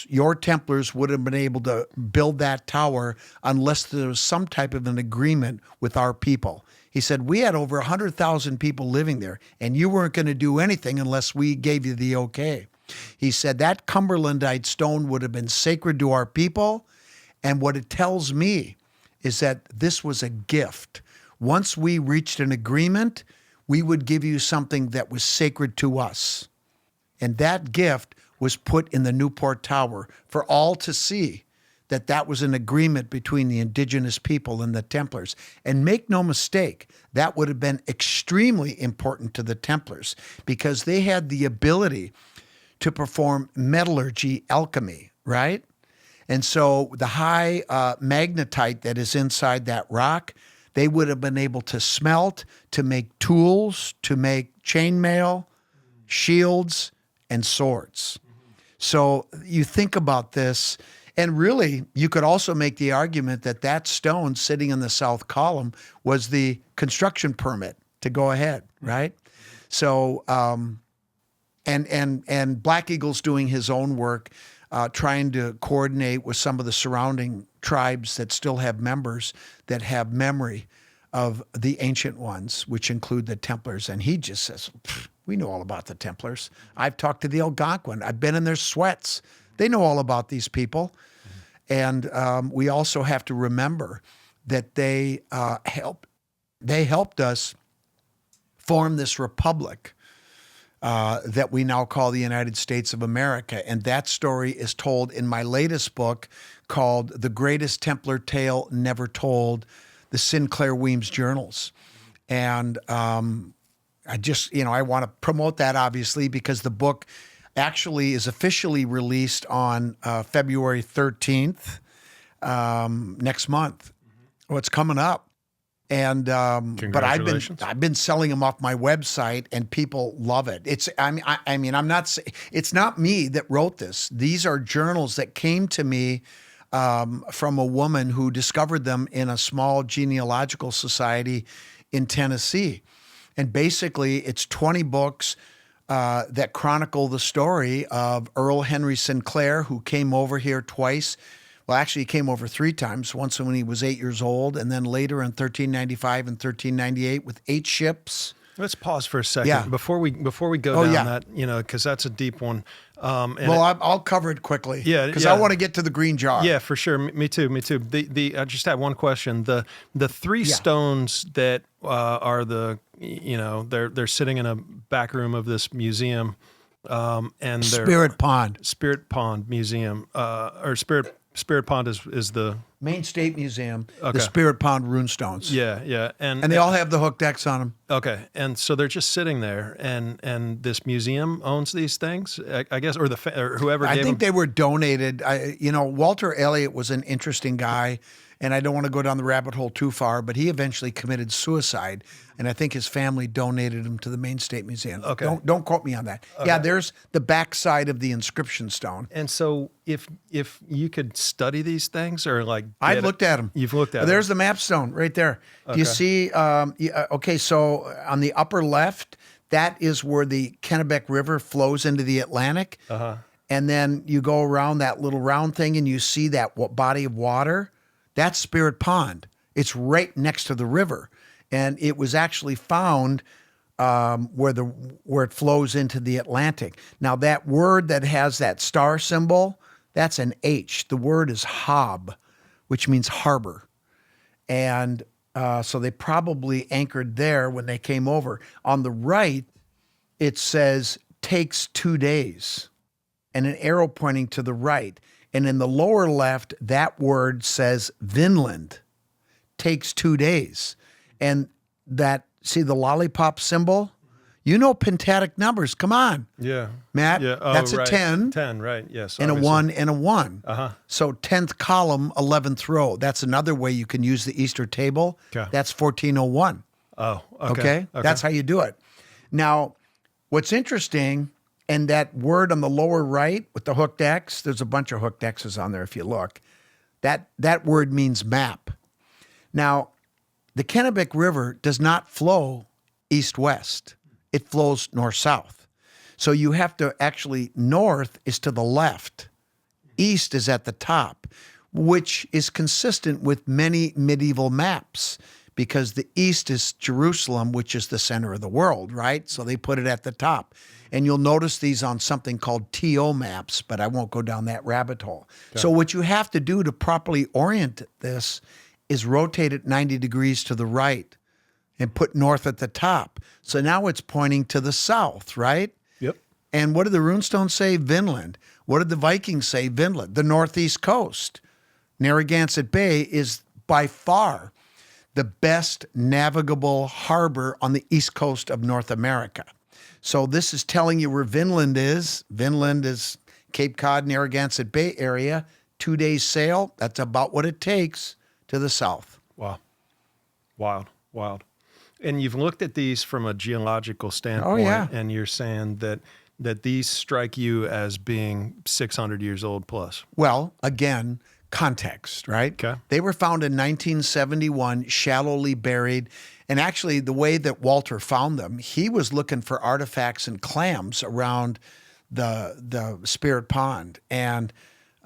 your Templars would have been able to build that tower unless there was some type of an agreement with our people. He said, we had over 100,000 people living there, and you weren't going to do anything unless we gave you the okay. He said that Cumberlandite stone would have been sacred to our people, and what it tells me is that this was a gift. Once we reached an agreement, we would give you something that was sacred to us. And that gift was put in the Newport Tower for all to see, that was an agreement between the indigenous people and the Templars. And make no mistake, that would have been extremely important to the Templars because they had the ability to perform metallurgy, alchemy, right? And so the high magnetite that is inside that rock, they would have been able to smelt, to make tools, to make chainmail, shields, and swords. So you think about this, and really, you could also make the argument that that stone sitting in the south column was the construction permit to go ahead, right? So, and Black Eagle's doing his own work, trying to coordinate with some of the surrounding tribes that still have members that have memory of the ancient ones, which include the Templars. And he just says, we know all about the Templars. I've talked to the Algonquin. I've been in their sweats. They know all about these people. And we also have to remember that they helped us form this republic that we now call the United States of America. And that story is told in my latest book called The Greatest Templar Tale Never Told, the Sinclair Weems Journals. And I just, I want to promote that, obviously, because the book actually is officially released on February 13th, next month. Oh, it's coming up. And but I've been selling them off my website, and people love it. It's it's not me that wrote this. These are journals that came to me from a woman who discovered them in a small genealogical society in Tennessee. And basically, it's 20 books that chronicle the story of Earl Henry Sinclair, who came over here twice. Well, actually, he came over 3 times, once when he was 8 years old, and then later in 1395 and 1398 with 8 ships. Let's pause for a second. Yeah. Before we go down that, because that's a deep one. I'll cover it quickly. Yeah, because I want to get to the green jar. Yeah, for sure. Me too. I just have one question. The 3 stones that are they're sitting in a back room of this museum, and they're Spirit Pond Museum, or Spirit Pond is the Maine State Museum. Okay. The Spirit Pond runestones. Yeah, and they all have the hooked X on them. Okay, and so they're just sitting there, and this museum owns these things, I guess, or whoever. I think they were donated. Walter Elliott was an interesting guy, and I don't want to go down the rabbit hole too far, but he eventually committed suicide, and I think his family donated him to the Maine State Museum. Okay, don't quote me on that. Okay. Yeah, there's the backside of the inscription stone. And so, if you could study these things, or I've looked at them. You've looked at them. There's the map stone right there. Okay. Do you see? So on the upper left, that is where the Kennebec River flows into the Atlantic. Uh-huh. And then you go around that little round thing, and you see that body of water. That's Spirit Pond. It's right next to the river, and it was actually found where it flows into the Atlantic. Now, that word that has that star symbol, that's an H. The word is hob, which means harbor, and so they probably anchored there when they came over. On the right, it says takes 2 days, and an arrow pointing to the right. And in the lower left, that word says Vinland, takes 2 days. And see the lollipop symbol? You know pentatic numbers. Come on. Yeah. Matt, yeah. Oh, that's right. a 10. 10, right. Yes. And obviously. a 1 and a 1. Uh-huh. So 10th column, 11th row. That's another way you can use the Easter table. Okay. That's 1401. Oh, Okay? That's how you do it. Now, what's interesting, and that word on the lower right with the hooked X, there's a bunch of hooked X's on there if you look. That word means map. Now, the Kennebec River does not flow east-west. It flows north-south. So you have to actually, north is to the left. East is at the top, which is consistent with many medieval maps, because the east is Jerusalem, which is the center of the world, right? So they put it at the top. And you'll notice these on something called TO maps, but I won't go down that rabbit hole. Okay. So what you have to do to properly orient this is rotate it 90 degrees to the right and put north at the top. So now it's pointing to the south, right? Yep. And what did the runestones say? Vinland. What did the Vikings say? Vinland, the northeast coast. Narragansett Bay is by far the best navigable harbor on the east coast of North America. So this is telling you where Vinland is. Vinland is Cape Cod, Narragansett Bay area. 2 days sail. That's about what it takes to the south. Wow. Wild. And you've looked at these from a geological standpoint, Oh, yeah. and you're saying that these strike you as being 600 years old plus. Well, again, context, right? Okay. They were found in 1971, shallowly buried. And actually, the way that Wolter found them, he was looking for artifacts and clams around the Spirit Pond. And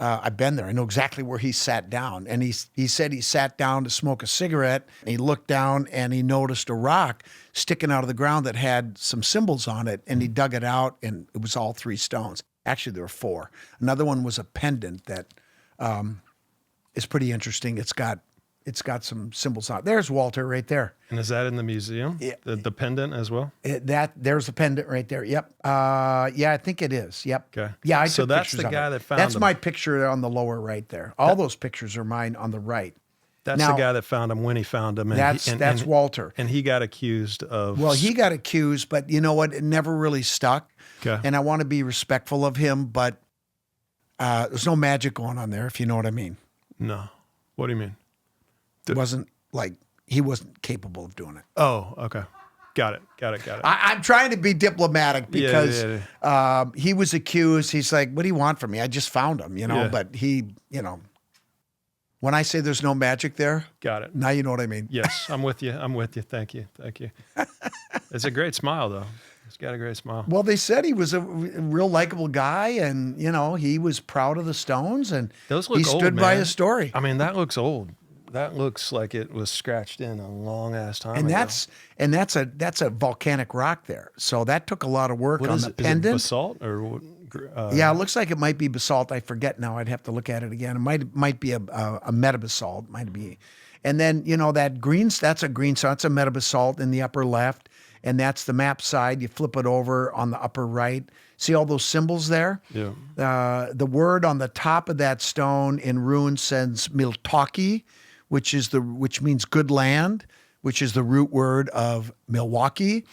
I've been there. I know exactly where he sat down. And he said he sat down to smoke a cigarette. And he looked down and he noticed a rock sticking out of the ground that had some symbols on it. And he dug it out, and it was all 3 stones. Actually, there were 4. Another one was a pendant that is pretty interesting. It's got some symbols on it. There's Wolter right there. And is that in the museum? Yeah. The pendant as well? There's a pendant right there. Yep. Yeah, I think it is. Yep. Okay. Yeah, So took that's pictures the of guy it. that found That's them. my picture on the lower right there. All those pictures are mine on the right. That's Now, the guy that found him when he found him. And That's Wolter. And he got accused of... Well, he got accused, but you know what? It never really stuck. Okay. And I want to be respectful of him, but there's no magic going on there, if you know what I mean. No. What do you mean? It wasn't like he wasn't capable of doing it. Oh, okay. Got it. I'm trying to be diplomatic because he was accused. He's like, what do you want from me? I just found him, Yeah. but he, when I say there's no magic there, Got it. now you know what I mean. Yes, I'm with you. Thank you. It's a great smile, though. He's got a great smile. Well, they said he was a real likable guy, and he was proud of the stones, and Those look he old, stood by man. his story. I mean, that looks old. That looks like it was scratched in a long ass time And ago. that's a volcanic rock there. So that took a lot of work What on is the it? Is it pendant. basalt or what? Yeah, it looks like it might be basalt. I forget now. I'd have to look at it again. It might be a metabasalt. Might be, and then that that's a greenstone. That's a metabasalt in the upper left, and that's the map side. You flip it over on the upper right. See all those symbols there? Yeah. The word on the top of that stone in rune says Miltaki, which means good land, which is the root word of Milwaukee.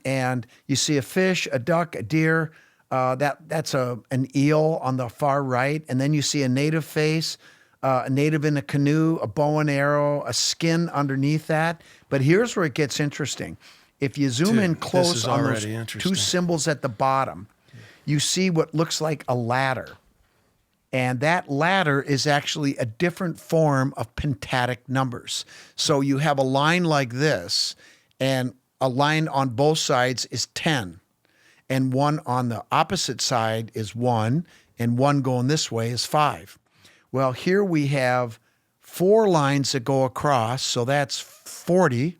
And you see a fish, a duck, a deer. That's an eel on the far right. And then you see a native face, a native in a canoe, a bow and arrow, a skin underneath that. But here's where it gets interesting. If you zoom in close on those 2 symbols at the bottom, you see what looks like a ladder. And that ladder is actually a different form of pentatic numbers. So you have a line like this, and a line on both sides is 10. And one on the opposite side is 1, and one going this way is 5. Well, here we have 4 lines that go across, so that's 40,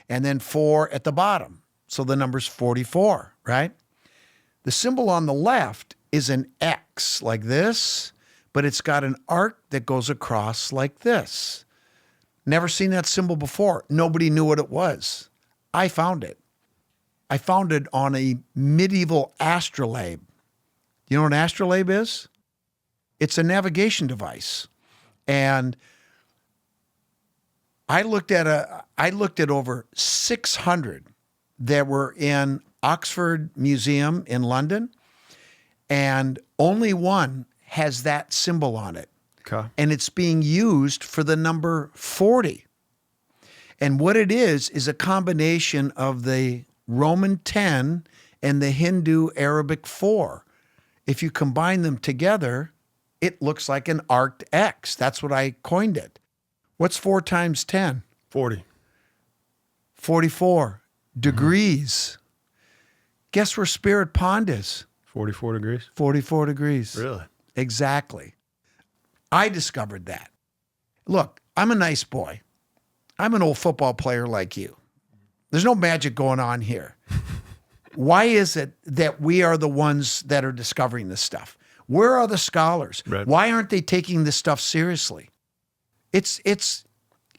and then 4 at the bottom. So the number's 44, right? The symbol on the left is an X like this, but it's got an arc that goes across like this. Never seen that symbol before. Nobody knew what it was. I found it. I found it on a medieval astrolabe. You know what an astrolabe is? It's a navigation device. And I looked at over 600 that were in Oxford Museum in London, and only one has that symbol on it. Okay. And it's being used for the number 40. And what it is a combination of the Roman 10 and the Hindu Arabic 4. If you combine them together, it looks like an arced X. That's what I coined it. What's 4 times 10? 40. 44 degrees. Guess where Spirit Pond is? 44 degrees? 44 degrees. Really? Exactly. I discovered that. Look, I'm a nice boy. I'm an old football player like you. There's no magic going on here. Why is it that we are the ones that are discovering this stuff? Where are the scholars? Right. Why aren't they taking this stuff seriously? It's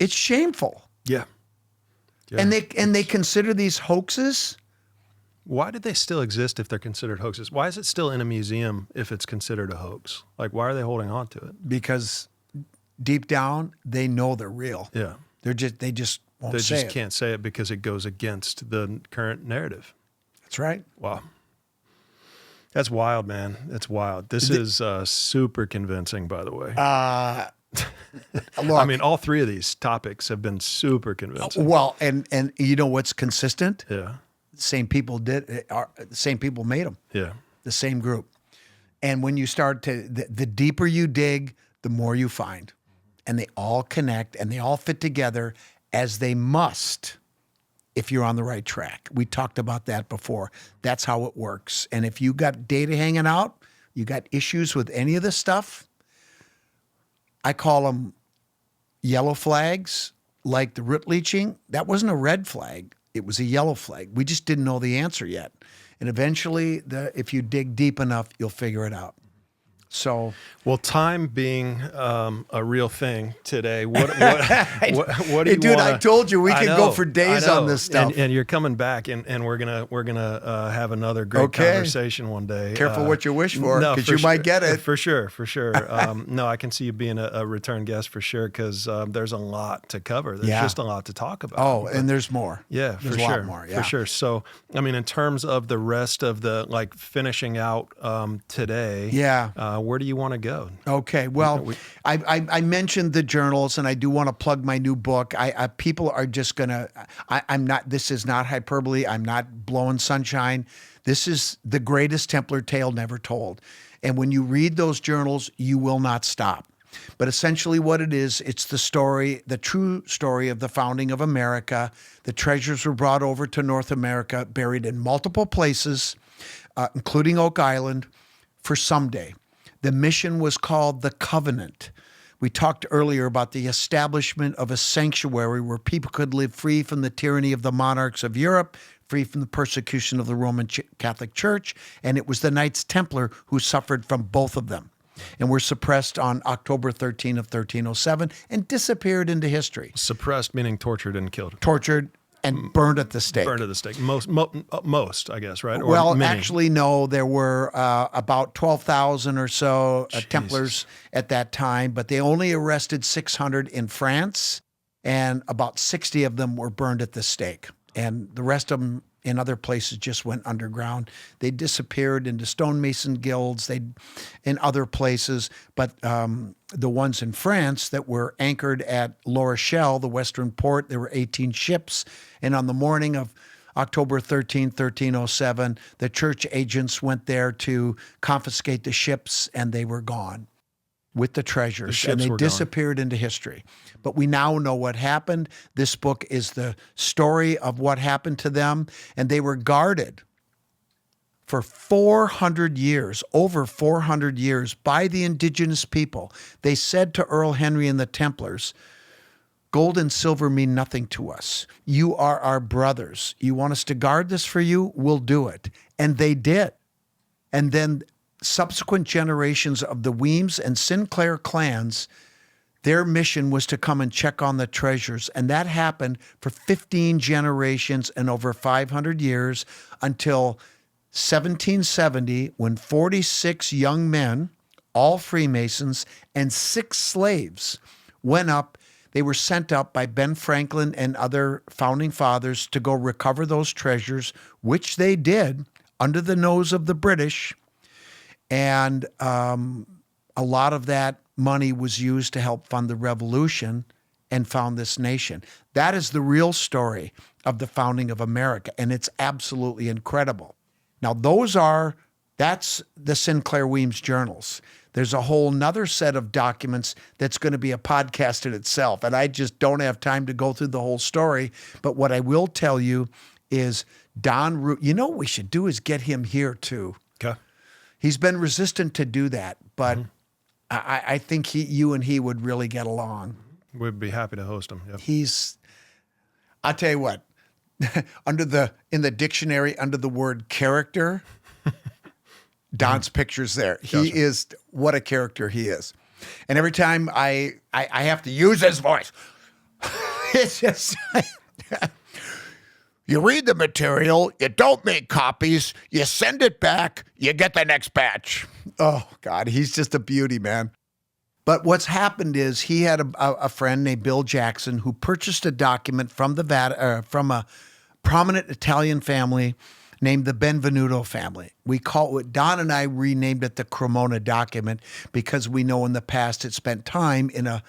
shameful. Yeah. Yeah. And they consider these hoaxes. Why did they still exist if they're considered hoaxes? Why is it still in a museum if it's considered a hoax? Like, why are they holding on to it? Because deep down, they know they're real. Yeah. They just won't They say just it. can't say it because it goes against the current narrative. That's right. Wow. That's wild, man. That's wild. This is super convincing, by the way. Look, I mean, all three of these topics have been super convincing. well, and you know what's consistent? Yeah. Same people same people made them. Yeah. The same group. And when you start to, the deeper you dig, the more you find. And they all connect and they all fit together as they must if you're on the right track. We talked about that before. That's how it works. And if you got data hanging out, you got issues with any of this stuff, I call them yellow flags, like the root leaching. That wasn't a red flag. It was a yellow flag. We just didn't know the answer yet. And eventually, if you dig deep enough, you'll figure it out. So, well, time being a real thing today, what do you hey, dude, wanna, I told you we could go for days I know. on this stuff. And you're coming back, and we're gonna have another great conversation one day. Careful what you wish for, because you might get it. For sure. No, I can see you being a return guest for sure, because there's a lot to cover. There's just a lot to talk about. Oh, and there's more. Yeah, there's for a sure. lot more. Yeah. For sure. So, I mean, in terms of the rest of the, like, finishing out today, where do you want to go? Okay. Well, I mentioned the journals, and I do want to plug my new book. People are just gonna. I'm not. This is not hyperbole. I'm not blowing sunshine. This is the greatest Templar tale never told. And when you read those journals, you will not stop. But essentially what it is, it's the story, the true story of the founding of America. The treasures were brought over to North America, buried in multiple places, including Oak Island, for someday. The mission was called the Covenant. We talked earlier about the establishment of a sanctuary where people could live free from the tyranny of the monarchs of Europe, free from the persecution of the Roman Catholic Church, and it was the Knights Templar who suffered from both of them and were suppressed on October 13 of 1307 and disappeared into history. Suppressed meaning tortured and killed. Tortured and burned at the stake. Burned at the stake. Most, I guess, right? Or well, many. actually, no. There were about 12,000 or so Templars at that time, but they only arrested 600 in France, and about 60 of them were burned at the stake. And the rest of them in other places just went underground. They disappeared into stonemason guilds, in other places. But the ones in France that were anchored at La Rochelle, the western port, there were 18 ships. And on the morning of October 13, 1307, the church agents went there to confiscate the ships, and they were gone with the treasures, and they disappeared into history. But we now know what happened. This book is the story of what happened to them, and they were guarded for 400 years, over 400 years, by the indigenous people. They said to Earl Henry and the Templars, "Gold and silver mean nothing to us. You are our brothers. You want us to guard this for you? We'll do it." And they did. And then subsequent generations of the Weems and Sinclair clans, their mission was to come and check on the treasures. And that happened for 15 generations and over 500 years until 1770, when 46 young men, all Freemasons, and 6 slaves went up. They were sent up by Ben Franklin and other founding fathers to go recover those treasures, which they did under the nose of the British. And a lot of that money was used to help fund the revolution and found this nation. That is the real story of the founding of America, and it's absolutely incredible. Now, that's the Sinclair Weems journals. There's a whole nother set of documents that's going to be a podcast in itself, and I just don't have time to go through the whole story. But what I will tell you is Don Root, you know what we should do is get him here too. Okay. He's been resistant to do that, but I think you and he would really get along. We'd be happy to host him. Yep. I'll tell you what, in the dictionary, under the word character, Don's picture's there. He is, what a character he is. And every time I have to use his voice, it's just, You read the material, you don't make copies, you send it back, you get the next batch. Oh, God, he's just a beauty, man. But what's happened is he had a friend named Bill Jackson who purchased a document from from a prominent Italian family named the Benvenuto family. Don and I renamed it the Cremona document because we know in the past it spent time in a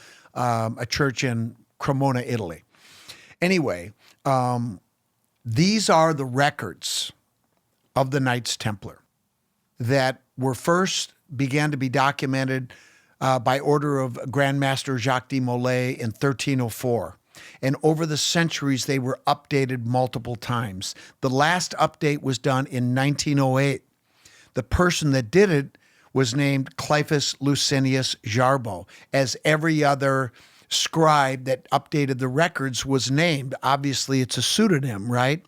church in Cremona, Italy. Anyway, these are the records of the Knights Templar that were first began to be documented by order of Grand Master Jacques de Molay in 1304. And over the centuries, they were updated multiple times. The last update was done in 1908. The person that did it was named Cliffus Lucinius Jarbo, as every other scribe that updated the records was named. Obviously, it's a pseudonym, right?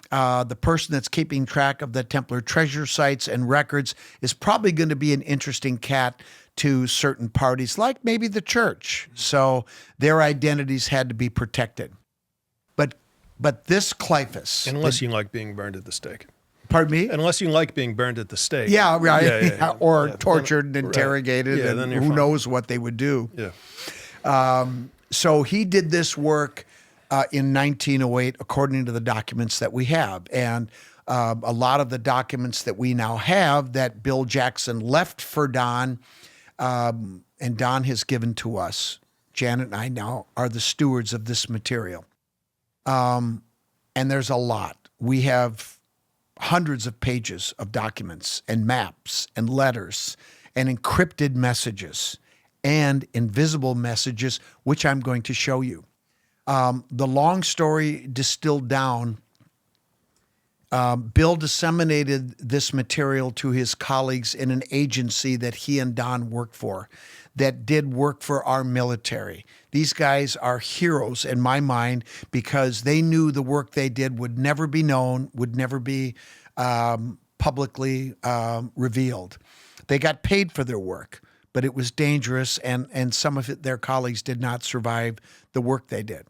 The person that's keeping track of the Templar treasure sites and records is probably going to be an interesting cat to certain parties, like maybe the church. So their identities had to be protected. But this Cliffus... Unless you like being burned at the stake. Pardon me? Unless you like being burned at the stake. Yeah, right. Yeah. Or tortured and interrogated, Yeah, and who knows what they would do. Yeah. So he did this work in 1908, according to the documents that we have. And a lot of the documents that we now have that Bill Jackson left for Don, and Don has given to us. Janet and I now are the stewards of this material. And there's a lot. We have hundreds of pages of documents and maps and letters and encrypted messages and invisible messages, which I'm going to show you. The long story distilled down, Bill disseminated this material to his colleagues in an agency that he and Don worked for, that did work for our military. These guys are heroes in my mind because they knew the work they did would never be known, would never be publicly revealed. They got paid for their work, but it was dangerous, and some of their colleagues did not survive the work they did.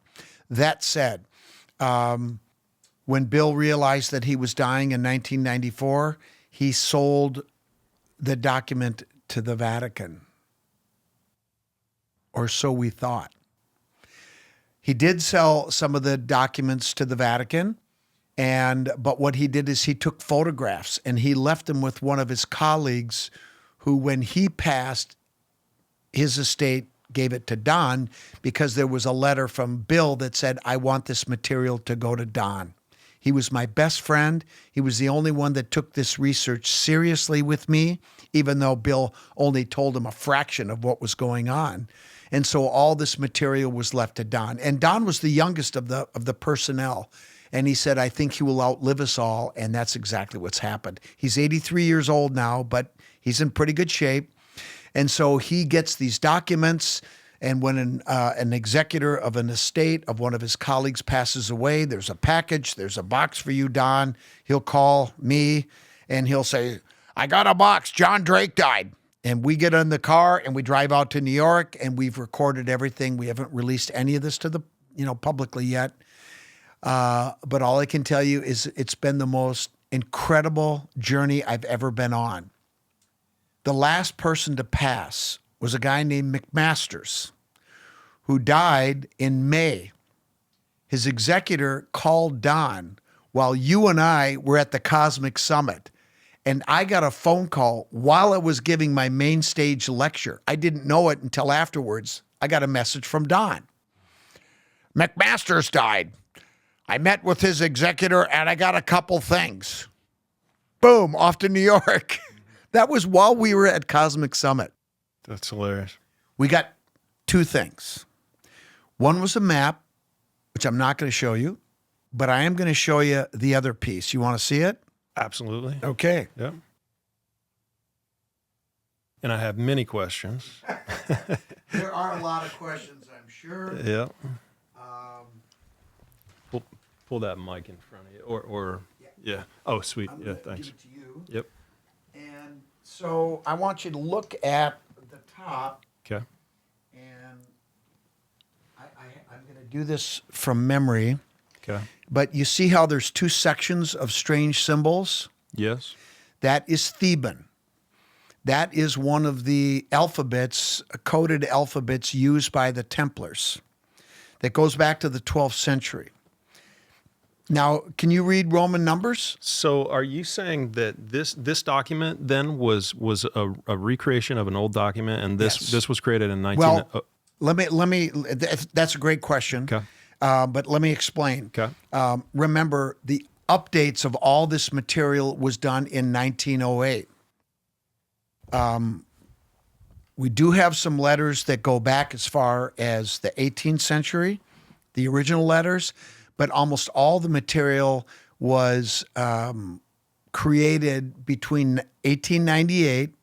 That said, when Bill realized that he was dying in 1994, he sold the document to the Vatican, or so we thought. He did sell some of the documents to the Vatican, but what he did is he took photographs and he left them with one of his colleagues who, when he passed, his estate gave it to Don because there was a letter from Bill that said, I want this material to go to Don. He was my best friend. He was the only one that took this research seriously with me, even though Bill only told him a fraction of what was going on. And so all this material was left to Don. And Don was the youngest of the personnel. And he said, I think he will outlive us all. And that's exactly what's happened. He's 83 years old now, but he's in pretty good shape. And so he gets these documents. And when an executor of an estate of one of his colleagues passes away, there's a package, there's a box for you, Don. He'll call me and he'll say, I got a box, John Drake died. And we get in the car and we drive out to New York and we've recorded everything. We haven't released any of this to the, publicly yet. But all I can tell you is it's been the most incredible journey I've ever been on. The last person to pass was a guy named McMasters, who died in May. His executor called Don while you and I were at the Cosmic Summit. And I got a phone call while I was giving my main stage lecture. I didn't know it until afterwards. I got a message from Don. McMasters died. I met with his executor and I got a couple things. Boom, off to New York. That was while we were at Cosmic Summit. That's hilarious. We got two things. One was a map, which I'm not going to show you, but I am going to show you the other piece. You want to see it? Absolutely. Okay. Yep. And I have many questions. There are a lot of questions, I'm sure. Yeah. Pull that mic in front of you, or yeah. Oh, sweet. I'm Yeah, gonna thanks. give it to you. Yep. And so I want you to look at the top, Okay. and I'm going to do this from memory. Okay. But you see how there's two sections of strange symbols? Yes. That is Theban. That is one of the alphabets, coded alphabets used by the Templars. That goes back to the 12th century. Now, can you read Roman numbers? So, are you saying that this document then was a recreation of an old document, and Yes. this was created in 19? Well, let me. That's a great question. Okay. But let me explain. Okay. Remember, the updates of all this material was done in 1908. We do have some letters that go back as far as the 18th century, the original letters, but almost all the material was created between 1898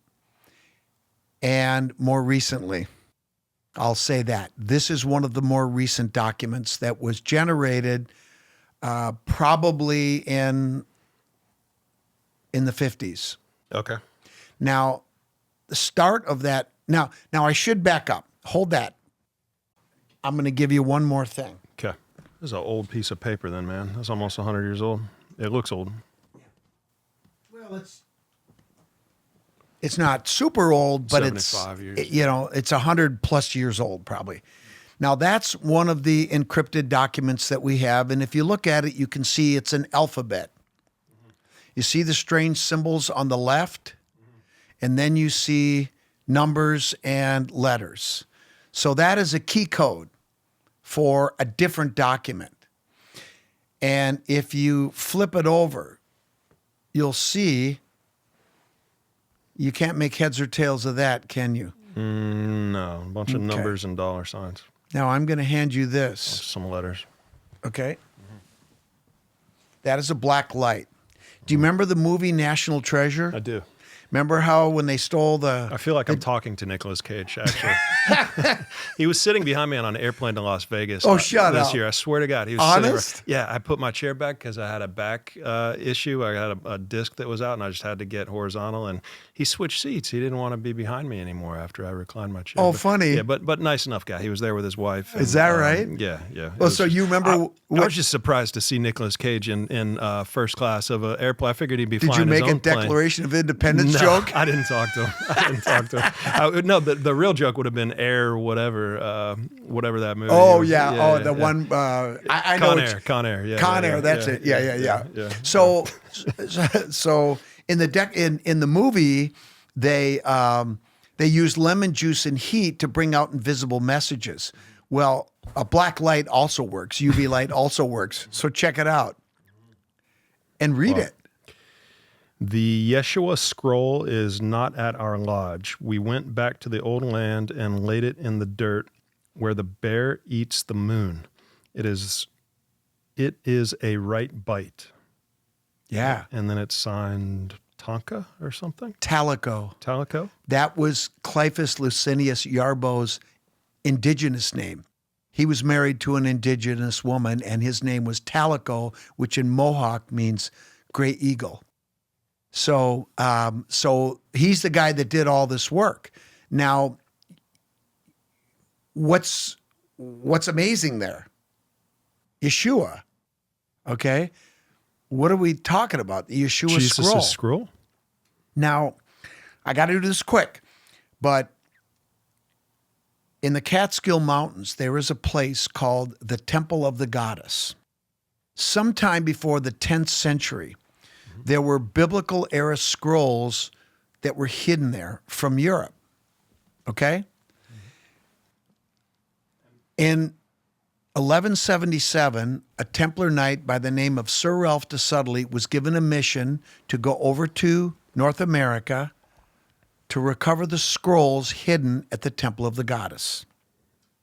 and more recently. I'll say that. This is one of the more recent documents that was generated probably in the 50s. Okay. Now, the start of that. Now I should back up. Hold that. I'm going to give you one more thing. Okay. This is an old piece of paper then, man. That's almost 100 years old. It looks old. Well, it's not super old, but it's 75 years. it's 100 plus years old probably. Now that's one of the encrypted documents that we have, and if you look at it, you can see it's an alphabet. You see the strange symbols on the left, and then you see numbers and letters. So that is a key code for a different document. And if you flip it over, you'll see you can't make heads or tails of that, can you? No, a bunch of Okay. numbers and dollar signs. Now I'm going to hand you this, Some letters. okay? That is a black light. Do you remember the movie National Treasure? I do. Remember how when they stole the... I feel like I'm talking to Nicolas Cage, actually. He was sitting behind me on an airplane to Las Vegas shut this up. year. I swear to God. He was Honest? Sitting yeah, I put my chair back because I had a back issue. I had a disc that was out, and I just had to get horizontal. And he switched seats. He didn't want to be behind me anymore after I reclined my chair. Oh, But- funny. Yeah, but nice enough guy. He was there with his wife. Is that right? Yeah, yeah. It Oh, was- so you remember... I what, was just surprised to see Nicolas Cage in first class of an airplane. I figured he'd be did flying you his make a own plane. Declaration of Independence No, joke? I didn't talk to him. No, the real joke would have been Air, whatever that movie. Oh, is. yeah. The one... I know Con it's- Air, Con Air. Yeah, Con yeah, Air, yeah, that's yeah, it. Yeah. yeah. So in the movie, they use lemon juice and heat to bring out invisible messages. Well, a black light also works. UV light also works. So check it out and read it. The Yeshua scroll is not at our lodge. We went back to the old land and laid it in the dirt where the bear eats the moon. It is a right bite. Yeah. And then it's signed Tonka or something? Talico. Talico? That was Clyphus Licinius Yarbo's indigenous name. He was married to an indigenous woman, and his name was Talico, which in Mohawk means great eagle. So he's the guy that did all this work. Now, what's amazing there? Yeshua. Okay? What are we talking about? The Yeshua scroll. Jesus' scroll? Now, I got to do this quick, but in the Catskill Mountains, there is a place called the Temple of the Goddess. Sometime before the 10th century, there were biblical era scrolls that were hidden there from Europe. Okay? In 1177, a Templar knight by the name of Sir Ralph de Sudley was given a mission to go over to North America to recover the scrolls hidden at the Temple of the Goddess.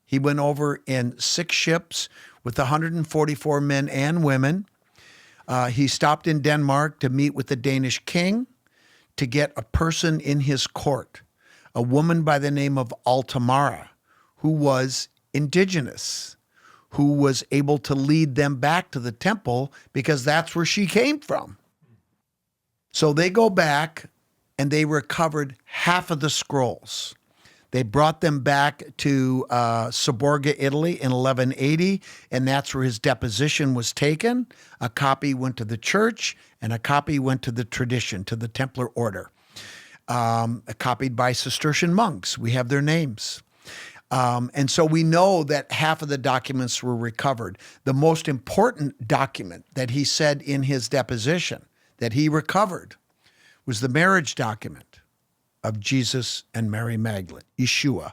He went over in 6 ships with 144 men and women. He stopped in Denmark to meet with the Danish king to get a person in his court, a woman by the name of Altamara, who was indigenous, who was able to lead them back to the temple because that's where she came from. So they go back and they recovered half of the scrolls. They brought them back to Saborga, Italy in 1180, and that's where his deposition was taken. A copy went to the church, and a copy went to the tradition, to the Templar order. Copied by Cistercian monks. We have their names. And so we know that half of the documents were recovered. The most important document that he said in his deposition that he recovered was the marriage document of Jesus and Mary Magdalene, Yeshua.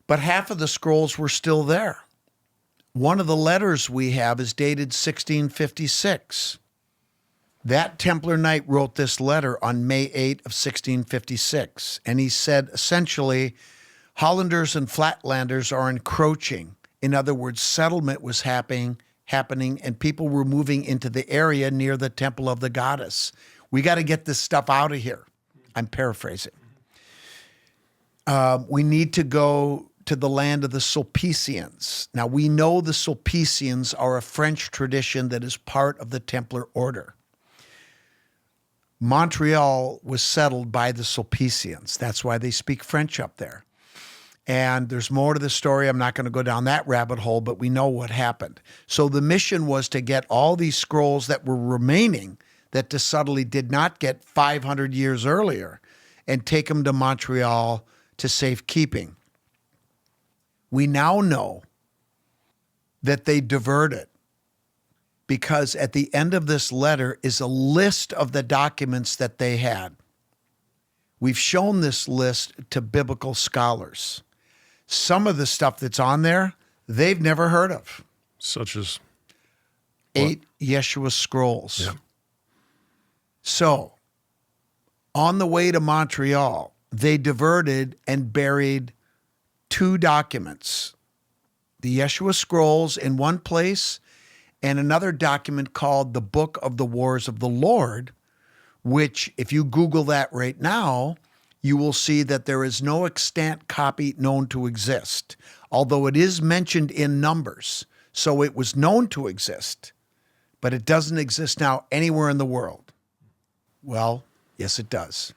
But half of the scrolls were still there. One of the letters we have is dated 1656. That Templar Knight wrote this letter on May 8 of 1656, and he said, essentially, Hollanders and Flatlanders are encroaching. In other words, settlement was happening, and people were moving into the area near the Temple of the Goddess. We got to get this stuff out of here. I'm paraphrasing. We need to go to the land of the Sulpicians. Now, we know the Sulpicians are a French tradition that is part of the Templar order. Montreal was settled by the Sulpicians. That's why they speak French up there. And there's more to the story. I'm not going to go down that rabbit hole, but we know what happened. So the mission was to get all these scrolls that were remaining that de Sudley did not get 500 years earlier and take them to Montreal to safekeeping. We now know that they diverted, because at the end of this letter is a list of the documents that they had. We've shown this list to biblical scholars. Some of the stuff that's on there, they've never heard of. Such as? 8 Yeshua scrolls. Yeah. So, on the way to Montreal, they diverted and buried 2 documents. The Yeshua scrolls in one place, and another document called the Book of the Wars of the Lord, which, if you Google that right now, you will see that there is no extant copy known to exist, although it is mentioned in Numbers. So it was known to exist, but it doesn't exist now anywhere in the world. Well, yes, it does.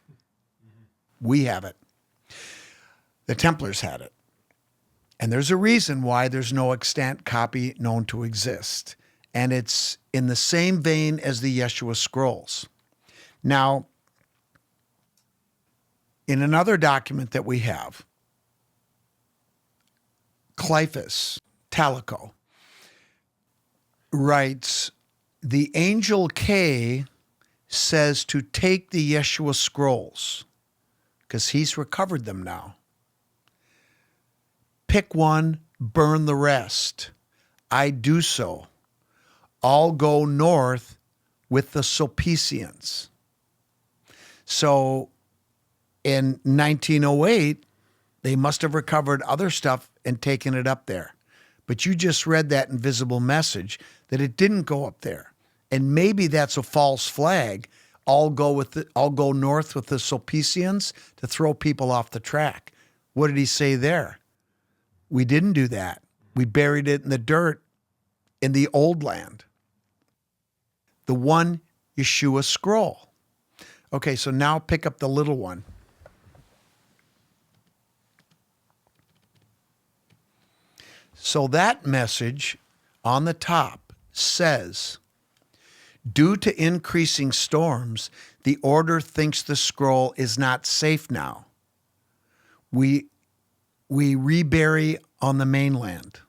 We have it. The Templars had it. And there's a reason why there's no extant copy known to exist. And it's in the same vein as the Yeshua scrolls. Now, in another document that we have, Cleophas Talico writes, the angel K says to take the Yeshua scrolls, because he's recovered them now. Pick one, burn the rest. I do so. All go north with the Sulpicians. So in 1908, they must have recovered other stuff and taken it up there. But you just read that invisible message that it didn't go up there. And maybe that's a false flag. I'll go north with the Sulpicians to throw people off the track. What did he say there? We didn't do that. We buried it in the dirt in the old land. The one Yeshua scroll. Okay, so now pick up the little one. So that message on the top says, due to increasing storms, the order thinks the scroll is not safe now. We rebury on the mainland.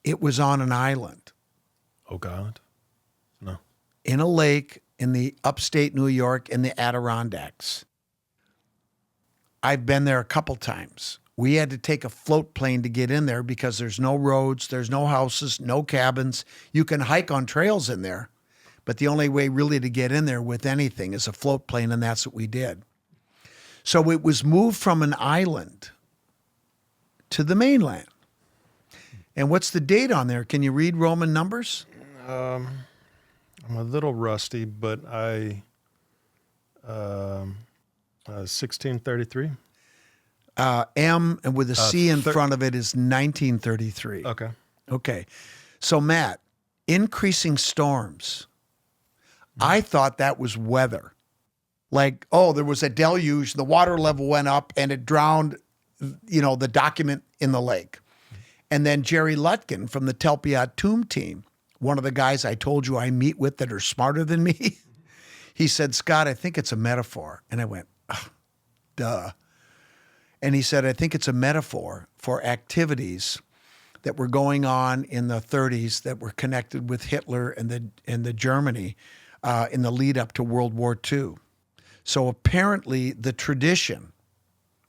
It was on an island. Oak Island? No. In a lake in the upstate New York in the Adirondacks. I've been there a couple times. We had to take a float plane to get in there because there's no roads, there's no houses, no cabins. You can hike on trails in there, but the only way really to get in there with anything is a float plane, and that's what we did. So it was moved from an island to the mainland. And what's the date on there? Can you read Roman numbers? I'm a little rusty, but 1633. M and with a C in front of it is 1933. Okay. Okay. So Matt, increasing storms. I thought that was weather. Like, oh, there was a deluge, the water level went up and it drowned, the document in the lake. And then Jerry Lutkin from the Telpiat Tomb team, one of the guys I told you I meet with that are smarter than me, he said, Scott, I think it's a metaphor. And I went, oh, duh. And he said, I think it's a metaphor for activities that were going on in the 30s that were connected with Hitler and the Germany in the lead up to World War II. So apparently the tradition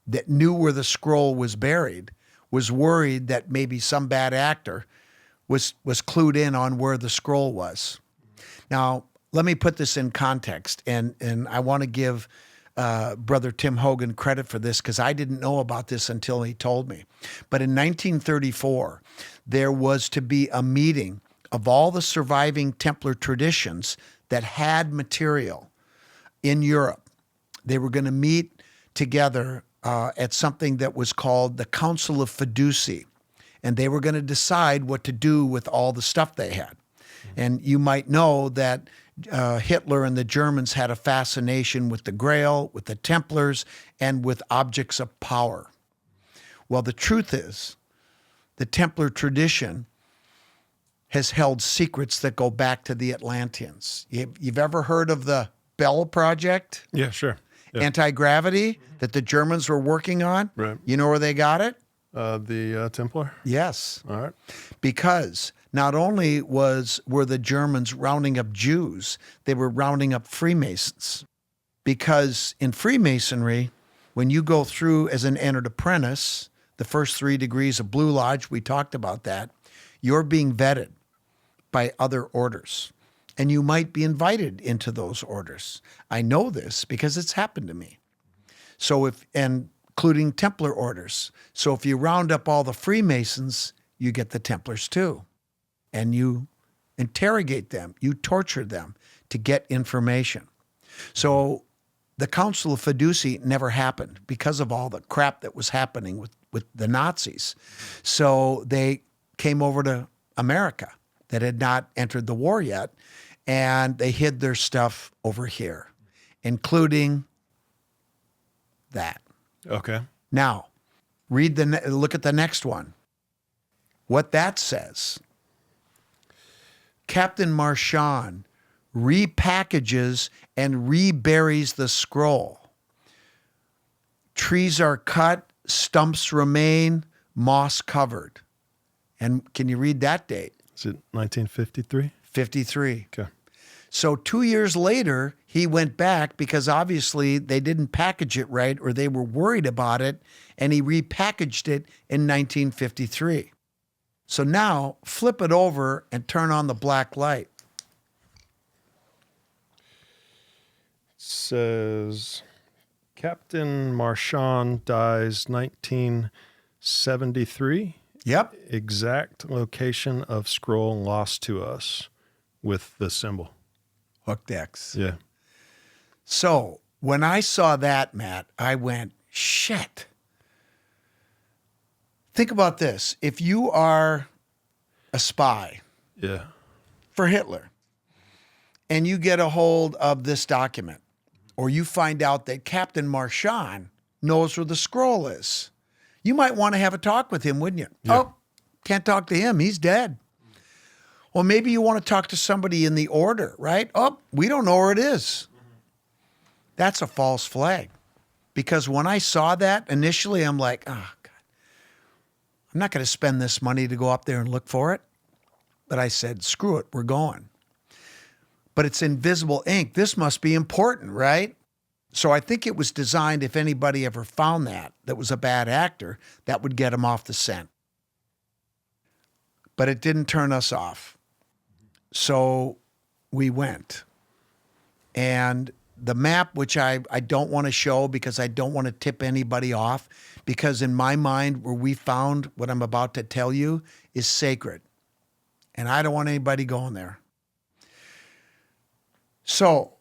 that knew where the scroll was buried was worried that maybe some bad actor was clued in on where the scroll was. Now, let me put this in context, and I want to give Brother Tim Hogan credit for this because I didn't know about this until he told me. But in 1934, there was to be a meeting of all the surviving Templar traditions that had material in Europe. They were going to meet together at something that was called the Council of Fiducie, and they were going to decide what to do with all the stuff they had. And you might know that Hitler and the Germans had a fascination with the Grail, with the Templars, and with objects of power. Well, the truth is, the Templar tradition has held secrets that go back to the Atlanteans. You've ever heard of the Bell Project? Yeah, sure. Yeah. Anti-gravity that the Germans were working on? Right. You know where they got it? The Templar? Yes. All right. Because not only were the Germans rounding up Jews, they were rounding up Freemasons. Because in Freemasonry, when you go through as an entered apprentice, the first 3 degrees of Blue Lodge, we talked about that, you're being vetted by other orders. And you might be invited into those orders. I know this because it's happened to me. So including Templar orders. So if you round up all the Freemasons, you get the Templars too. And you interrogate them, you torture them to get information. So the Council of Fiducie never happened because of all the crap that was happening with the Nazis. So they came over to America that had not entered the war yet, and they hid their stuff over here, including that. Okay. Now, look at the next one. What that says. Captain Marchand repackages and reburies the scroll. Trees are cut, stumps remain, moss covered. And can you read that date? Is it 1953? 53. Okay. So 2 years later, he went back because obviously they didn't package it right or they were worried about it, and he repackaged it in 1953. So now flip it over and turn on the black light. It says Captain Marchand dies 1973. Yep. Exact location of scroll lost to us with the symbol. Hooked X. Yeah. So when I saw that, Matt, I went, shit. Think about this. If you are a spy Yeah. for Hitler and you get a hold of this document, or you find out that Captain Marchand knows where the scroll is, you might want to have a talk with him, wouldn't you? Yeah. Oh, can't talk to him. He's dead. Well, maybe you want to talk to somebody in the order, right? Oh, we don't know where it is. That's a false flag. Because when I saw that initially, I'm like, oh, God, I'm not going to spend this money to go up there and look for it. But I said, screw it, we're going. But it's invisible ink. This must be important, right? So I think it was designed, if anybody ever found that was a bad actor, that would get him off the scent. But it didn't turn us off. So we went. And the map, which I don't want to show because I don't want to tip anybody off, because in my mind, where we found what I'm about to tell you is sacred. And I don't want anybody going there. So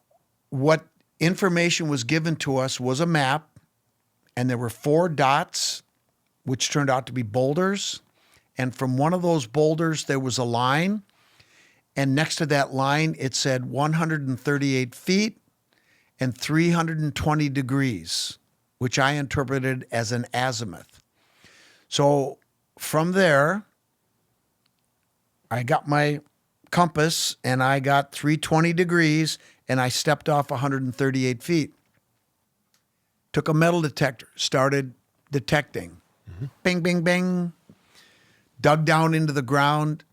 what information was given to us was a map, and there were 4 dots, which turned out to be boulders. And from one of those boulders, there was a line. And next to that line, it said 138 feet and 320 degrees, which I interpreted as an azimuth. So from there, I got my compass and I got 320 degrees and I stepped off 138 feet. Took a metal detector, started detecting. Bing, bing, bing. Dug down into the ground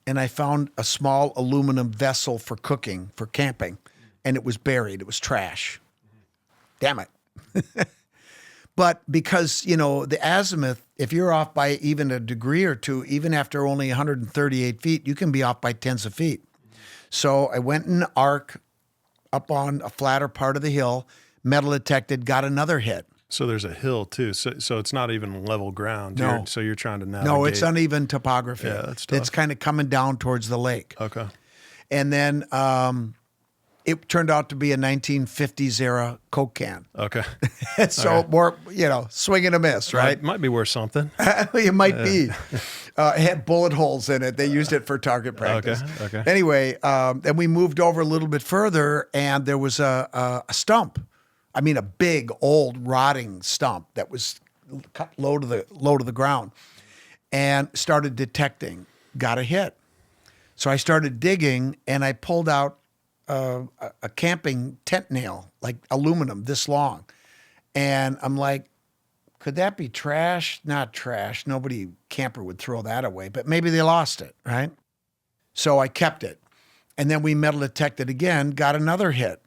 and I found a small aluminum vessel for cooking, for camping, and it was buried. It was trash. Damn it. But because, the azimuth, if you're off by even a degree or two, even after only 138 feet, you can be off by tens of feet. So I went in an arc up on a flatter part of the hill, metal detected, got another hit. So there's a hill too. So it's not even level ground. No. So you're trying to navigate. No, it's uneven topography. Yeah, that's tough. It's kind of coming down towards the lake. Okay. And then it turned out to be a 1950s era Coke can. Okay. So more, swing and a miss, right? Might be worth something. It might be. It had bullet holes in it. They used it for target practice. Okay. Anyway, then we moved over a little bit further, and there was a stump. I mean, a big, old, rotting stump that was cut low to the ground, and started detecting. Got a hit. So I started digging, and I pulled out a camping tent nail, like aluminum, this long. And I'm like, could that be trash? Not trash. Nobody camper would throw that away, but maybe they lost it, right? So I kept it. And then we metal detected again, got another hit.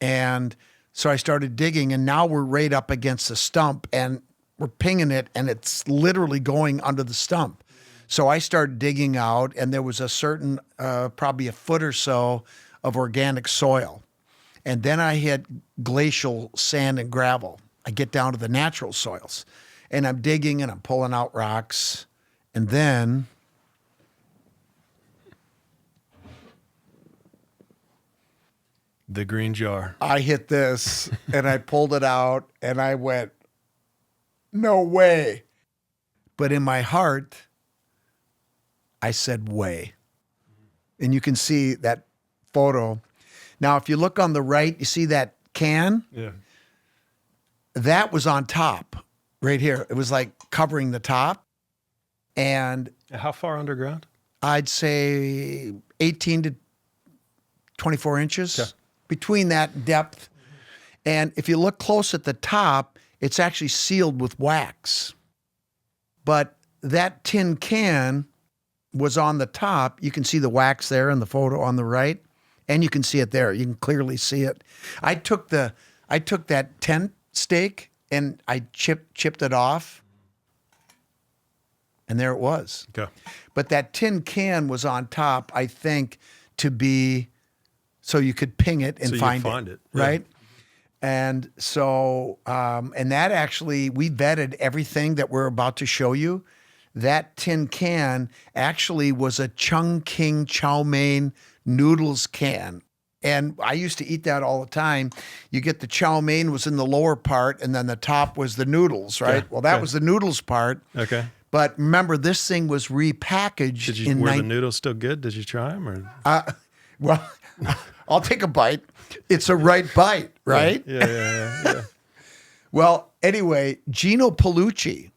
And so I started digging, and now we're right up against the stump, and we're pinging it, and it's literally going under the stump. So I started digging out, and there was a certain, probably a foot or so of organic soil. And then I hit glacial sand and gravel. I get down to the natural soils, and I'm digging and I'm pulling out rocks. And then the green jar. I hit this and I pulled it out and I went, no way. But in my heart, I said, way. And you can see that photo. Now, if you look on the right, you see that can? Yeah. That was on top right here. It was like covering the top. And How far underground? I'd say 18 to 24 inches. Okay. Between that depth. And if you look close at the top, it's actually sealed with wax. But that tin can was on the top. You can see the wax there in the photo on the right, and you can see it there. You can clearly see it. I took that tent stake and I chipped it off, and there it was. Okay. But that tin can was on top, I think, to be so you could ping it and So you find it, yeah. right? And so, and that actually, we vetted everything that we're about to show you. That tin can actually was a Chung King chow mein noodles can. And I used to eat that all the time. You get the chow mein was in the lower part, and then the top was the noodles, right? Yeah, Well, that okay. was the noodles part. Okay. But remember, this thing was repackaged Did you in were the noodles still good? Did you try them or? Well, I'll take a bite. It's a right bite, right? Yeah. Well, anyway, Gino Palucci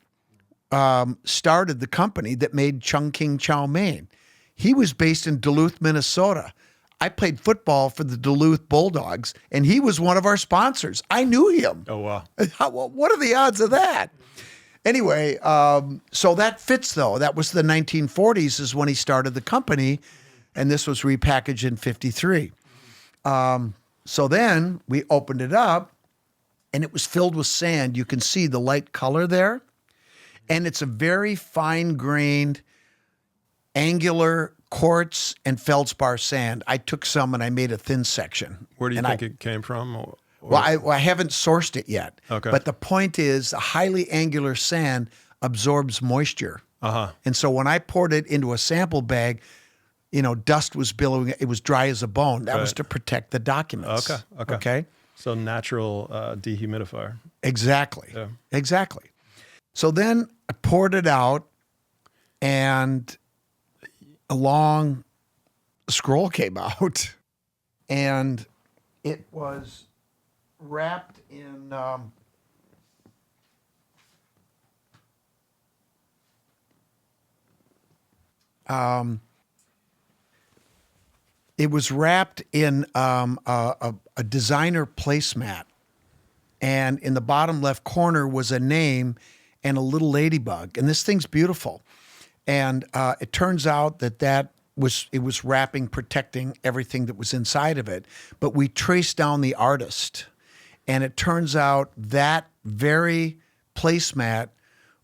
started the company that made Chung King chow mein. He was based in Duluth, Minnesota. I played football for the Duluth Bulldogs, and he was one of our sponsors. I knew him. Oh wow. What are the odds of that? Anyway, so that fits, though. That was the 1940s is when he started the company, and this was repackaged in 53. So then we opened it up, and it was filled with sand. You can see the light color there, and it's a very fine-grained, angular quartz and feldspar sand. I took some and I made a thin section. Where do you think it came from? Well, I haven't sourced it yet. Okay. But the point is, a highly angular sand absorbs moisture. And so when I poured it into a sample bag, dust was billowing. It was dry as a bone. That was to protect the documents. Okay. So natural dehumidifier. Exactly. Yeah. Exactly. So then I poured it out, and a long scroll came out, and it was wrapped in it was wrapped in a designer placemat, and in the bottom left corner was a name and a little ladybug. And this thing's beautiful. And it turns out that it was wrapping, protecting everything that was inside of it. But we traced down the artist, and it turns out that very placemat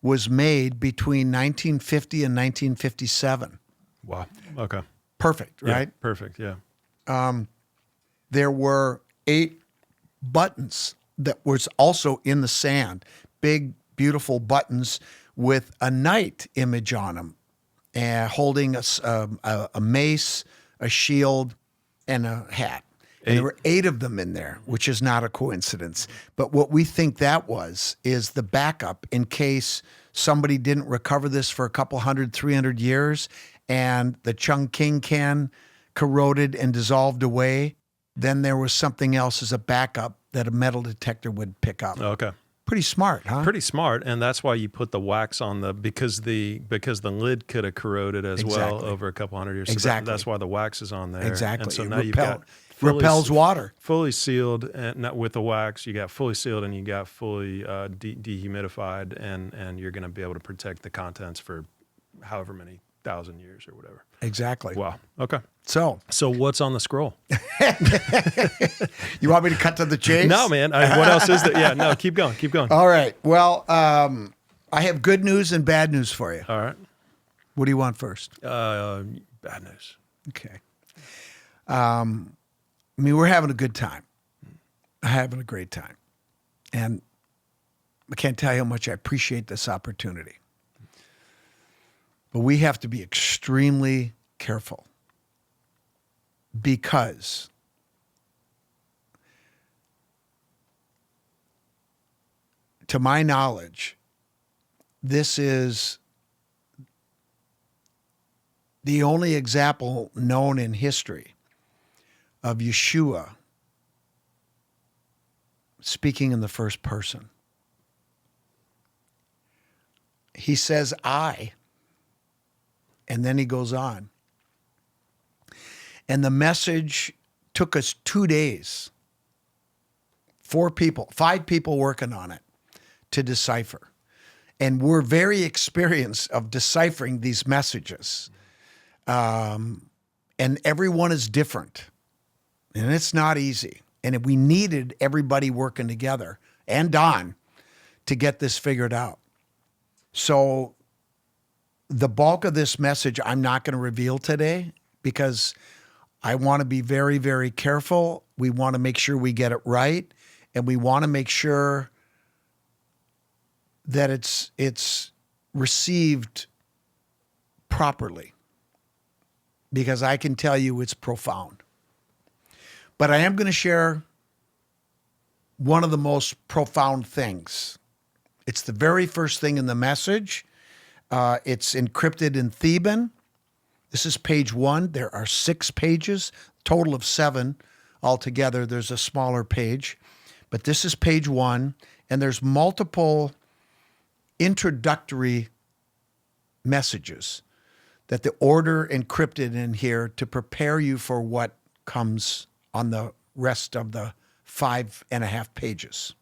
was made between 1950 and 1957. Wow. Okay. Perfect, Yeah, right? perfect. Yeah. There were 8 buttons that was also in the sand, big, beautiful buttons with a knight image on them, and holding a mace, a shield, and a hat. And there were 8 of them in there, which is not a coincidence. But what we think that is the backup in case somebody didn't recover this for a couple 100, 300 years, and the Chung King can corroded and dissolved away. Then there was something else as a backup that a metal detector would pick up. Okay. Pretty smart, huh? Pretty smart, and that's why you put the wax on because the lid could have corroded as well over a couple 100 years. Exactly. So that's why the wax is on there. Exactly. And so It now you've got repels water. fully sealed, and not with the wax. You got fully sealed, and you got fully dehumidified, and you're going to be able to protect the contents for however many 1,000 years or whatever. Exactly. Wow. Okay. So what's on the scroll? you want me to cut to the chase? No, man. What else is there? Yeah. No. Keep going. Keep going. All right. Well, I have good news and bad news for you. All right. What do you want first? Bad news. Okay. I mean, we're having a good time. Having a great time. And I can't tell you how much I appreciate this opportunity. But we have to be extremely careful because to my knowledge, this is the only example known in history of Yeshua speaking in the first person. He says, I. And then he goes on. And the message took us 2 days, 5 people working on it to decipher. And we're very experienced of deciphering these messages. And everyone is different. And it's not easy. And we needed everybody working together and Don to get this figured out. So the bulk of this message I'm not going to reveal today because I want to be very, very careful. We want to make sure we get it right, and we want to make sure that it's received properly, because I can tell you it's profound. But I am going to share one of the most profound things. It's the very first thing in the message. It's encrypted in Theban. This is page 1. There are 6 pages, total of 7 altogether. There's a smaller page, but this is page 1, and there's multiple introductory messages that the order encrypted in here to prepare you for what comes on the rest of the 5.5 pages.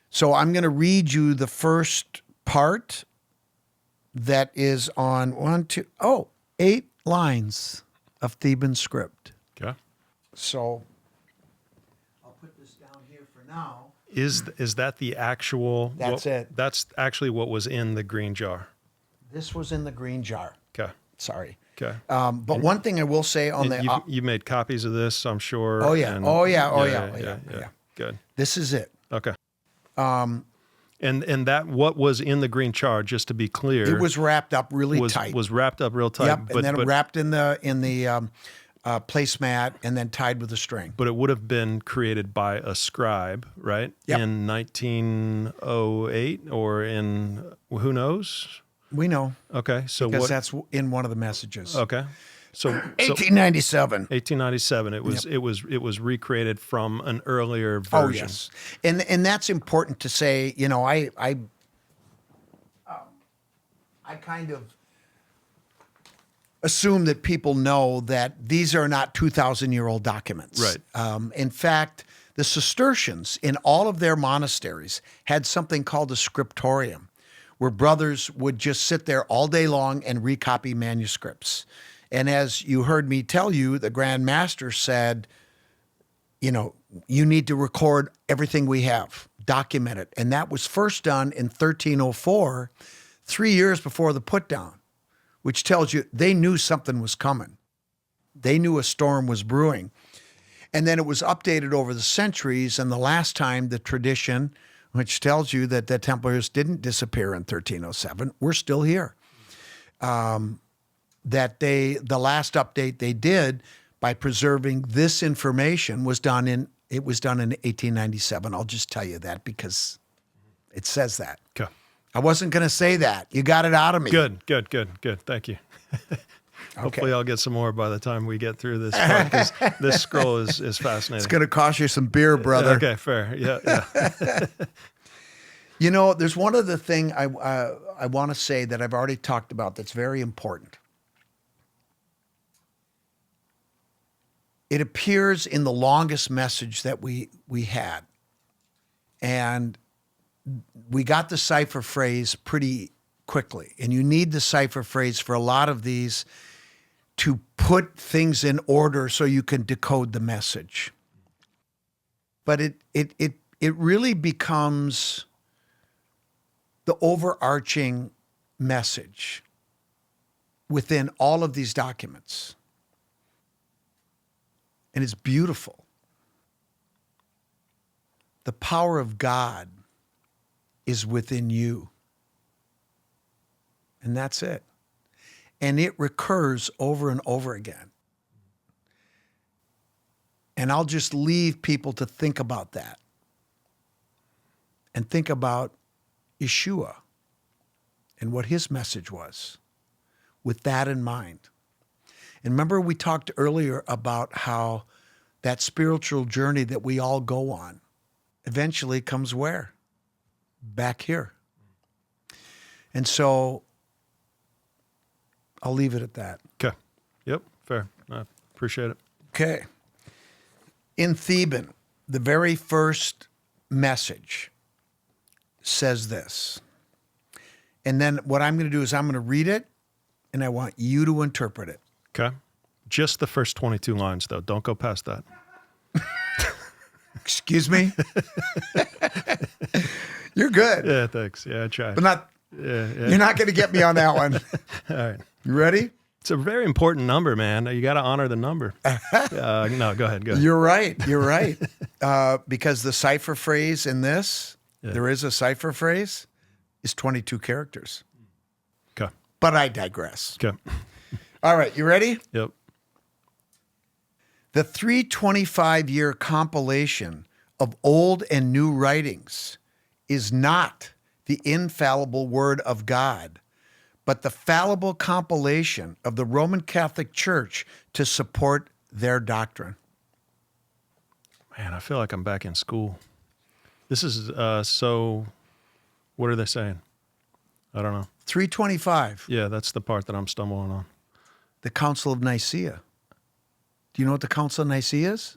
So I'm going to read you the first part that is on 8 lines of Theban script. Okay. So I'll put this down here for now. Is that the actual? That's it. That's actually what was in the green jar. This was in the green jar. Okay. Sorry. Okay. But one thing I will say on the... you made copies of this, I'm sure. Oh, yeah. and- Oh, yeah. Good. This is it. Okay. And that what was in the green jar, just to be clear, It was wrapped up really tight. was wrapped up real tight. Yep, and then wrapped in the placemat and then tied with a string. But it would have been created by a scribe, right? Yep. In 1908 or in who knows? We know Okay, so because what? that's in one of the messages. Okay, So 1897. 1897. It was recreated from an earlier Oh version. yes, and that's important to say. You know, I kind of assume that people know that these are not 2,000-year-old documents. Right. In fact, the Cistercians in all of their monasteries had something called a scriptorium, where brothers would just sit there all day long and recopy manuscripts. And as you heard me tell you, the Grand Master said, you know, you need to record everything we have, document it. And that was first done in 1304, 3 years before the put down, which tells you they knew something was coming. They knew a storm was brewing. And then it was updated over the centuries. And the last time, the tradition, which tells you that the Templars didn't disappear in 1307, we're still here. That the last update they did by preserving this information was done in 1897. I'll just tell you that because it says that. Okay. I wasn't going to say that. You got it out of me. Good. Thank you. Hopefully I'll get some more by the time we get through this part, because this scroll is fascinating. It's going to cost you some beer, brother. Okay, fair. Yeah. You know, there's one other thing I want to say that I've already talked about that's very important. It appears in the longest message that we had. And we got the cipher phrase pretty quickly. And you need the cipher phrase for a lot of these to put things in order so you can decode the message. But it really becomes the overarching message within all of these documents. And it's beautiful. The power of God is within you. And that's it. And it recurs over and over again. And I'll just leave people to think about that. And think about Yeshua and what his message was with that in mind. And remember, we talked earlier about how that spiritual journey that we all go on eventually comes where? Back here. And so I'll leave it at that. Okay. Yep. Fair. I appreciate it. Okay. In Theban, the very first message says this. And then what I'm going to do is I'm going to read it, and I want you to interpret it. Okay. Just the first 22 lines, though. Don't go past that. Excuse me? You're good. Yeah, thanks. Yeah, I tried. But not. Yeah. You're not going to get me on that one. All right. You ready? It's a very important number, man. You got to honor the number. No, go ahead. You're right. Because the cipher phrase in this, there is a cipher phrase, is 22 characters. Okay. But I digress. Okay. All right, you ready? Yep. The 325-year compilation of old and new writings is not the infallible word of God, but the fallible compilation of the Roman Catholic Church to support their doctrine. Man, I feel like I'm back in school. This is so, what are they saying? I don't know. 325, Yeah, that's the part that I'm stumbling on. the Council of Nicaea. Do you know what the Council of Nicaea is?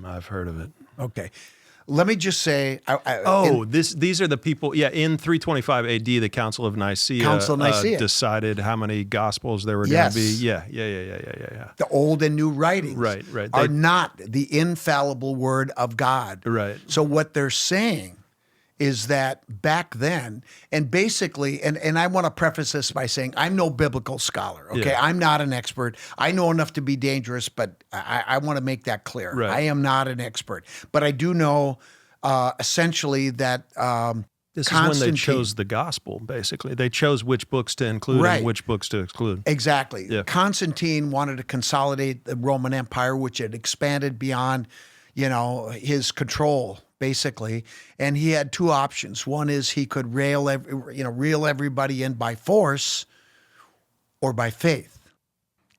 I've heard of it. Okay. Let me just say... these are the people, in 325 AD, the Council of Nicaea, decided how many Gospels there were going to be. Yeah. The old and new writings Right. are not the infallible word of God. Right. So what they're saying is that back then, and basically, and I want to preface this by saying I'm no biblical scholar, okay? Yeah. I'm not an expert. I know enough to be dangerous, but I want to make that clear. Right. I am not an expert. But I do know essentially that This is when they chose the gospel, basically. They chose which books to include and which books to exclude. Exactly. Yeah. Constantine wanted to consolidate the Roman Empire, which had expanded beyond, his control, basically. And he had two options. One is he could reel everybody in by force or by faith.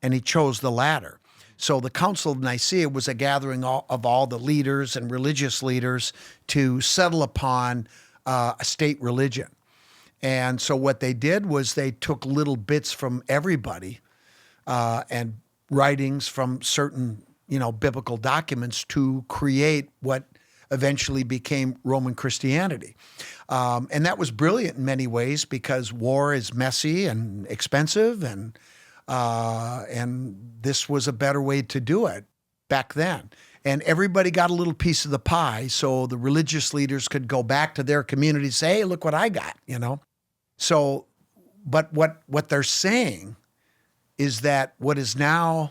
and he chose the latter. So the Council of Nicaea was a gathering of all the leaders and religious leaders to settle upon a state religion. And so what they did was they took little bits from everybody and writings from certain, biblical documents to create what eventually became Roman Christianity. And that was brilliant in many ways because war is messy and expensive, and this was a better way to do it back then. And everybody got a little piece of the pie, so the religious leaders could go back to their community and say, hey, look what I got, So, but what they're saying is that what is now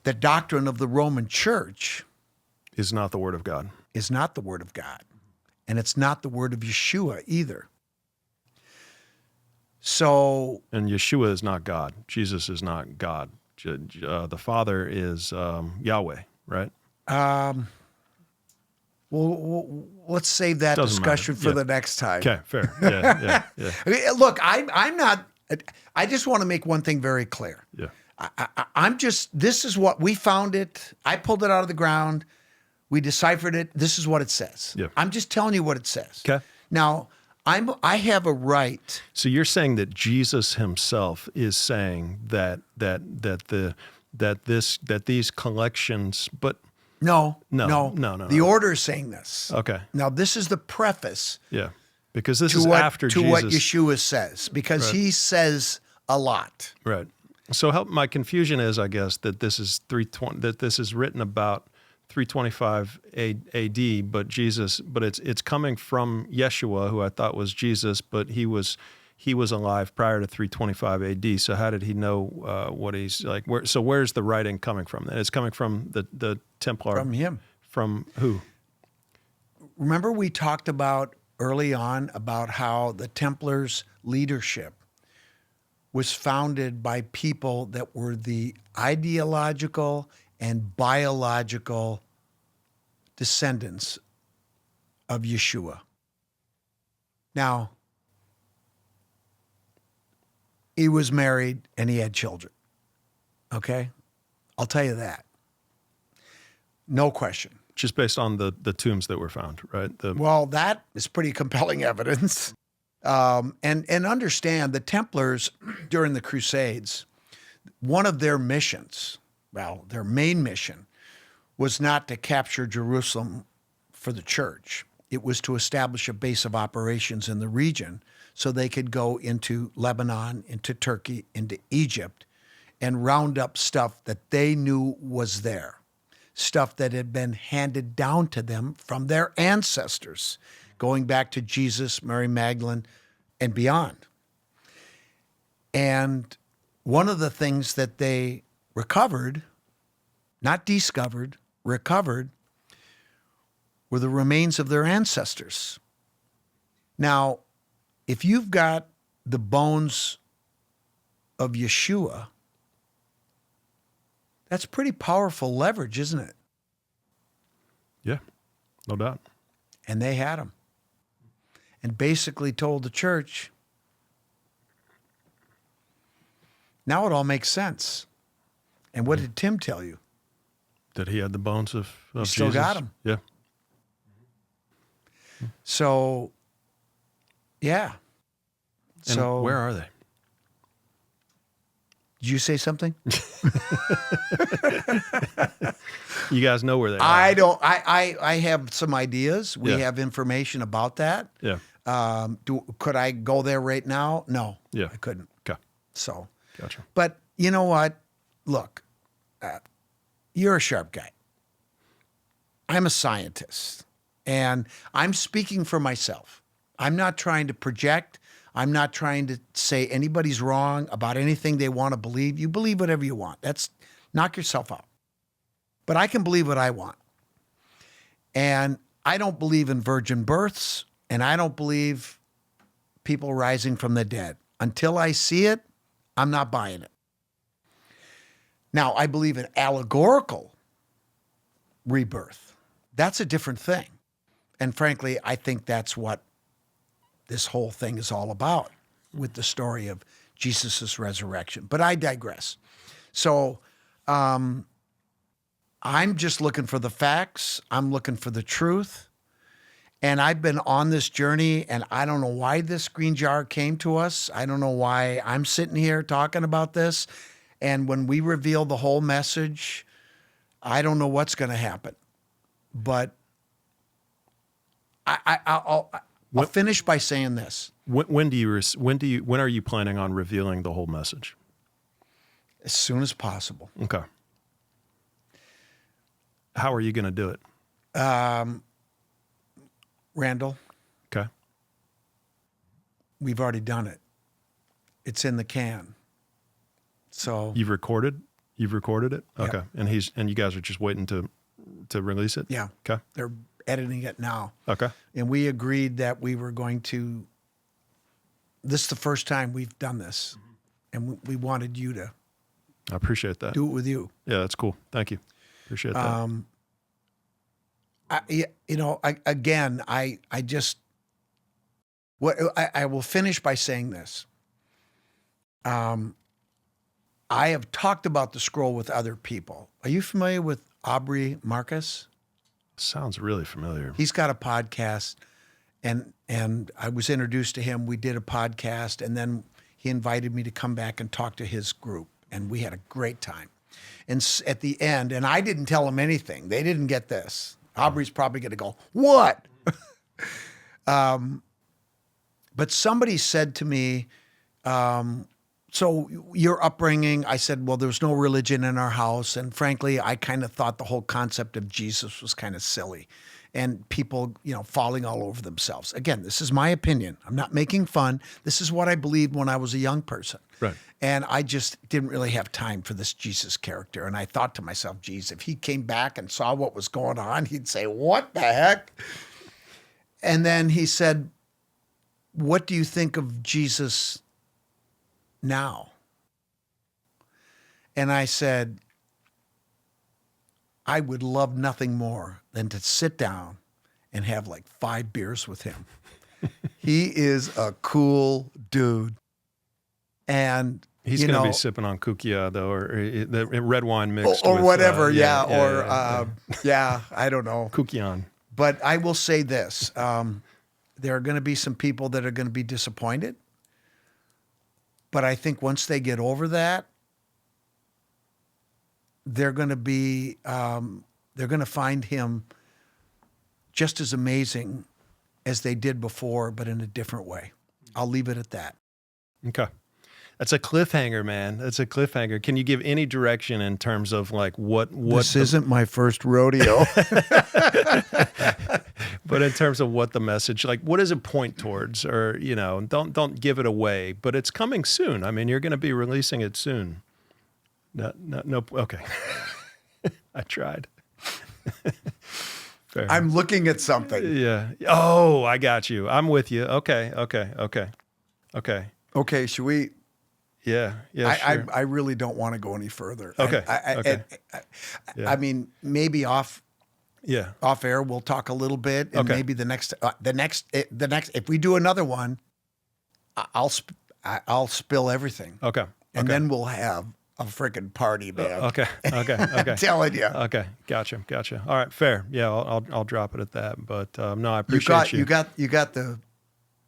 the doctrine of the Roman Church Is not the word of God. is not the word of God. And it's not the word of Yeshua either. So, And Yeshua is not God. Jesus is not God. The Father is Yahweh, right? well, let's save that Doesn't discussion matter. for Yeah. the next time. Okay, fair. Yeah. I mean, look, I'm not. I just want to make one thing very clear. Yeah. I'm just. This is what we found it. I pulled it out of the ground. We deciphered it. This is what it says. Yeah. I'm just telling you what it says. Okay. Now, I have a right. So you're saying that Jesus himself is saying that these collections, but No. No. The order is saying this. okay, Now, this is the preface yeah, because this to is what after to Jesus, what Yeshua says, because Right. he says a lot. right? So my confusion is, I guess, that this is 320, that this is written about 325 A.D., but it's coming from Yeshua, who I thought was Jesus, but he was alive prior to 325 A.D. So how did he know what he's like? Where's the writing coming from? Then it's coming from the Templar. From him. From who? Remember we talked about early on about how the Templars' leadership was founded by people that were the ideological and biological descendants of Yeshua. Now, he was married and he had children. Okay? I'll tell you that. No question. Just based on the tombs that were found, right? Well, that is pretty compelling evidence. And understand the Templars during the Crusades, one of their missions, their main mission, was not to capture Jerusalem for the church. It was to establish a base of operations in the region so they could go into Lebanon, into Turkey, into Egypt, and round up stuff that they knew was there, stuff that had been handed down to them from their ancestors, going back to Jesus, Mary Magdalene, and beyond. And one of the things that they recovered, not discovered, recovered, were the remains of their ancestors. Now, if you've got the bones of Yeshua, that's pretty powerful leverage, isn't it? Yeah, no doubt. And they had them. And basically told the church, now it all makes sense. And what did Tim tell you? That he had the bones of Jesus. Still got them. Yeah. So, yeah. And So where are they? Did you say something? You guys know where they are. I don't. I have some ideas. We Yeah. have information about that. Yeah. Could I go there right now? No. Yeah. I couldn't. Okay. So, Gotcha. but you know what? Look, you're a sharp guy. I'm a scientist, and I'm speaking for myself. I'm not trying to project. I'm not trying to say anybody's wrong about anything they want to believe. You believe whatever you want. Knock yourself out. But I can believe what I want. And I don't believe in virgin births, and I don't believe people rising from the dead. Until I see it, I'm not buying it. Now, I believe in allegorical rebirth. That's a different thing. And frankly, I think that's what this whole thing is all about with the story of Jesus' resurrection. But I digress. So I'm just looking for the facts. I'm looking for the truth. And I've been on this journey, and I don't know why this green jar came to us. I don't know why I'm sitting here talking about this. And when we reveal the whole message, I don't know what's going to happen. But I'll finish by saying this. When are you planning on revealing the whole message? As soon as possible. Okay. How are you going to do it? Randall, Okay. we've already done it. It's in the can. So You've recorded it? Yep. Okay. And you guys are just waiting to release it? yeah, Okay. they're editing it now. Okay. And we agreed that we were going to, this is the first time we've done this. And we wanted you to I appreciate that. do it with you. Yeah, that's cool. Thank you. Appreciate that. I will finish by saying this. I have talked about the scroll with other people. Are you familiar with Aubrey Marcus? Sounds really familiar. He's got a podcast, and I was introduced to him. We did a podcast, and then he invited me to come back and talk to his group, and we had a great time. And at the end, and I didn't tell them anything. They didn't get this. Aubrey's probably going to go, what? But somebody said to me, so your upbringing, I said, well, there was no religion in our house. And frankly, I kind of thought the whole concept of Jesus was kind of silly. And people, falling all over themselves. Again, this is my opinion. I'm not making fun. This is what I believed when I was a young person. Right. And I just didn't really have time for this Jesus character. And I thought to myself, geez, if he came back and saw what was going on, he'd say, what the heck? And then he said, what do you think of Jesus now? And I said, I would love nothing more than to sit down and have like 5 beers with him. He is a cool dude. And He's going to be sipping on kukia, though, or the red wine mixed or with, whatever. yeah, I don't know. Kukian. But I will say this. There are going to be some people that are going to be disappointed. But I think once they get over that, they're going to find him just as amazing as they did before, but in a different way. I'll leave it at that. Okay. That's a cliffhanger, man. That's a cliffhanger. Can you give any direction in terms of like what This isn't my first rodeo. But in terms of what the message, like what does it point towards, or don't give it away, but it's coming soon. I mean, you're going to be releasing it soon. No. Okay. I tried. Fair. I'm looking at something. Yeah. Oh, I got you. I'm with you. Okay. Okay, should we? Yeah. Sure. I really don't want to go any further. Okay. I mean, maybe off air we'll talk a little bit, and maybe the next if we do another one, I'll spill everything. Okay. And then we'll have a freaking party, man. Okay. I'm telling you. Okay. Gotcha. All right. Fair. Yeah. I'll drop it at that. But no, I appreciate you.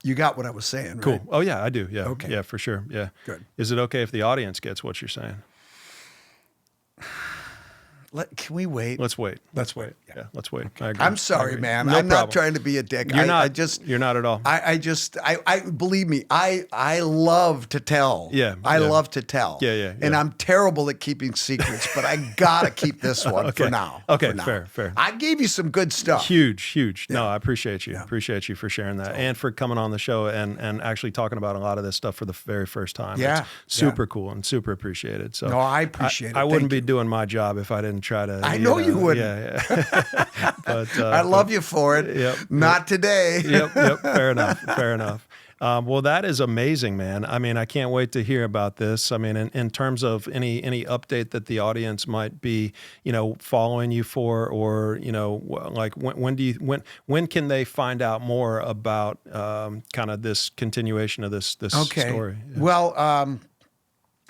You got what I was saying, right? Cool. Oh yeah, I do. Yeah. Okay. Yeah, for sure. Yeah. Good. Is it okay if the audience gets what you're saying? Can we wait? Let's wait. Yeah. Yeah. Let's wait. I agree. I'm sorry, man. No I'm problem. not trying to be a dick. You're not. You're not at all. I believe me. I love to tell. Yeah. I love to tell. Yeah. And I'm terrible at keeping secrets, but I gotta keep this one for now. Okay. For now. Fair. I gave you some good stuff. Huge. Yeah. No, I appreciate you. Appreciate you for sharing that and for coming on the show and actually talking about a lot of this stuff for the very first time. Yeah. It's super cool and super appreciated. So No, I appreciate it. I wouldn't Thank be you. doing my job if I didn't try to. I know you wouldn't. Yeah. But I love you for it. Yep. Not today. Yep. Fair enough. Well, that is amazing, man. I mean, I can't wait to hear about this. I mean, in terms of any update that the audience might be, following you for, or like when can they find out more about kind of this continuation of this story? Yeah. Well,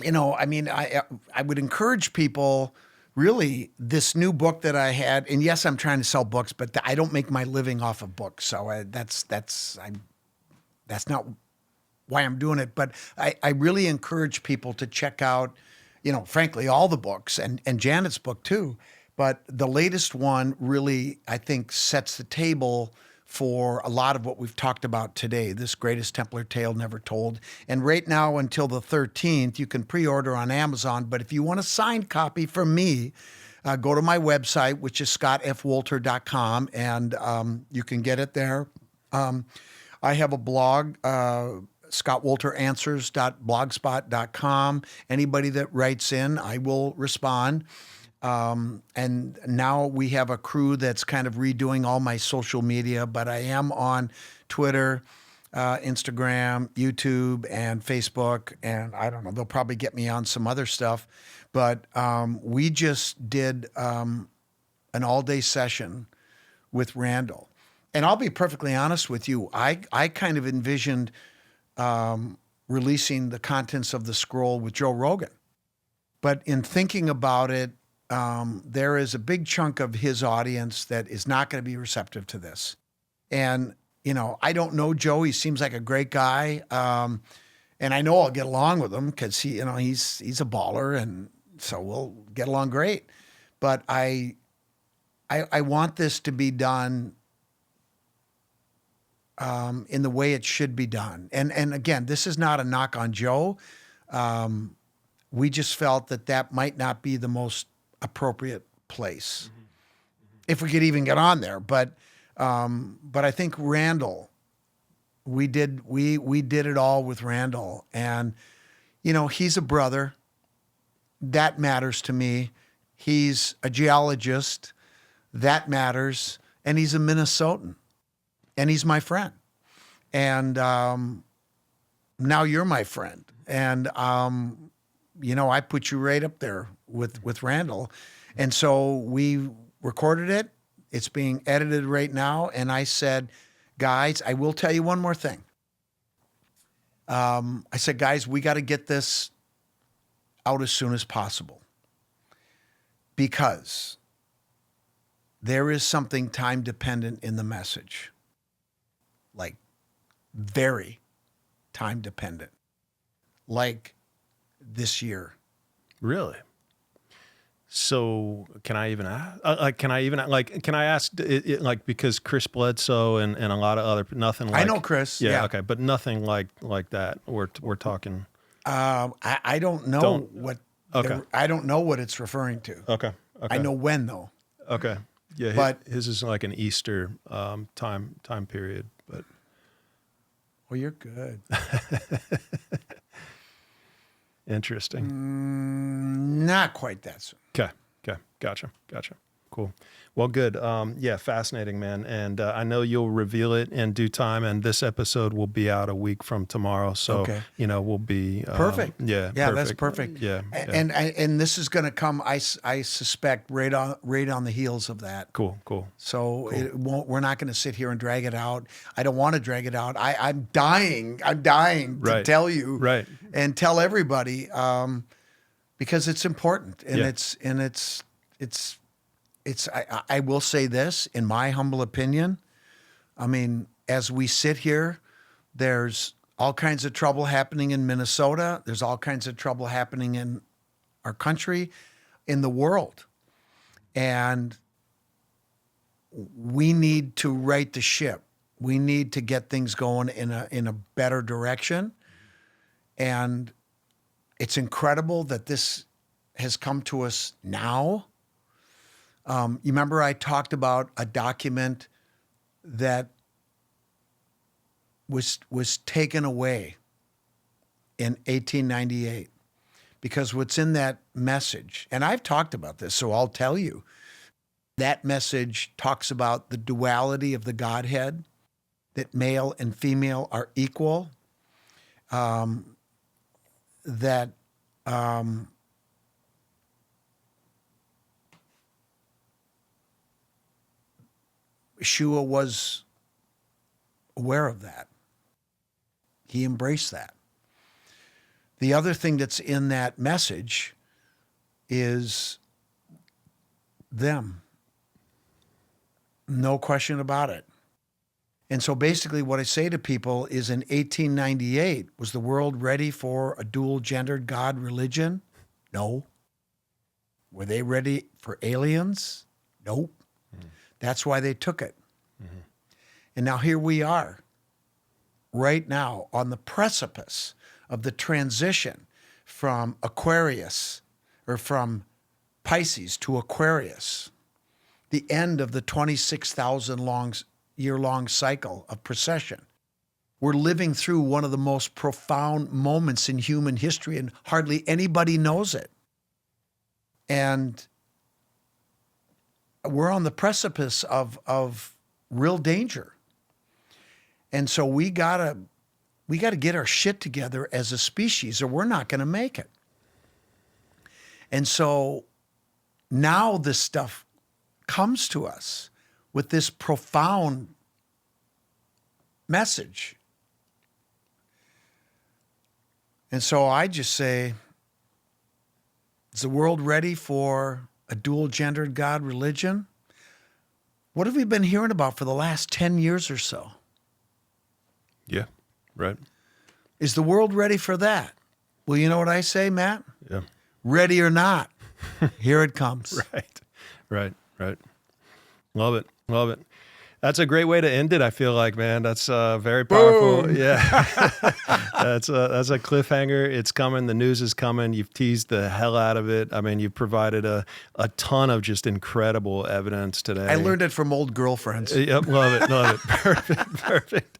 I mean, I would encourage people. Really, this new book that I had, and yes, I'm trying to sell books, but I don't make my living off of books, so that's not why I'm doing it. But I really encourage people to check out, frankly, all the books and Janet's book too. But the latest one really, I think, sets the table for a lot of what we've talked about today, this greatest Templar tale never told. And right now until the 13th, you can pre-order on Amazon. But if you want a signed copy from me, go to my website, which is scottfwolter.com, and you can get it there. I have a blog, scottwolteranswers.blogspot.com. Anybody that writes in, I will respond. And now we have a crew that's kind of redoing all my social media, but I am on Twitter, Instagram, YouTube, and Facebook. And I don't know, they'll probably get me on some other stuff. But we just did an all-day session with Randall. And I'll be perfectly honest with you, I kind of envisioned releasing the contents of the scroll with Joe Rogan. But in thinking about it, there is a big chunk of his audience that is not going to be receptive to this. And, I don't know Joe. He seems like a great guy. And I know I'll get along with him because he's a baller, and so we'll get along great. But I want this to be done in the way it should be done. And again, this is not a knock on Joe. We just felt that might not be the most appropriate place, if we could even get on there. But I think Randall, we did it all with Randall, and he's a brother. That matters to me. He's a geologist. That matters, and he's a Minnesotan, and he's my friend. And now you're my friend, and I put you right up there with Randall. And so we recorded it. It's being edited right now. And I said, guys, I will tell you one more thing. I said, guys, we got to get this out as soon as possible, because there is something time dependent in the message, like very time dependent, like this year. Really? So can I ask, because Chris Bledsoe and a lot of other, nothing like. I know Chris. Yeah. Okay. But nothing like that. We're talking. I don't know I don't know what it's referring to. Okay. I know when though. Okay. Yeah. But his is like an Easter time period, but. Well, you're good. Interesting. Not quite that soon. Okay. Gotcha. Cool. Well, good. Yeah, fascinating, man. And I know you'll reveal it in due time, and this episode will be out a week from tomorrow. So, okay. We'll be perfect. Yeah, perfect. That's perfect. Yeah. And this is going to come, I suspect, right on the heels of that. Cool. So we're not going to sit here and drag it out. I don't want to drag it out. I'm dying to tell you and tell everybody, because it's important, and I will say this, in my humble opinion. I mean, as we sit here, there's all kinds of trouble happening in Minnesota. There's all kinds of trouble happening in our country, in the world. And we need to right the ship. We need to get things going in a better direction. And it's incredible that this has come to us now. You remember I talked about a document that was taken away in 1898, because what's in that message, and I've talked about this, so I'll tell you, that message talks about the duality of the Godhead, that male and female are equal, that Yeshua was aware of that. He embraced that. The other thing that's in that message is them. No question about it. And so basically what I say to people is, in 1898, was the world ready for a dual-gendered God religion? No. Were they ready for aliens? Nope. That's why they took it. And now here we are, right now, on the precipice of the transition from Aquarius, or from Pisces to Aquarius, the end of the 26,000 year-long cycle of precession. We're living through one of the most profound moments in human history, and hardly anybody knows it. And we're on the precipice of real danger. And so we gotta get our shit together as a species, or we're not gonna make it. And so now this stuff comes to us with this profound message. And so I just say, is the world ready for a dual-gendered God religion? What have we been hearing about for the last 10 years or so? Yeah, right. Is the world ready for that? Well, you know what I say, Matt? Yeah. Ready or not, here it comes. Right. Love it. That's a great way to end it, I feel like, man. That's very powerful. Boom. Yeah. That's a cliffhanger. It's coming. The news is coming. You've teased the hell out of it. I mean, you've provided a ton of just incredible evidence today. I learned it from old girlfriends. Yep, love it. Perfect.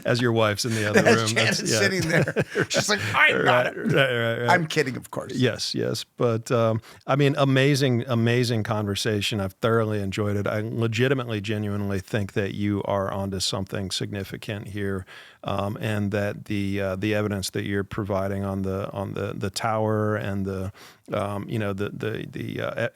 As your wife's in the other room. Janet's sitting there. She's like, I got it. Right. I'm kidding, of course. Yes. But I mean, amazing conversation. I've thoroughly enjoyed it. I legitimately, genuinely think that you are onto something significant here, and that the evidence that you're providing on the tower and the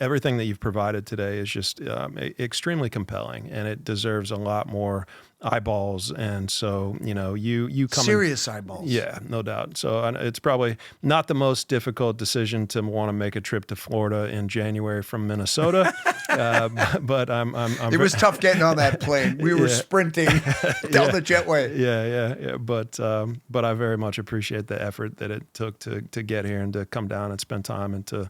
everything that you've provided today is just extremely compelling, and it deserves a lot more eyeballs. And so, you come serious eyeballs. Yeah, no doubt. So it's probably not the most difficult decision to want to make a trip to Florida in January from Minnesota. But I'm it was tough getting on that plane. We were sprinting down the jetway. Yeah. But I very much appreciate the effort that it took to get here and to come down and spend time and to,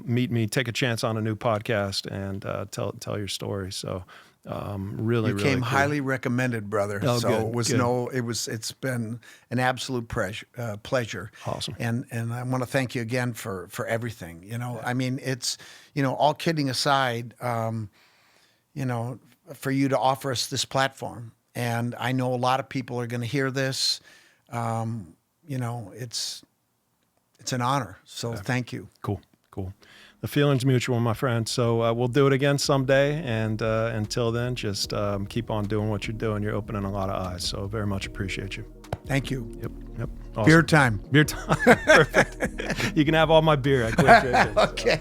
meet me, take a chance on a new podcast and tell your story. So really, you really came cool. highly recommended, brother. Oh, so good. it's been an absolute pleasure. Awesome. And I want to thank you again for everything. I mean, it's, all kidding aside, for you to offer us this platform. And I know a lot of people are going to hear this. It's an honor. So thank you. Cool. The feeling's mutual, my friend. So we'll do it again someday. And until then, just keep on doing what you're doing. You're opening a lot of eyes. So very much appreciate you. Thank you. Yep. Awesome. Beer time. Perfect. You can have all my beer. I quit drinking. Okay.